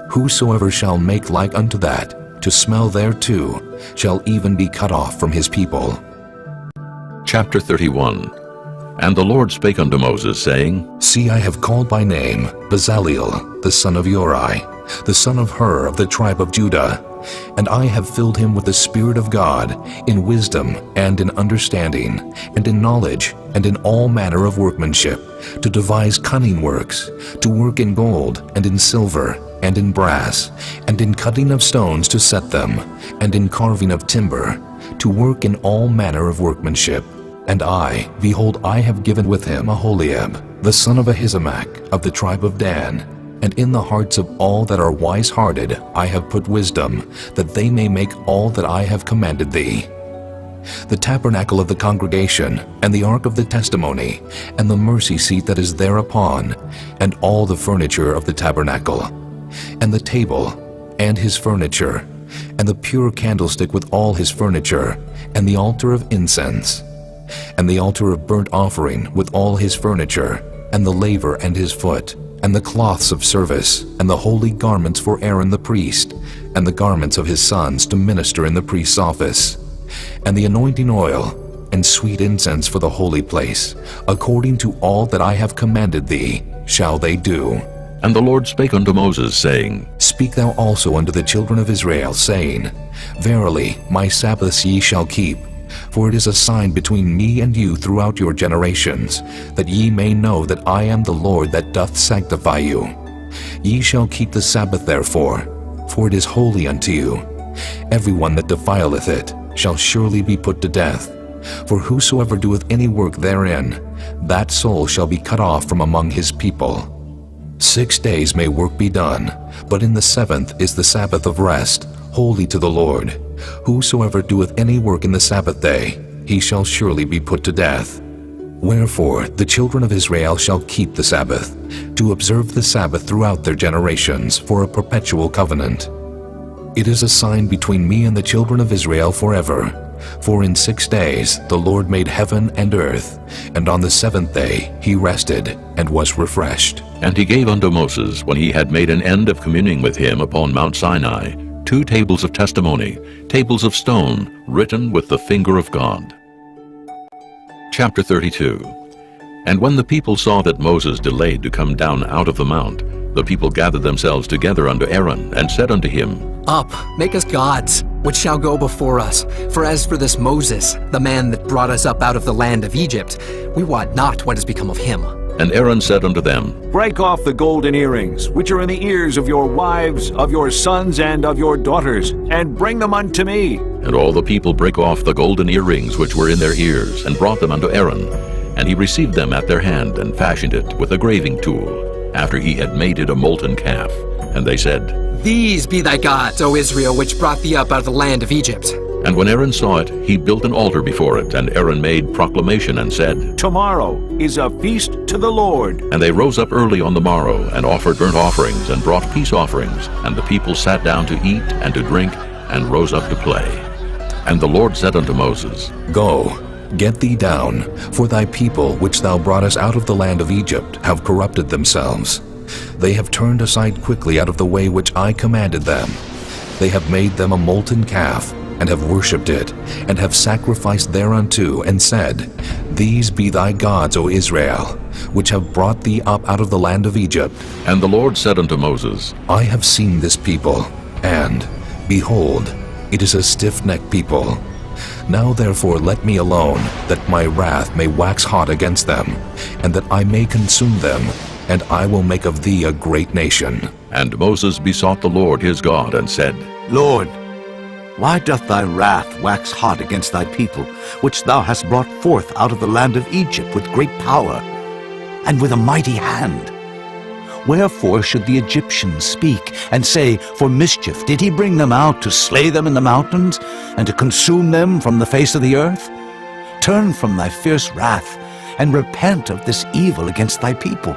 Speaker 10: Whosoever shall make like unto that, to smell thereto, shall even be cut off from his people.
Speaker 1: Chapter 31. And the Lord spake unto Moses, saying,
Speaker 10: See, I have called by name Bezaleel, the son of Uri, the son of Hur of the tribe of Judah, and I have filled him with the Spirit of God, in wisdom, and in understanding, and in knowledge, and in all manner of workmanship, to devise cunning works, to work in gold, and in silver, and in brass, and in cutting of stones to set them, and in carving of timber, to work in all manner of workmanship. And I, behold, I have given with him Aholiab, the son of Ahisamach, of the tribe of Dan. And in the hearts of all that are wise-hearted I have put wisdom, that they may make all that I have commanded thee. The tabernacle of the congregation, and the ark of the testimony, and the mercy seat that is thereupon, and all the furniture of the tabernacle, and the table, and his furniture, and the pure candlestick with all his furniture, and the altar of incense, and the altar of burnt offering with all his furniture, and the laver and his foot, and the cloths of service, and the holy garments for Aaron the priest, and the garments of his sons to minister in the priest's office, and the anointing oil, and sweet incense for the holy place, according to all that I have commanded thee, shall they do.
Speaker 1: And the Lord spake unto Moses, saying,
Speaker 10: Speak thou also unto the children of Israel, saying, Verily, my Sabbaths ye shall keep, for it is a sign between me and you throughout your generations, that ye may know that I am the Lord that doth sanctify you. Ye shall keep the Sabbath therefore, for it is holy unto you. Every one that defileth it shall surely be put to death. For whosoever doeth any work therein, that soul shall be cut off from among his people. 6 days may work be done, but in the seventh is the Sabbath of rest, holy to the Lord. Whosoever doeth any work in the Sabbath day, he shall surely be put to death. Wherefore the children of Israel shall keep the Sabbath, to observe the Sabbath throughout their generations for a perpetual covenant. It is a sign between me and the children of Israel forever. For in 6 days the Lord made heaven and earth, and on the seventh day he rested and was refreshed.
Speaker 1: And he gave unto Moses, when he had made an end of communing with him upon Mount Sinai, 2 tables of testimony, tables of stone, written with the finger of God. Chapter 32. And when the people saw that Moses delayed to come down out of the mount, the people gathered themselves together unto Aaron, and said unto him,
Speaker 7: Up, make us gods, which shall go before us. For as for this Moses, the man that brought us up out of the land of Egypt, we wot not what has become of him.
Speaker 1: And Aaron said unto them,
Speaker 12: Break off the golden earrings, which are in the ears of your wives, of your sons, and of your daughters, and bring them unto me.
Speaker 1: And all the people brake off the golden earrings which were in their ears, and brought them unto Aaron. And he received them at their hand, and fashioned it with a graving tool, after he had made it a molten calf. And they said,
Speaker 7: These be thy gods, O Israel, which brought thee up out of the land of Egypt.
Speaker 1: And when Aaron saw it, he built an altar before it, and Aaron made proclamation and said,
Speaker 12: Tomorrow is a feast to the Lord.
Speaker 1: And they rose up early on the morrow, and offered burnt offerings, and brought peace offerings. And the people sat down to eat and to drink, and rose up to play. And the Lord said unto Moses,
Speaker 10: Go, get thee down, for thy people which thou broughtest out of the land of Egypt have corrupted themselves. They have turned aside quickly out of the way which I commanded them. They have made them a molten calf, and have worshipped it, and have sacrificed thereunto, and said, These be thy gods, O Israel, which have brought thee up out of the land of Egypt.
Speaker 1: And the Lord said unto Moses,
Speaker 10: I have seen this people, and, behold, it is a stiff-necked people. Now therefore let me alone, that my wrath may wax hot against them, and that I may consume them, and I will make of thee a great nation.
Speaker 1: And Moses besought the Lord his God, and said,
Speaker 6: Lord, why doth thy wrath wax hot against thy people, which thou hast brought forth out of the land of Egypt with great power, and with a mighty hand? Wherefore should the Egyptians speak, and say, For mischief did he bring them out to slay them in the mountains, and to consume them from the face of the earth? Turn from thy fierce wrath, and repent of this evil against thy people.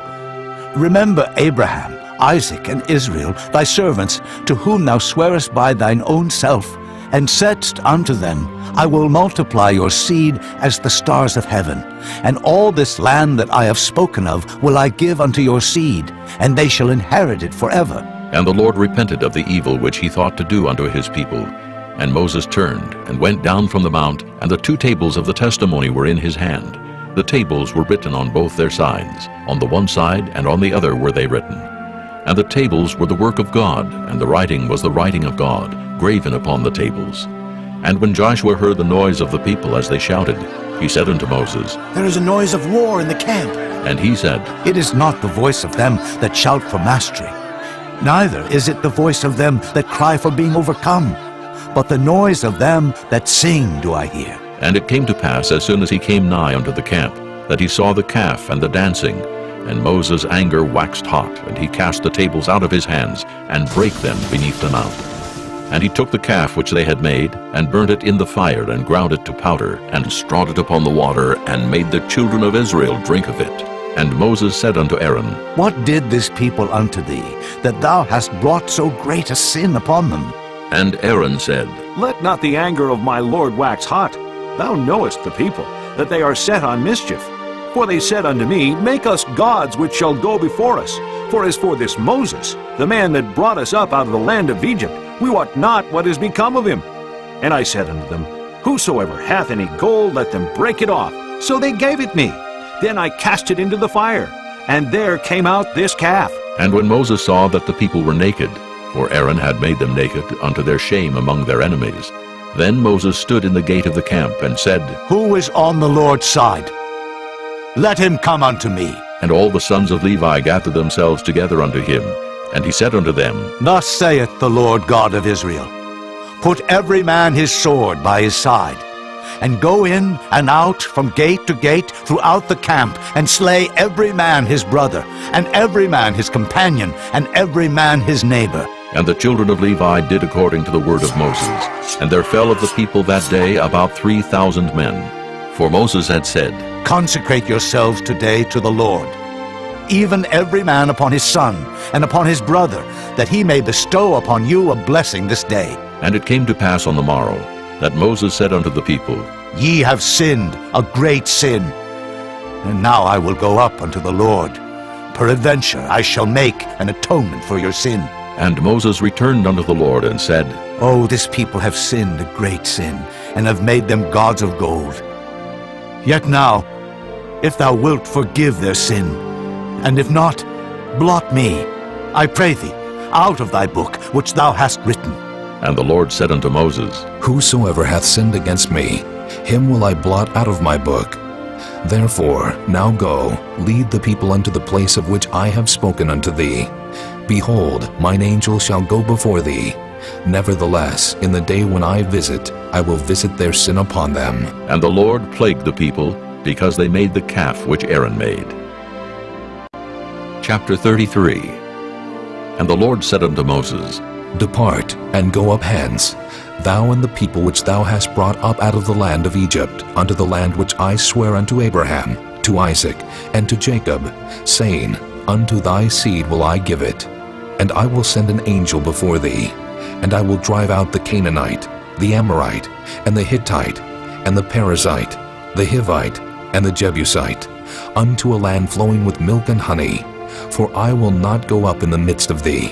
Speaker 6: Remember Abraham, Isaac, and Israel, thy servants, to whom thou swearest by thine own self, and saidst unto them, I will multiply your seed as the stars of heaven, and all this land that I have spoken of will I give unto your seed, and they shall inherit it forever.
Speaker 1: And the Lord repented of the evil which he thought to do unto his people. And Moses turned, and went down from the mount, and the 2 tables of the testimony were in his hand. The tables were written on both their sides, on the one side and on the other were they written. And the tables were the work of God, and the writing was the writing of God, graven upon the tables. And when Joshua heard the noise of the people as they shouted, he said unto Moses,
Speaker 6: There is a noise of war in the camp.
Speaker 1: And he said,
Speaker 6: It is not the voice of them that shout for mastery, neither is it the voice of them that cry for being overcome, but the noise of them that sing do I hear.
Speaker 1: And it came to pass, as soon as he came nigh unto the camp, that he saw the calf and the dancing. And Moses' anger waxed hot, and he cast the tables out of his hands, and brake them beneath the mount. And he took the calf which they had made, and burnt it in the fire, and ground it to powder, and strawed it upon the water, and made the children of Israel drink of it. And Moses said unto Aaron,
Speaker 6: What did this people unto thee, that thou hast brought so great a sin upon them?
Speaker 1: And Aaron said,
Speaker 12: Let not the anger of my lord wax hot. Thou knowest the people, that they are set on mischief. For they said unto me, Make us gods which shall go before us. For as for this Moses, the man that brought us up out of the land of Egypt, we wot not what is become of him. And I said unto them, Whosoever hath any gold, let them break it off. So they gave it me. Then I cast it into the fire, and there came out this calf.
Speaker 1: And when Moses saw that the people were naked, for Aaron had made them naked unto their shame among their enemies, then Moses stood in the gate of the camp, and said,
Speaker 6: Who is on the Lord's side? Let him come unto me.
Speaker 1: And all the sons of Levi gathered themselves together unto him. And he said unto them,
Speaker 6: Thus saith the Lord God of Israel, Put every man his sword by his side, and go in and out from gate to gate throughout the camp, and slay every man his brother, and every man his companion, and every man his neighbor.
Speaker 1: And the children of Levi did according to the word of Moses. And there fell of the people that day about 3,000 men. For Moses had said,
Speaker 6: Consecrate yourselves today to the Lord, even every man upon his son, and upon his brother, that he may bestow upon you a blessing this day.
Speaker 1: And it came to pass on the morrow, that Moses said unto the people,
Speaker 6: Ye have sinned a great sin, and now I will go up unto the Lord. Peradventure I shall make an atonement for your sin.
Speaker 1: And Moses returned unto the Lord, and said,
Speaker 6: Oh, this people have sinned a great sin, and have made them gods of gold. Yet now, if thou wilt forgive their sin, and if not, blot me, I pray thee, out of thy book which thou hast written.
Speaker 1: And the Lord said unto Moses,
Speaker 10: Whosoever hath sinned against me, him will I blot out of my book. Therefore now go, lead the people unto the place of which I have spoken unto thee. Behold, mine angel shall go before thee. Nevertheless, in the day when I visit, I will visit their sin upon them.
Speaker 1: And the Lord plagued the people, because they made the calf which Aaron made. Chapter 33. And the Lord said unto Moses,
Speaker 10: Depart, and go up hence, thou and the people which thou hast brought up out of the land of Egypt, unto the land which I swear unto Abraham, to Isaac, and to Jacob, saying, Unto thy seed will I give it. And I will send an angel before thee, and I will drive out the Canaanite, the Amorite, and the Hittite, and the Perizzite, the Hivite, and the Jebusite, unto a land flowing with milk and honey. For I will not go up in the midst of thee,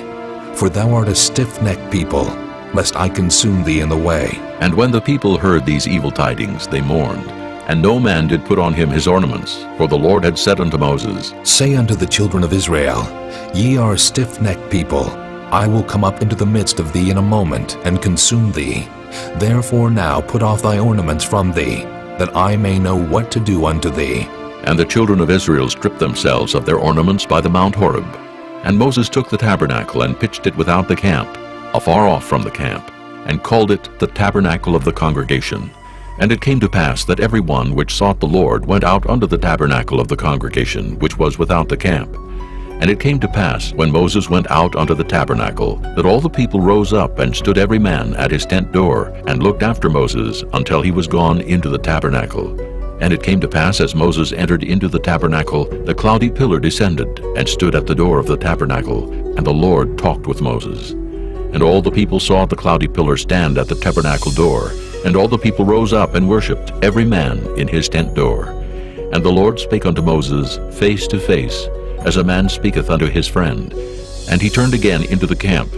Speaker 10: for thou art a stiff-necked people, lest I consume thee in the way.
Speaker 1: And when the people heard these evil tidings, they mourned, and no man did put on him his ornaments, for the Lord had said unto Moses,
Speaker 10: Say unto the children of Israel, Ye are a stiff-necked people. I will come up into the midst of thee in a moment, and consume thee. Therefore now put off thy ornaments from thee, that I may know what to do unto thee.
Speaker 1: And the children of Israel stripped themselves of their ornaments by the Mount Horeb. And Moses took the tabernacle, and pitched it without the camp, afar off from the camp, and called it the tabernacle of the congregation. And it came to pass that every one which sought the Lord went out unto the tabernacle of the congregation, which was without the camp. And it came to pass, when Moses went out unto the tabernacle, that all the people rose up, and stood every man at his tent door, and looked after Moses until he was gone into the tabernacle. And it came to pass, as Moses entered into the tabernacle, the cloudy pillar descended, and stood at the door of the tabernacle, and the Lord talked with Moses. And all the people saw the cloudy pillar stand at the tabernacle door, and all the people rose up and worshipped, every man in his tent door. And the Lord spake unto Moses face to face, as a man speaketh unto his friend. And he turned again into the camp.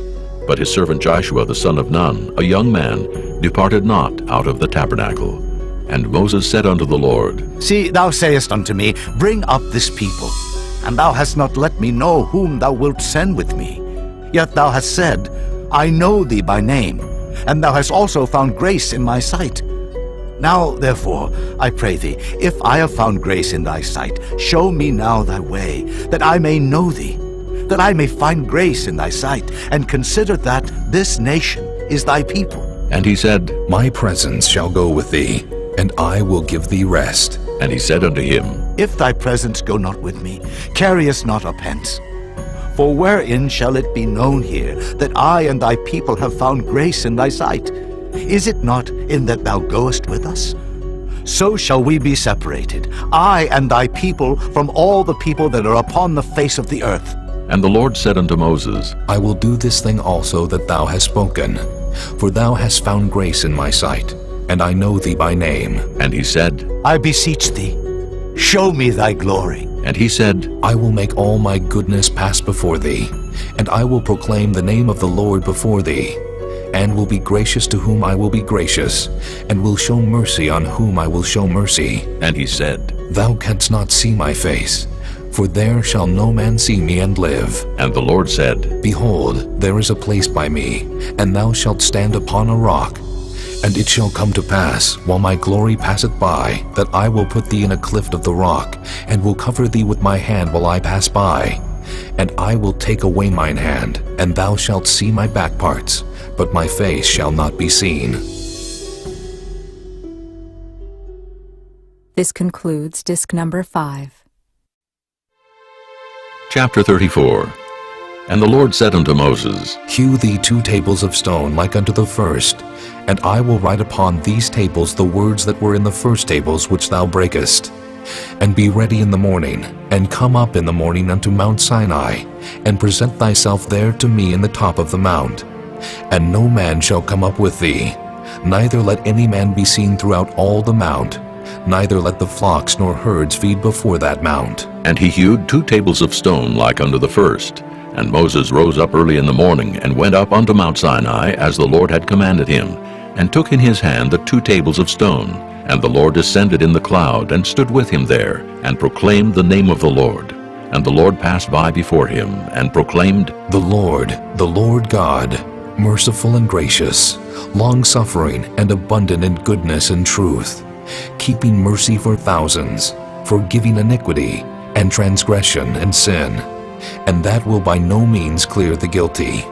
Speaker 1: But his servant Joshua the son of Nun, a young man, departed not out of the tabernacle. And Moses said unto the Lord,
Speaker 6: See, thou sayest unto me, Bring up this people. And thou hast not let me know whom thou wilt send with me. Yet thou hast said, I know thee by name, and thou hast also found grace in my sight. Now, therefore, I pray thee, if I have found grace in thy sight, show me now thy way, that I may know thee, that I may find grace in thy sight, and consider that this nation is thy people.
Speaker 1: And he said,
Speaker 10: My presence shall go with thee, and I will give thee rest.
Speaker 1: And he said unto him,
Speaker 6: If thy presence go not with me, carry us not up hence. For wherein shall it be known here that I and thy people have found grace in thy sight? Is it not in that thou goest with us? So shall we be separated, I and thy people, from all the people that are upon the face of the earth.
Speaker 1: And the Lord said unto Moses,
Speaker 10: I will do this thing also that thou hast spoken, for thou hast found grace in my sight, and I know thee by name.
Speaker 1: And he said,
Speaker 6: I beseech thee, show me thy glory.
Speaker 1: And he said,
Speaker 10: I will make all my goodness pass before thee, and I will proclaim the name of the Lord before thee, and will be gracious to whom I will be gracious, and will show mercy on whom I will show mercy.
Speaker 1: And he said,
Speaker 10: Thou canst not see my face, for there shall no man see me and live.
Speaker 1: And the Lord said,
Speaker 10: Behold, there is a place by me, and thou shalt stand upon a rock. And it shall come to pass, while my glory passeth by, that I will put thee in a cleft of the rock, and will cover thee with my hand while I pass by. And I will take away mine hand, and thou shalt see my back parts, but my face shall not be seen.
Speaker 19: This concludes disc number 5.
Speaker 1: Chapter 34. And the Lord said unto Moses,
Speaker 10: Hew thee 2 tables of stone like unto the first, and I will write upon these tables the words that were in the first tables which thou breakest. And be ready in the morning, and come up in the morning unto Mount Sinai, and present thyself there to me in the top of the mount. And no man shall come up with thee, neither let any man be seen throughout all the mount, neither let the flocks nor herds feed before that mount.
Speaker 1: And he hewed 2 tables of stone like unto the first. And Moses rose up early in the morning, and went up unto Mount Sinai, as the Lord had commanded him, and took in his hand the 2 tables of stone. And the Lord descended in the cloud, and stood with him there, and proclaimed the name of the Lord. And the Lord passed by before him, and proclaimed,
Speaker 10: The Lord God, merciful and gracious, long-suffering and abundant in goodness and truth, keeping mercy for thousands, forgiving iniquity and transgression and sin, and that will by no means clear the guilty,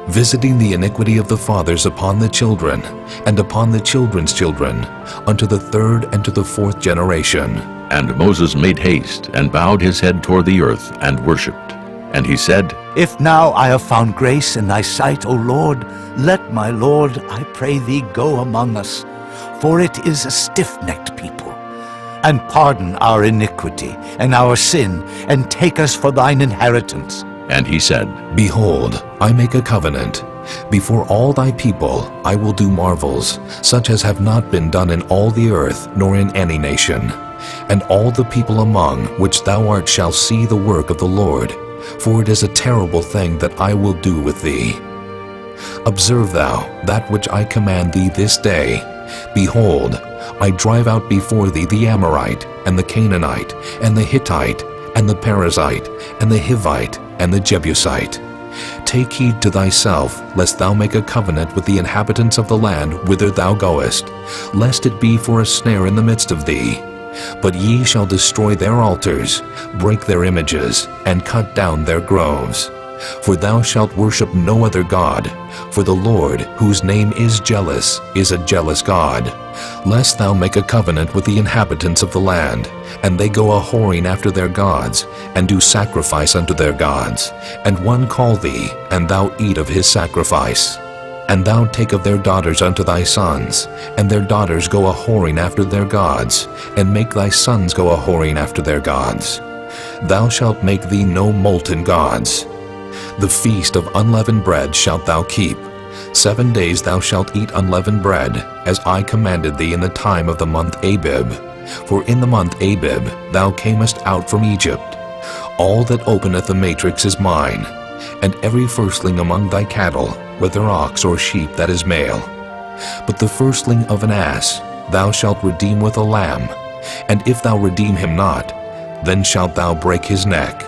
Speaker 10: visiting the iniquity of the fathers upon the children, and upon the children's children, unto the 3rd and to the 4th generation.
Speaker 1: And Moses made haste, and bowed his head toward the earth, and worshipped. And he said,
Speaker 6: If now I have found grace in thy sight, O Lord, let my Lord, I pray thee, go among us, for it is a stiff-necked people. And pardon our iniquity and our sin, and take us for thine inheritance.
Speaker 1: And he said,
Speaker 10: Behold, I make a covenant. Before all thy people I will do marvels, such as have not been done in all the earth, nor in any nation. And all the people among which thou art shall see the work of the Lord, for it is a terrible thing that I will do with thee. Observe thou that which I command thee this day. Behold, I drive out before thee the Amorite, and the Canaanite, and the Hittite, and the Perizzite, and the Hivite, and the Jebusite. Take heed to thyself, lest thou make a covenant with the inhabitants of the land whither thou goest, lest it be for a snare in the midst of thee. But ye shall destroy their altars, break their images, and cut down their groves. For thou shalt worship no other God, for the Lord, whose name is jealous, is a jealous God, lest thou make a covenant with the inhabitants of the land, and they go a-whoring after their gods, and do sacrifice unto their gods, and one call thee, and thou eat of his sacrifice. And thou take of their daughters unto thy sons, and their daughters go a-whoring after their gods, and make thy sons go a-whoring after their gods. Thou shalt make thee no molten gods. The feast of unleavened bread shalt thou keep. 7 days thou shalt eat unleavened bread, as I commanded thee in the time of the month Abib. For in the month Abib thou camest out from Egypt. All that openeth the matrix is mine, and every firstling among thy cattle, whether ox or sheep that is male. But the firstling of an ass thou shalt redeem with a lamb, and if thou redeem him not, then shalt thou break his neck.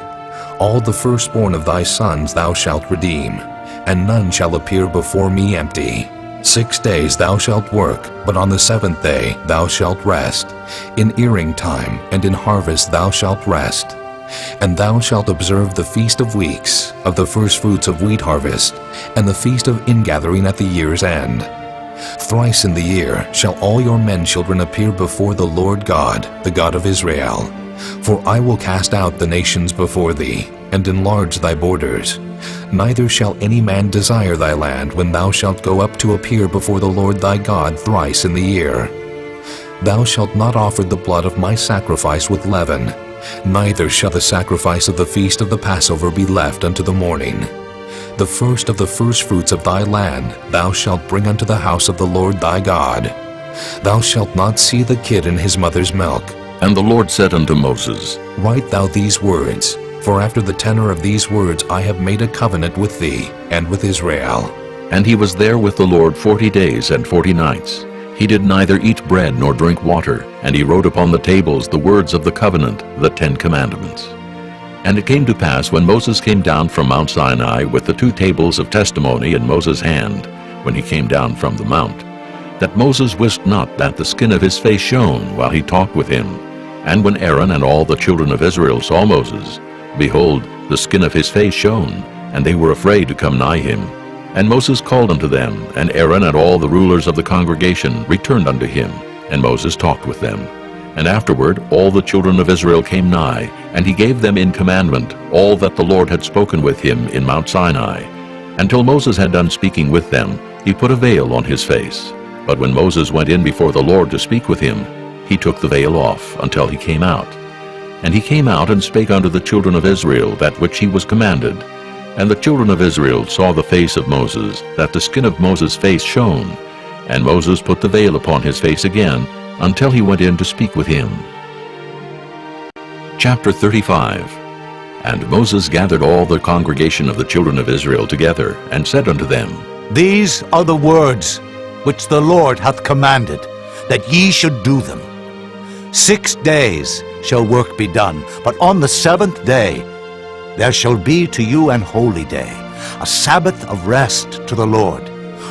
Speaker 10: All the firstborn of thy sons thou shalt redeem, and none shall appear before me empty. 6 days thou shalt work, but on the 7th day thou shalt rest. In earing time and in harvest thou shalt rest. And thou shalt observe the feast of weeks, of the firstfruits of wheat harvest, and the feast of ingathering at the year's end. Thrice in the year shall all your men children appear before the Lord God, the God of Israel. For I will cast out the nations before thee, and enlarge thy borders. Neither shall any man desire thy land when thou shalt go up to appear before the Lord thy God thrice in the year. Thou shalt not offer the blood of my sacrifice with leaven, neither shall the sacrifice of the feast of the Passover be left unto the morning. The first of the firstfruits of thy land thou shalt bring unto the house of the Lord thy God. Thou shalt not see the kid in his mother's milk.
Speaker 1: And the Lord said unto Moses,
Speaker 10: Write thou these words, for after the tenor of these words I have made a covenant with thee and with Israel.
Speaker 1: And he was there with the Lord 40 days and 40 nights. He did neither eat bread nor drink water, and he wrote upon the tables the words of the covenant, the 10 commandments. And it came to pass, when Moses came down from Mount Sinai with the 2 tables of testimony in Moses' hand, when he came down from the mount, that Moses wist not that the skin of his face shone while he talked with him. And when Aaron and all the children of Israel saw Moses, behold, the skin of his face shone, and they were afraid to come nigh him. And Moses called unto them, and Aaron and all the rulers of the congregation returned unto him, and Moses talked with them. And afterward all the children of Israel came nigh, and he gave them in commandment all that the Lord had spoken with him in Mount Sinai. Until Moses had done speaking with them, he put a veil on his face. But when Moses went in before the Lord to speak with him, he took the veil off until he came out. And he came out and spake unto the children of Israel that which he was commanded. And the children of Israel saw the face of Moses, that the skin of Moses' face shone. And Moses put the veil upon his face again, until he went in to speak with him. Chapter 35. And Moses gathered all the congregation of the children of Israel together, and said unto them,
Speaker 6: These are the words which the Lord hath commanded, that ye should do them. 6 days shall work be done, but on the 7th day there shall be to you an holy day, a Sabbath of rest to the Lord.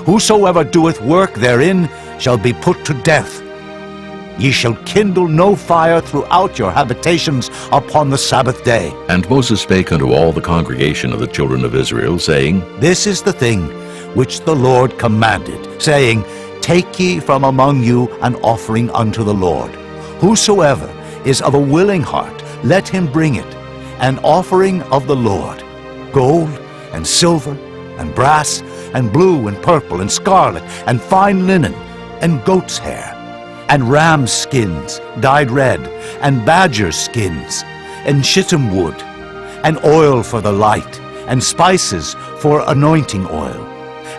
Speaker 6: Whosoever doeth work therein shall be put to death. Ye shall kindle no fire throughout your habitations upon the Sabbath day.
Speaker 1: And Moses spake unto all the congregation of the children of Israel, saying,
Speaker 6: This is the thing which the Lord commanded, saying, Take ye from among you an offering unto the Lord. Whosoever is of a willing heart, let him bring it, an offering of the Lord, gold and silver and brass and blue and purple and scarlet and fine linen and goat's hair and ram's skins dyed red and badger's skins and shittim wood and oil for the light and spices for anointing oil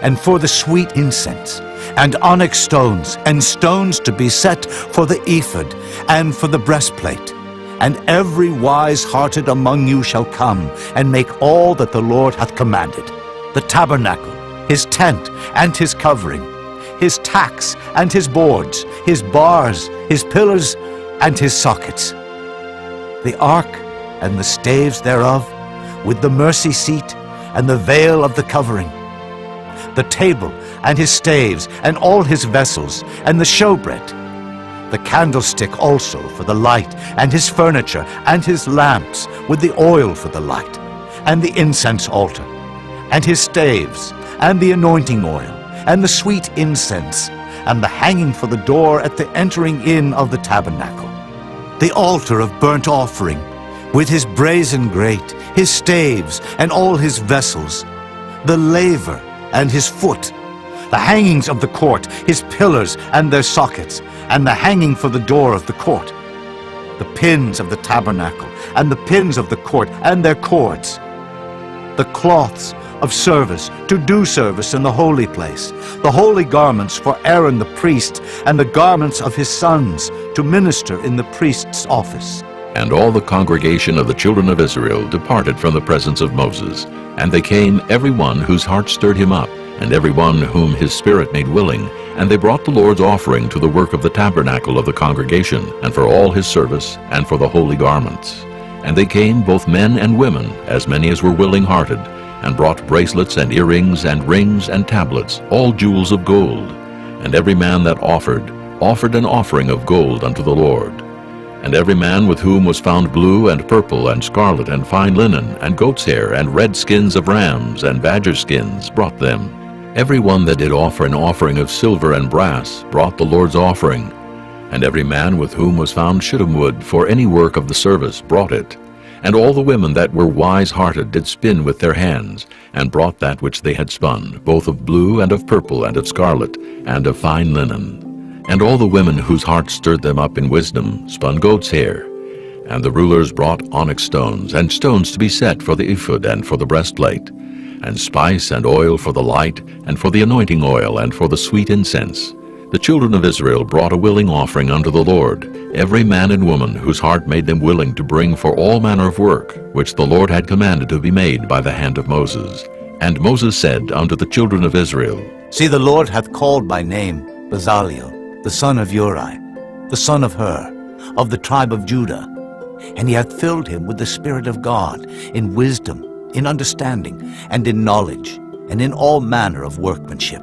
Speaker 6: and for the sweet incense and onyx stones and stones to be set for the ephod and for the breastplate. And every wise-hearted among you shall come and make all that the Lord hath commanded, the tabernacle, his tent and his covering, his tacks and his boards, his bars, his pillars and his sockets, the ark and the staves thereof, with the mercy seat and the veil of the covering, the table and his staves and all his vessels, and the showbread, the candlestick also for the light, and his furniture, and his lamps with the oil for the light, and the incense altar, and his staves, and the anointing oil, and the sweet incense, and the hanging for the door at the entering in of the tabernacle, the altar of burnt offering, with his brazen grate, his staves, and all his vessels, the laver and his foot, the hangings of the court, his pillars and their sockets, and the hanging for the door of the court, the pins of the tabernacle, and the pins of the court, and their cords, the cloths of service to do service in the holy place, the holy garments for Aaron the priest, and the garments of his sons to minister in the priest's office.
Speaker 1: And all the congregation of the children of Israel departed from the presence of Moses. And they came, every one whose heart stirred him up, and every one whom his spirit made willing. And they brought the Lord's offering to the work of the tabernacle of the congregation, and for all his service, and for the holy garments. And they came, both men and women, as many as were willing-hearted, and brought bracelets and earrings and rings and tablets, all jewels of gold. And every man that offered an offering of gold unto the Lord. And every man with whom was found blue and purple and scarlet and fine linen and goat's hair and red skins of rams and badger skins brought them. Every one that did offer an offering of silver and brass brought the Lord's offering. And every man with whom was found shittim wood for any work of the service brought it. And all the women that were wise-hearted did spin with their hands, and brought that which they had spun, both of blue and of purple and of scarlet and of fine linen. And all the women whose hearts stirred them up in wisdom spun goat's hair. And the rulers brought onyx stones, and stones to be set for the ephod and for the breastplate, and spice and oil for the light, and for the anointing oil, and for the sweet incense. The children of Israel brought a willing offering unto the Lord, every man and woman whose heart made them willing to bring for all manner of work, which the Lord had commanded to be made by the hand of Moses. And Moses said unto the children of Israel,
Speaker 6: See, the Lord hath called by name Bezaleel, the son of Uri, the son of Hur, of the tribe of Judah. And he hath filled him with the Spirit of God, in wisdom, in understanding, and in knowledge, and in all manner of workmanship,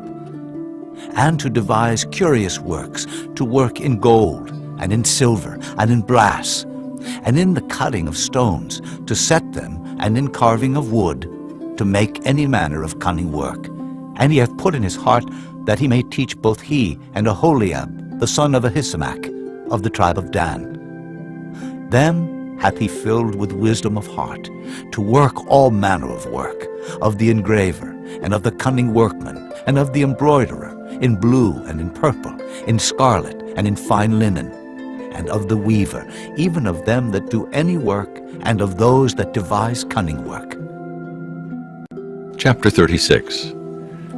Speaker 6: and to devise curious works, to work in gold, and in silver, and in brass, and in the cutting of stones, to set them, and in carving of wood, to make any manner of cunning work. And he hath put in his heart that he may teach both he and Aholiab, the son of Ahisamach, of the tribe of Dan. Them hath he filled with wisdom of heart, to work all manner of work, of the engraver, and of the cunning workman, and of the embroiderer, in blue and in purple, in scarlet and in fine linen, and of the weaver, even of them that do any work, and of those that devise cunning work.
Speaker 1: Chapter 36.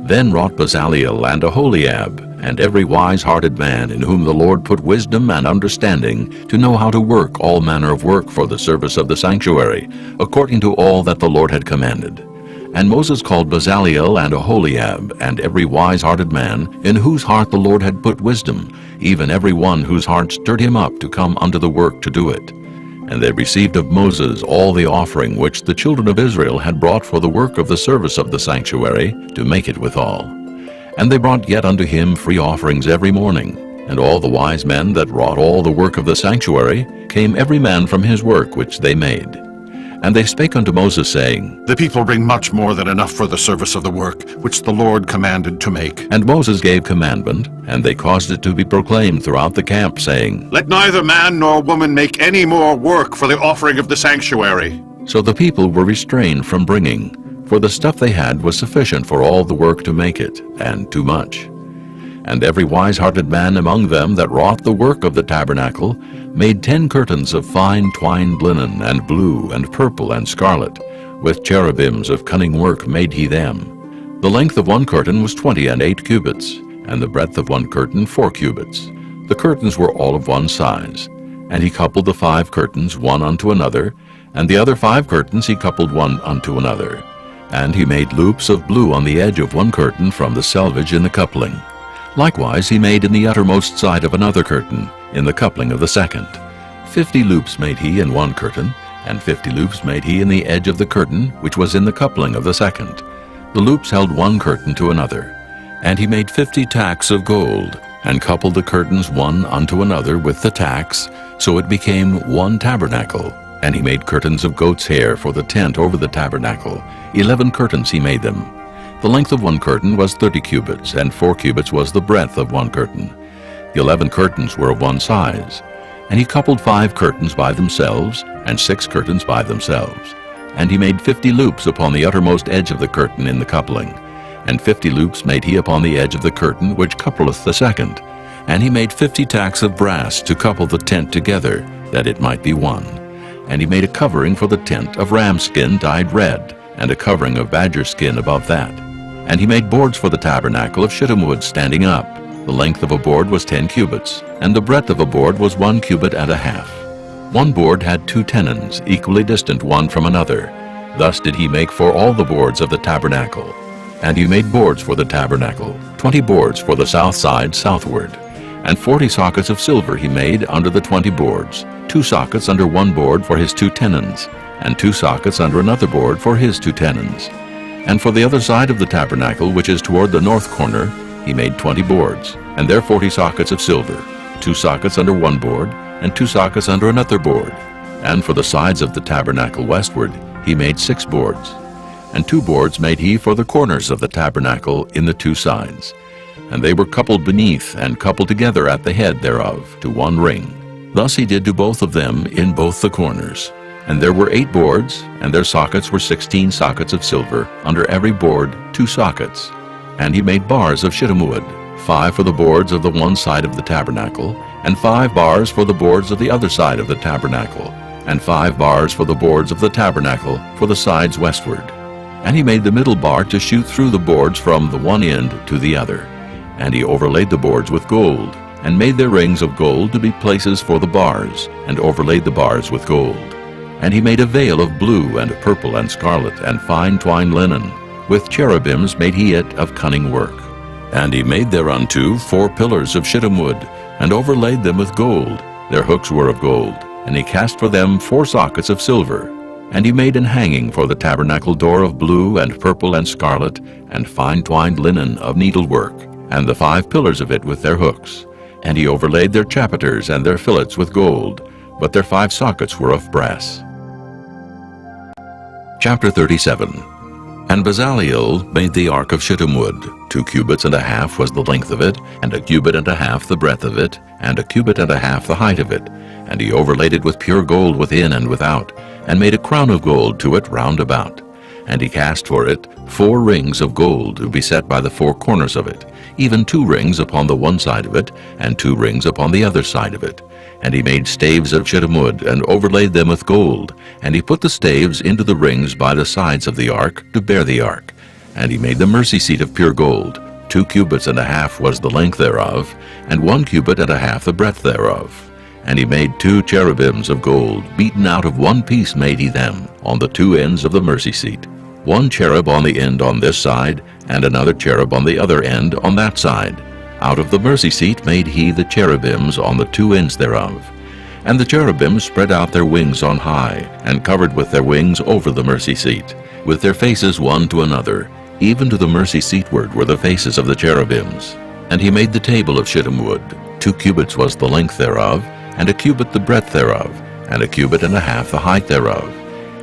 Speaker 1: Then wrought Bezaleel and Aholiab, and every wise-hearted man in whom the Lord put wisdom and understanding, to know how to work all manner of work for the service of the sanctuary, according to all that the Lord had commanded. And Moses called Bezaleel and Aholiab, and every wise-hearted man, in whose heart the Lord had put wisdom, even every one whose heart stirred him up to come unto the work to do it. And they received of Moses all the offering which the children of Israel had brought for the work of the service of the sanctuary, to make it withal. And they brought yet unto him free offerings every morning. And all the wise men that wrought all the work of the sanctuary came every man from his work which they made. And they spake unto Moses, saying,
Speaker 14: The people bring much more than enough for the service of the work which the Lord commanded to make.
Speaker 1: And Moses gave commandment, and they caused it to be proclaimed throughout the camp, saying,
Speaker 14: Let neither man nor woman make any more work for the offering of the sanctuary.
Speaker 1: So the people were restrained from bringing, for the stuff they had was sufficient for all the work to make it, and too much. And every wise-hearted man among them that wrought the work of the tabernacle made 10 curtains of fine twined linen, and blue, and purple, and scarlet. With cherubims of cunning work made he them. The length of one curtain was 28 cubits, and the breadth of one curtain 4 cubits. The curtains were all of one size. And he coupled the 5 curtains one unto another, and the other 5 curtains he coupled one unto another. And he made loops of blue on the edge of one curtain from the selvage in the coupling. Likewise he made in the uttermost side of another curtain, in the coupling of the second. 50 loops made he in one curtain, and 50 loops made he in the edge of the curtain, which was in the coupling of the second. The loops held one curtain to another. And he made 50 tacks of gold, and coupled the curtains one unto another with the tacks, so it became one tabernacle. And he made curtains of goat's hair for the tent over the tabernacle. 11 curtains he made them. The length of one curtain was 30 cubits, and 4 cubits was the breadth of one curtain. The 11 curtains were of one size. And he coupled 5 curtains by themselves, and 6 curtains by themselves. And he made 50 loops upon the uttermost edge of the curtain in the coupling. And 50 loops made he upon the edge of the curtain which coupleth the second. And he made 50 tacks of brass to couple the tent together, that it might be one. And he made a covering for the tent of ram skin dyed red, and a covering of badger skin above that. And he made boards for the tabernacle of shittim wood standing up. The length of a board was 10 cubits, and the breadth of a board was 1 cubit and a half. One board had 2 tenons, equally distant one from another. Thus did he make for all the boards of the tabernacle. And he made boards for the tabernacle, 20 boards for the south side southward. And 40 sockets of silver he made under the 20 boards, 2 sockets under one board for his 2 tenons, and 2 sockets under another board for his 2 tenons. And for the other side of the tabernacle, which is toward the north corner, he made 20 boards, and there 40 sockets of silver, 2 sockets under one board, and 2 sockets under another board. And for the sides of the tabernacle westward, he made 6 boards. And 2 boards made he for the corners of the tabernacle in the 2 sides. and they were coupled beneath and coupled together at the head thereof to one ring. Thus he did to both of them in both the corners. And there were 8 boards, and their sockets were 16 sockets of silver, under every board 2 sockets. And he made bars of shittim wood, 5 for the boards of the one side of the tabernacle, and 5 bars for the boards of the other side of the tabernacle, and 5 bars for the boards of the tabernacle for the sides westward. And he made the middle bar to shoot through the boards from the one end to the other. And he overlaid the boards with gold, and made their rings of gold to be places for the bars, and overlaid the bars with gold. And he made a veil of blue and purple and scarlet and fine twined linen. With cherubims made he it of cunning work. And he made thereunto 4 pillars of shittim wood, and overlaid them with gold. Their hooks were of gold. And he cast for them 4 sockets of silver. And he made an hanging for the tabernacle door of blue and purple and scarlet, and fine twined linen of needlework, and the 5 pillars of it with their hooks. And he overlaid their chapiters and their fillets with gold, but their 5 sockets were of brass. Chapter 37. And Bezaleel made the ark of shittim wood. 2 cubits and a half was the length of it, and 1 cubit and a half the breadth of it, and 1 cubit and a half the height of it. And he overlaid it with pure gold within and without, and made a crown of gold to it round about. And he cast for it 4 rings of gold to be set by the 4 corners of it, even 2 rings upon the one side of it, and 2 rings upon the other side of it. And he made staves of shittim wood, and overlaid them with gold. And he put the staves into the rings by the sides of the ark, to bear the ark. And he made the mercy seat of pure gold. 2 cubits and a half was the length thereof, and 1 cubit and a half the breadth thereof. And he made 2 cherubims of gold, beaten out of one piece made he them, on the 2 ends of the mercy seat. 1 cherub on the end on this side, and another cherub on the other end on that side. Out of the mercy seat made he the cherubims on the 2 ends thereof. And the cherubims spread out their wings on high, and covered with their wings over the mercy seat, with their faces one to another. Even to the mercy seatward were the faces of the cherubims. And he made the table of shittim wood. 2 cubits was the length thereof, and 1 cubit the breadth thereof, and 1 cubit and a half the height thereof.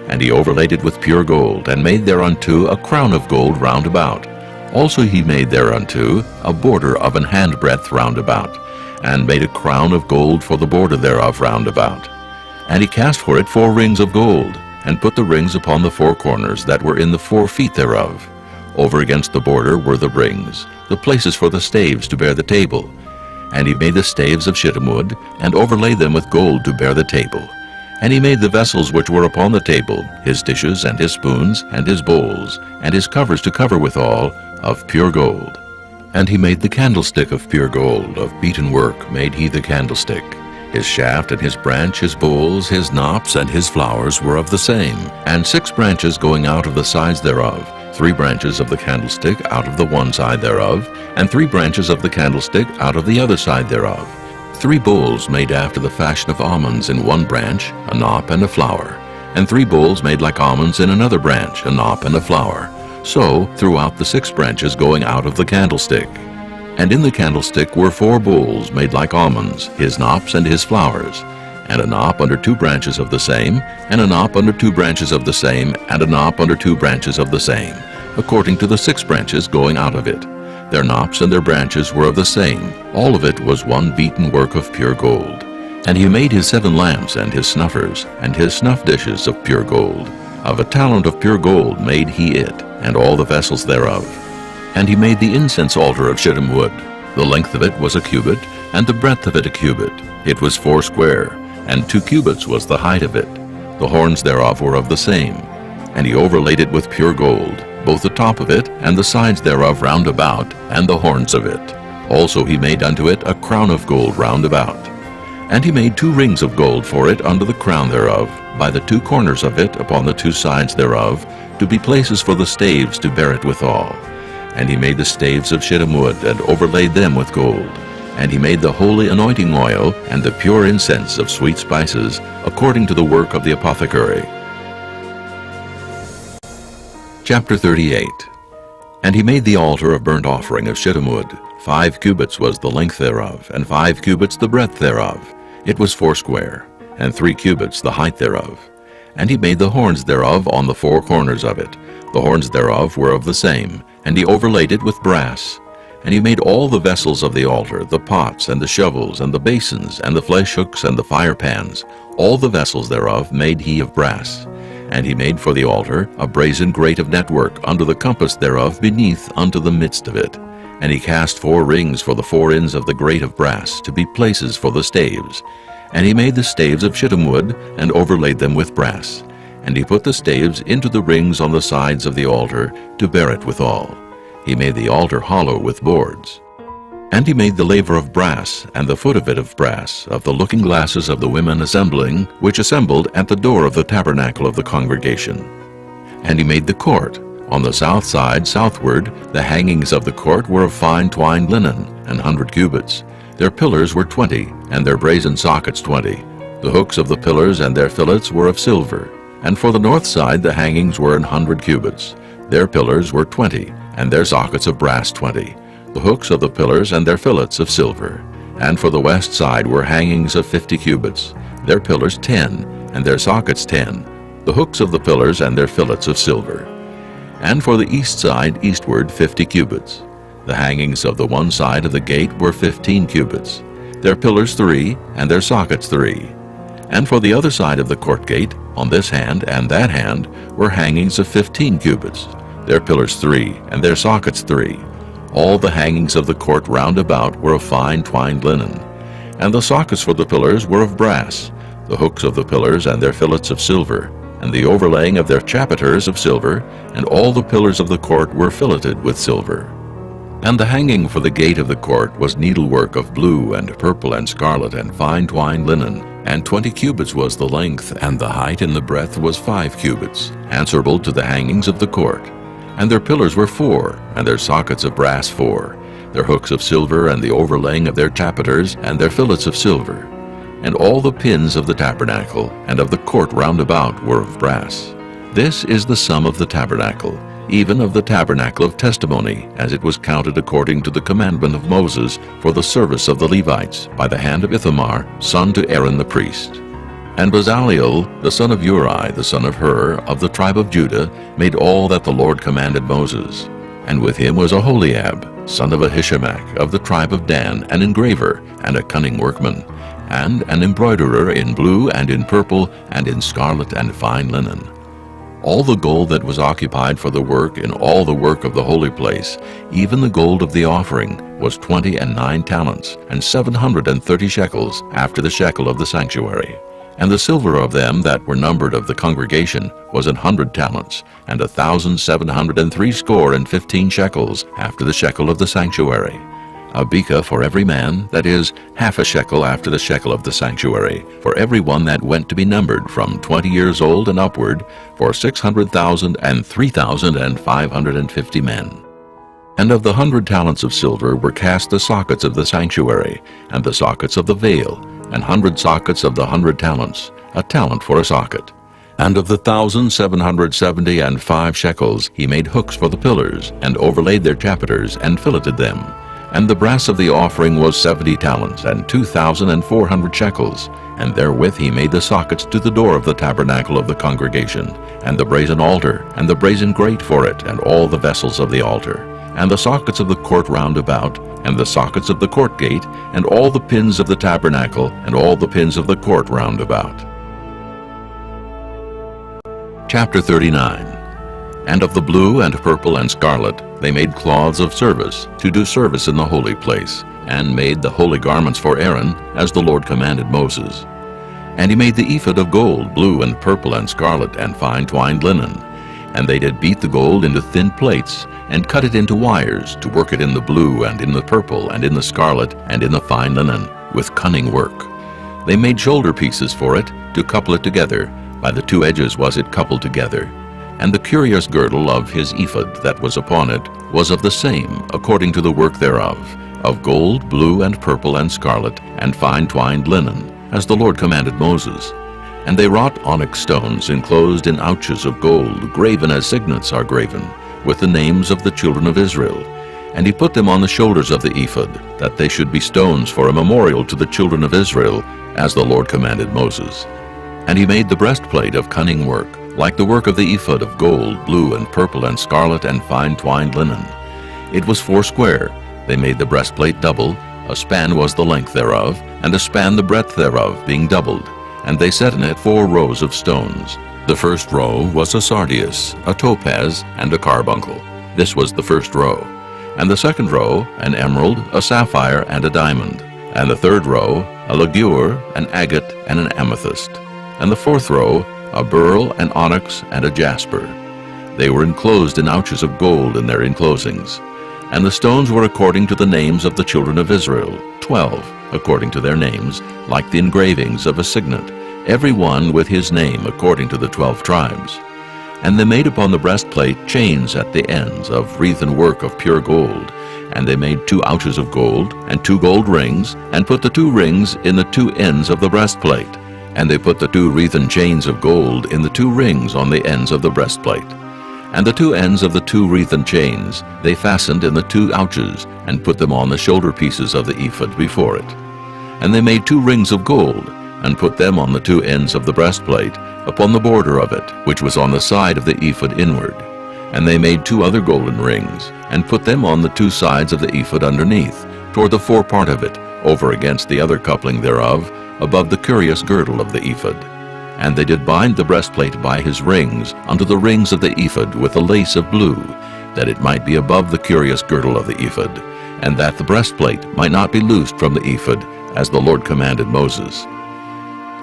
Speaker 1: And he overlaid it with pure gold, and made thereunto a crown of gold round about. Also he made thereunto a border of an handbreadth round about, and made a crown of gold for the border thereof round about. And he cast for it 4 rings of gold, and put the rings upon the 4 corners that were in the 4 feet thereof. Over against the border were the rings, the places for the staves to bear the table. And he made the staves of shittim wood, and overlaid them with gold to bear the table. And he made the vessels which were upon the table, his dishes, and his spoons, and his bowls, and his covers to cover withal, of pure gold. And he made the candlestick of pure gold, of beaten work made he the candlestick. His shaft and his branch, his bowls, his knops, and his flowers were of the same, and 6 branches going out of the sides thereof, 3 branches of the candlestick out of the one side thereof, and 3 branches of the candlestick out of the other side thereof. 3 bowls made after the fashion of almonds in one branch, a knop and a flower, and 3 bowls made like almonds in another branch, a knop and a flower. So throughout the 6 branches going out of the candlestick. And in the candlestick were 4 bowls made like almonds, his knops and his flowers, and a knop under 2 branches of the same, and a knop under 2 branches of the same, and a knop under 2 branches of the same, according to the 6 branches going out of it. Their knops and their branches were of the same. All of it was one beaten work of pure gold. And he made his 7 lamps and his snuffers, and his snuff dishes of pure gold. Of a talent of pure gold made he it, and all the vessels thereof. And he made the incense altar of shittim wood. The length of it was 1 cubit, and the breadth of it 1 cubit. It was 4 square, and 2 cubits was the height of it. The horns thereof were of the same. And he overlaid it with pure gold, both the top of it, and the sides thereof round about, and the horns of it. Also he made unto it a crown of gold round about. And he made 2 rings of gold for it under the crown thereof, by the 2 corners of it upon the 2 sides thereof, to be places for the staves to bear it withal. And he made the staves of shittim wood, and overlaid them with gold. And he made the holy anointing oil, and the pure incense of sweet spices, according to the work of the apothecary. Chapter 38. And he made the altar of burnt offering of shittim wood. 5 cubits was the length thereof, and 5 cubits the breadth thereof. It was 4 square, and 3 cubits the height thereof. And he made the horns thereof on the 4 corners of it. The horns thereof were of the same, and he overlaid it with brass. And he made all the vessels of the altar, the pots, and the shovels, and the basins, and the flesh hooks, and the fire pans. All the vessels thereof made he of brass. And he made for the altar a brazen grate of network unto the compass thereof beneath unto the midst of it. And he cast 4 rings for the 4 ends of the grate of brass, to be places for the staves. And he made the staves of shittim wood, and overlaid them with brass. And he put the staves into the rings on the sides of the altar, to bear it withal. He made the altar hollow with boards. And he made the laver of brass, and the foot of it of brass, of the looking glasses of the women assembling, which assembled at the door of the tabernacle of the congregation. And he made the court. On the south side southward, the hangings of the court were of fine twined linen, 100 cubits. Their pillars were 20, and their brazen sockets 20. The hooks of the pillars and their fillets were of silver. And for the north side the hangings were 100 cubits. Their pillars were 20, and their sockets of brass 20. The hooks of the pillars and their fillets of silver. And for the west side were hangings of 50 cubits. Their pillars 10, and their sockets 10. The hooks of the pillars and their fillets of silver. And for the east side eastward 50 cubits. The hangings of the one side of the gate were 15 cubits. Their pillars 3, and their sockets 3. And for the other side of the court gate, on this hand and that hand, were hangings of 15 cubits. Their pillars 3, and their sockets 3. All the hangings of the court round about were of fine twined linen. And the sockets for the pillars were of brass, the hooks of the pillars and their fillets of silver, and the overlaying of their chapiters of silver, and all the pillars of the court were filleted with silver. And the hanging for the gate of the court was needlework of blue and purple and scarlet and fine twined linen, and 20 cubits was the length, and the height in the breadth was 5 cubits, answerable to the hangings of the court. And their pillars were 4, and their sockets of brass 4, their hooks of silver, and the overlaying of their chapiters, and their fillets of silver. And all the pins of the tabernacle, and of the court round about, were of brass. This is the sum of the tabernacle, even of the tabernacle of testimony, as it was counted according to the commandment of Moses for the service of the Levites, by the hand of Ithamar, son to Aaron the priest. And Bezaleel, the son of Uri, the son of Hur, of the tribe of Judah, made all that the Lord commanded Moses. And with him was Aholiab, son of Ahishamach, of the tribe of Dan, an engraver, and a cunning workman, and an embroiderer in blue and in purple, and in scarlet and fine linen. All the gold that was occupied for the work in all the work of the holy place, even the gold of the offering, was 29 talents, and 730 shekels, after the shekel of the sanctuary. And the silver of them that were numbered of the congregation was 100 talents, and 1,760 shekels, after the shekel of the sanctuary. A beka for every man, that is, half a shekel after the shekel of the sanctuary, for every one that went to be numbered from 20 years old and upward, for 600,000 and 3,550 men. And of the 100 talents of silver were cast the sockets of the sanctuary, and the sockets of the veil, 100 sockets of the 100 talents, a talent for a socket. And of the 1,775 shekels he made hooks for the pillars, and overlaid their chapiters, and filleted them. And the brass of the offering was 70 talents, and 2,400 shekels, and therewith he made the sockets to the door of the tabernacle of the congregation, and the brazen altar, and the brazen grate for it, and all the vessels of the altar, and the sockets of the court round about, and the sockets of the court gate, and all the pins of the tabernacle, and all the pins of the court round about. Chapter 39. And of the blue and purple and scarlet they made cloths of service, to do service in the holy place, and made the holy garments for Aaron, as the Lord commanded Moses. And he made the ephod of gold, blue and purple and scarlet, and fine twined linen. And they did beat the gold into thin plates, and cut it into wires, to work it in the blue, and in the purple, and in the scarlet, and in the fine linen, with cunning work. They made shoulder pieces for it, to couple it together. By the 2 edges was it coupled together. And the curious girdle of his ephod that was upon it was of the same, according to the work thereof, of gold, blue, and purple, and scarlet, and fine twined linen, as the Lord commanded Moses. And they wrought onyx stones enclosed in ouches of gold, graven as signets are graven, with the names of the children of Israel. And he put them on the shoulders of the ephod, that they should be stones for a memorial to the children of Israel, as the Lord commanded Moses. And he made the breastplate of cunning work, like the work of the ephod of gold, blue, and purple, and scarlet, and fine twined linen. It was 4 square, They made the breastplate double, a span was the length thereof, and a span the breadth thereof, being doubled. And they set in it 4 rows of stones. The first row was a sardius, a topaz, and a carbuncle. This was the first row. And the second row, an emerald, a sapphire, and a diamond. And the third row, a ligure, an agate, and an amethyst. And the fourth row, a beryl, an onyx, and a jasper. They were enclosed in ouches of gold in their enclosings. And the stones were according to the names of the children of Israel, 12, according to their names, like the engravings of a signet, every one with his name according to the 12 tribes. And they made upon the breastplate chains at the ends of wreathen work of pure gold. And they made 2 ouches of gold, and 2 gold rings, and put the 2 rings in the 2 ends of the breastplate. And they put the 2 wreathen chains of gold in the 2 rings on the ends of the breastplate. And the 2 ends of the 2 wreathen chains they fastened in the 2 ouches, and put them on the shoulder pieces of the ephod before it. And they made 2 rings of gold, and put them on the 2 ends of the breastplate, upon the border of it, which was on the side of the ephod inward. And they made 2 other golden rings, and put them on the 2 sides of the ephod underneath, toward the forepart of it, over against the other coupling thereof, above the curious girdle of the ephod. And they did bind the breastplate by his rings unto the rings of the ephod with a lace of blue, that it might be above the curious girdle of the ephod, and that the breastplate might not be loosed from the ephod, as the Lord commanded Moses.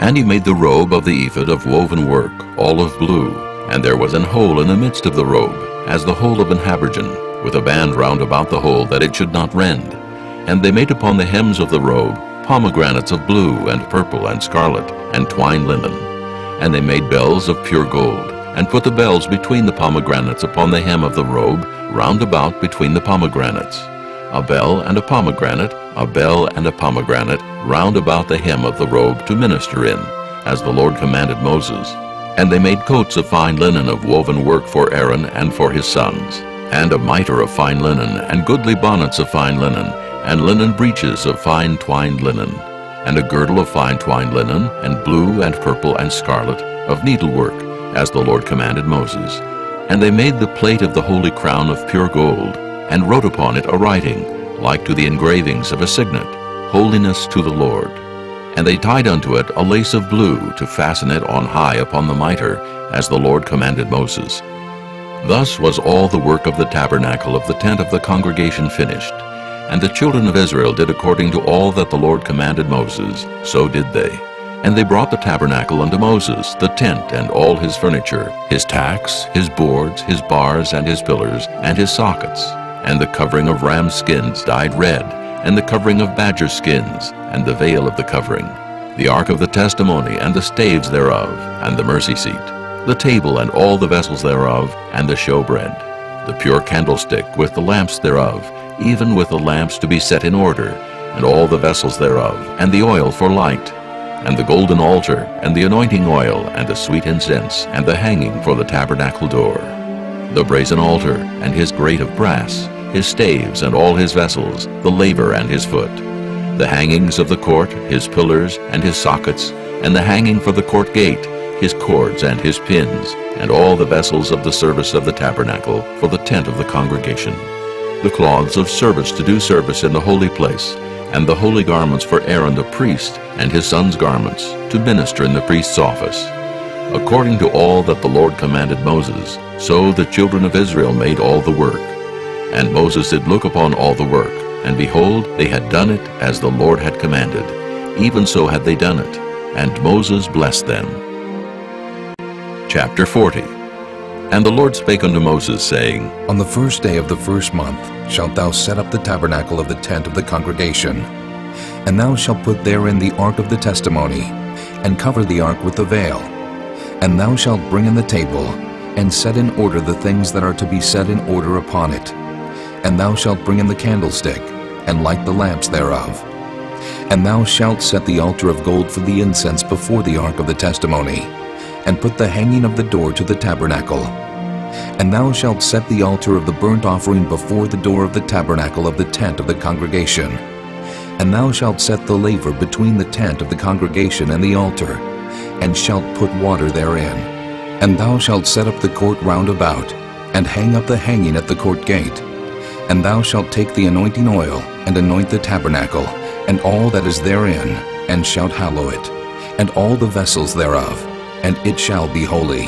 Speaker 1: And he made the robe of the ephod of woven work, all of blue, and there was an hole in the midst of the robe, as the hole of an habergeon, with a band round about the hole, that it should not rend. And they made upon the hems of the robe pomegranates of blue and purple and scarlet, and twined linen. And they made bells of pure gold, and put the bells between the pomegranates upon the hem of the robe, round about between the pomegranates. A bell and a pomegranate, a bell and a pomegranate, round about the hem of the robe to minister in, as the Lord commanded Moses. And they made coats of fine linen of woven work for Aaron and for his sons, and a mitre of fine linen, and goodly bonnets of fine linen, and linen breeches of fine twined linen, and a girdle of fine twined linen, and blue and purple and scarlet, of needlework, as the Lord commanded Moses. And they made the plate of the holy crown of pure gold, and wrote upon it a writing, like to the engravings of a signet, Holiness to the Lord. And they tied unto it a lace of blue, to fasten it on high upon the mitre, as the Lord commanded Moses. Thus was all the work of the tabernacle of the tent of the congregation finished. And the children of Israel did according to all that the Lord commanded Moses, so did they. And they brought the tabernacle unto Moses, the tent and all his furniture, his tacks, his boards, his bars, and his pillars, and his sockets, and the covering of ram skins dyed red, and the covering of badger skins, and the veil of the covering, the ark of the testimony, and the staves thereof, and the mercy seat, the table and all the vessels thereof, and the showbread, the pure candlestick with the lamps thereof, even with the lamps to be set in order, and all the vessels thereof, and the oil for light, and the golden altar, and the anointing oil, and the sweet incense, and the hanging for the tabernacle door, the brazen altar, and his grate of brass, his staves, and all his vessels, the laver and his foot, the hangings of the court, his pillars, and his sockets, and the hanging for the court gate, his cords and his pins, and all the vessels of the service of the tabernacle for the tent of the congregation, the cloths of service to do service in the holy place, and the holy garments for Aaron the priest, and his sons' garments, to minister in the priest's office. According to all that the Lord commanded Moses, so the children of Israel made all the work. And Moses did look upon all the work, and behold, they had done it as the Lord had commanded. Even so had they done it, and Moses blessed them. Chapter 40. And the Lord spake unto Moses, saying,
Speaker 10: On the first day of the first month shalt thou set up the tabernacle of the tent of the congregation. And thou shalt put therein the ark of the testimony, and cover the ark with the veil. And thou shalt bring in the table, and set in order the things that are to be set in order upon it. And thou shalt bring in the candlestick, and light the lamps thereof. And thou shalt set the altar of gold for the incense before the ark of the testimony, and put the hanging of the door to the tabernacle. And thou shalt set the altar of the burnt offering before the door of the tabernacle of the tent of the congregation. And thou shalt set the laver between the tent of the congregation and the altar, and shalt put water therein. And thou shalt set up the court round about, and hang up the hanging at the court gate. And thou shalt take the anointing oil, and anoint the tabernacle, and all that is therein, and shalt hallow it, and all the vessels thereof, and it shall be holy.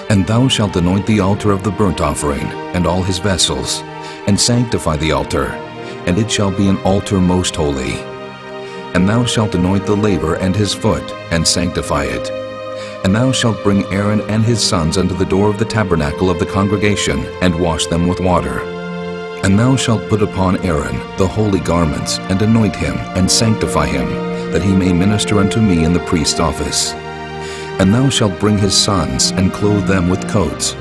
Speaker 10: And thou shalt anoint the altar of the burnt offering, and all his vessels, and sanctify the altar, and it shall be an altar most holy. And thou shalt anoint the laver and his foot, and sanctify it. And thou shalt bring Aaron and his sons unto the door of the tabernacle of the congregation, and wash them with water. And thou shalt put upon Aaron the holy garments, and anoint him, and sanctify him, that he may minister unto me in the priest's office. And thou shalt bring his sons, and clothe them with coats.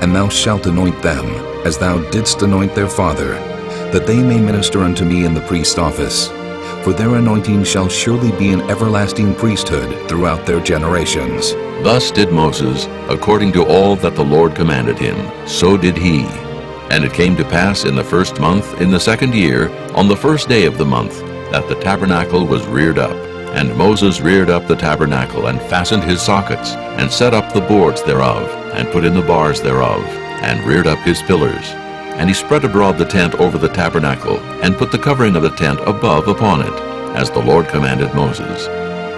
Speaker 10: And thou shalt anoint them, as thou didst anoint their father, that they may minister unto me in the priest's office. For their anointing shall surely be an everlasting priesthood throughout their generations.
Speaker 1: Thus did Moses, according to all that the Lord commanded him, so did he. And it came to pass in the 1st month, in the 2nd year, on the 1st day of the month, that the tabernacle was reared up. And Moses reared up the tabernacle, and fastened his sockets, and set up the boards thereof, and put in the bars thereof, and reared up his pillars. And he spread abroad the tent over the tabernacle, and put the covering of the tent above upon it, as the Lord commanded Moses.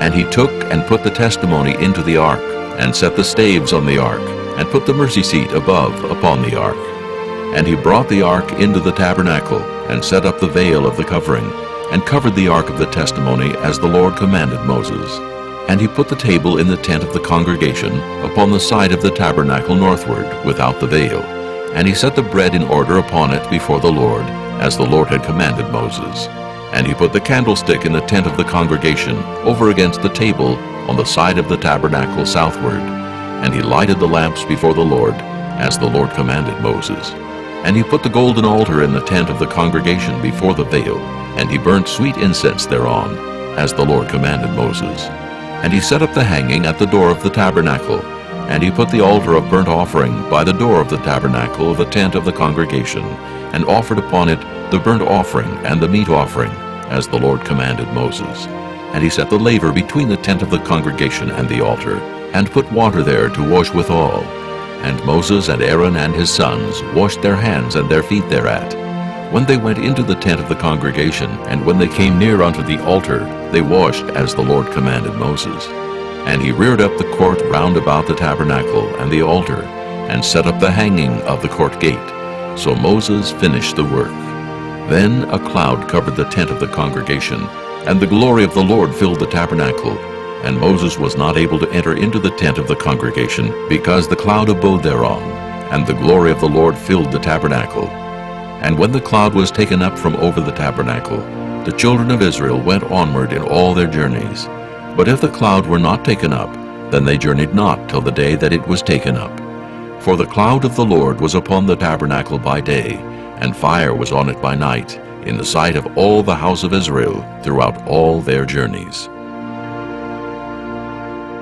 Speaker 1: And he took and put the testimony into the ark, and set the staves on the ark, and put the mercy seat above upon the ark. And he brought the ark into the tabernacle, and set up the veil of the covering, and covered the ark of the testimony as the Lord commanded Moses. And he put the table in the tent of the congregation, upon the side of the tabernacle northward, without the veil. And he set the bread in order upon it before the Lord, as the Lord had commanded Moses. And he put the candlestick in the tent of the congregation, over against the table, on the side of the tabernacle southward. And he lighted the lamps before the Lord, as the Lord commanded Moses. And he put the golden altar in the tent of the congregation before the veil, and he burnt sweet incense thereon, as the Lord commanded Moses. And he set up the hanging at the door of the tabernacle, and he put the altar of burnt offering by the door of the tabernacle of the tent of the congregation, and offered upon it the burnt offering and the meat offering, as the Lord commanded Moses. And he set the laver between the tent of the congregation and the altar, and put water there to wash withal. And Moses and Aaron and his sons washed their hands and their feet thereat. When they went into the tent of the congregation, and when they came near unto the altar, they washed as the Lord commanded Moses. And he reared up the court round about the tabernacle and the altar, and set up the hanging of the court gate. So Moses finished the work. Then a cloud covered the tent of the congregation, and the glory of the Lord filled the tabernacle. And Moses was not able to enter into the tent of the congregation, because the cloud abode thereon, and the glory of the Lord filled the tabernacle. And when the cloud was taken up from over the tabernacle, the children of Israel went onward in all their journeys. But if the cloud were not taken up, then they journeyed not till the day that it was taken up. For the cloud of the Lord was upon the tabernacle by day, and fire was on it by night, in the sight of all the house of Israel throughout all their journeys.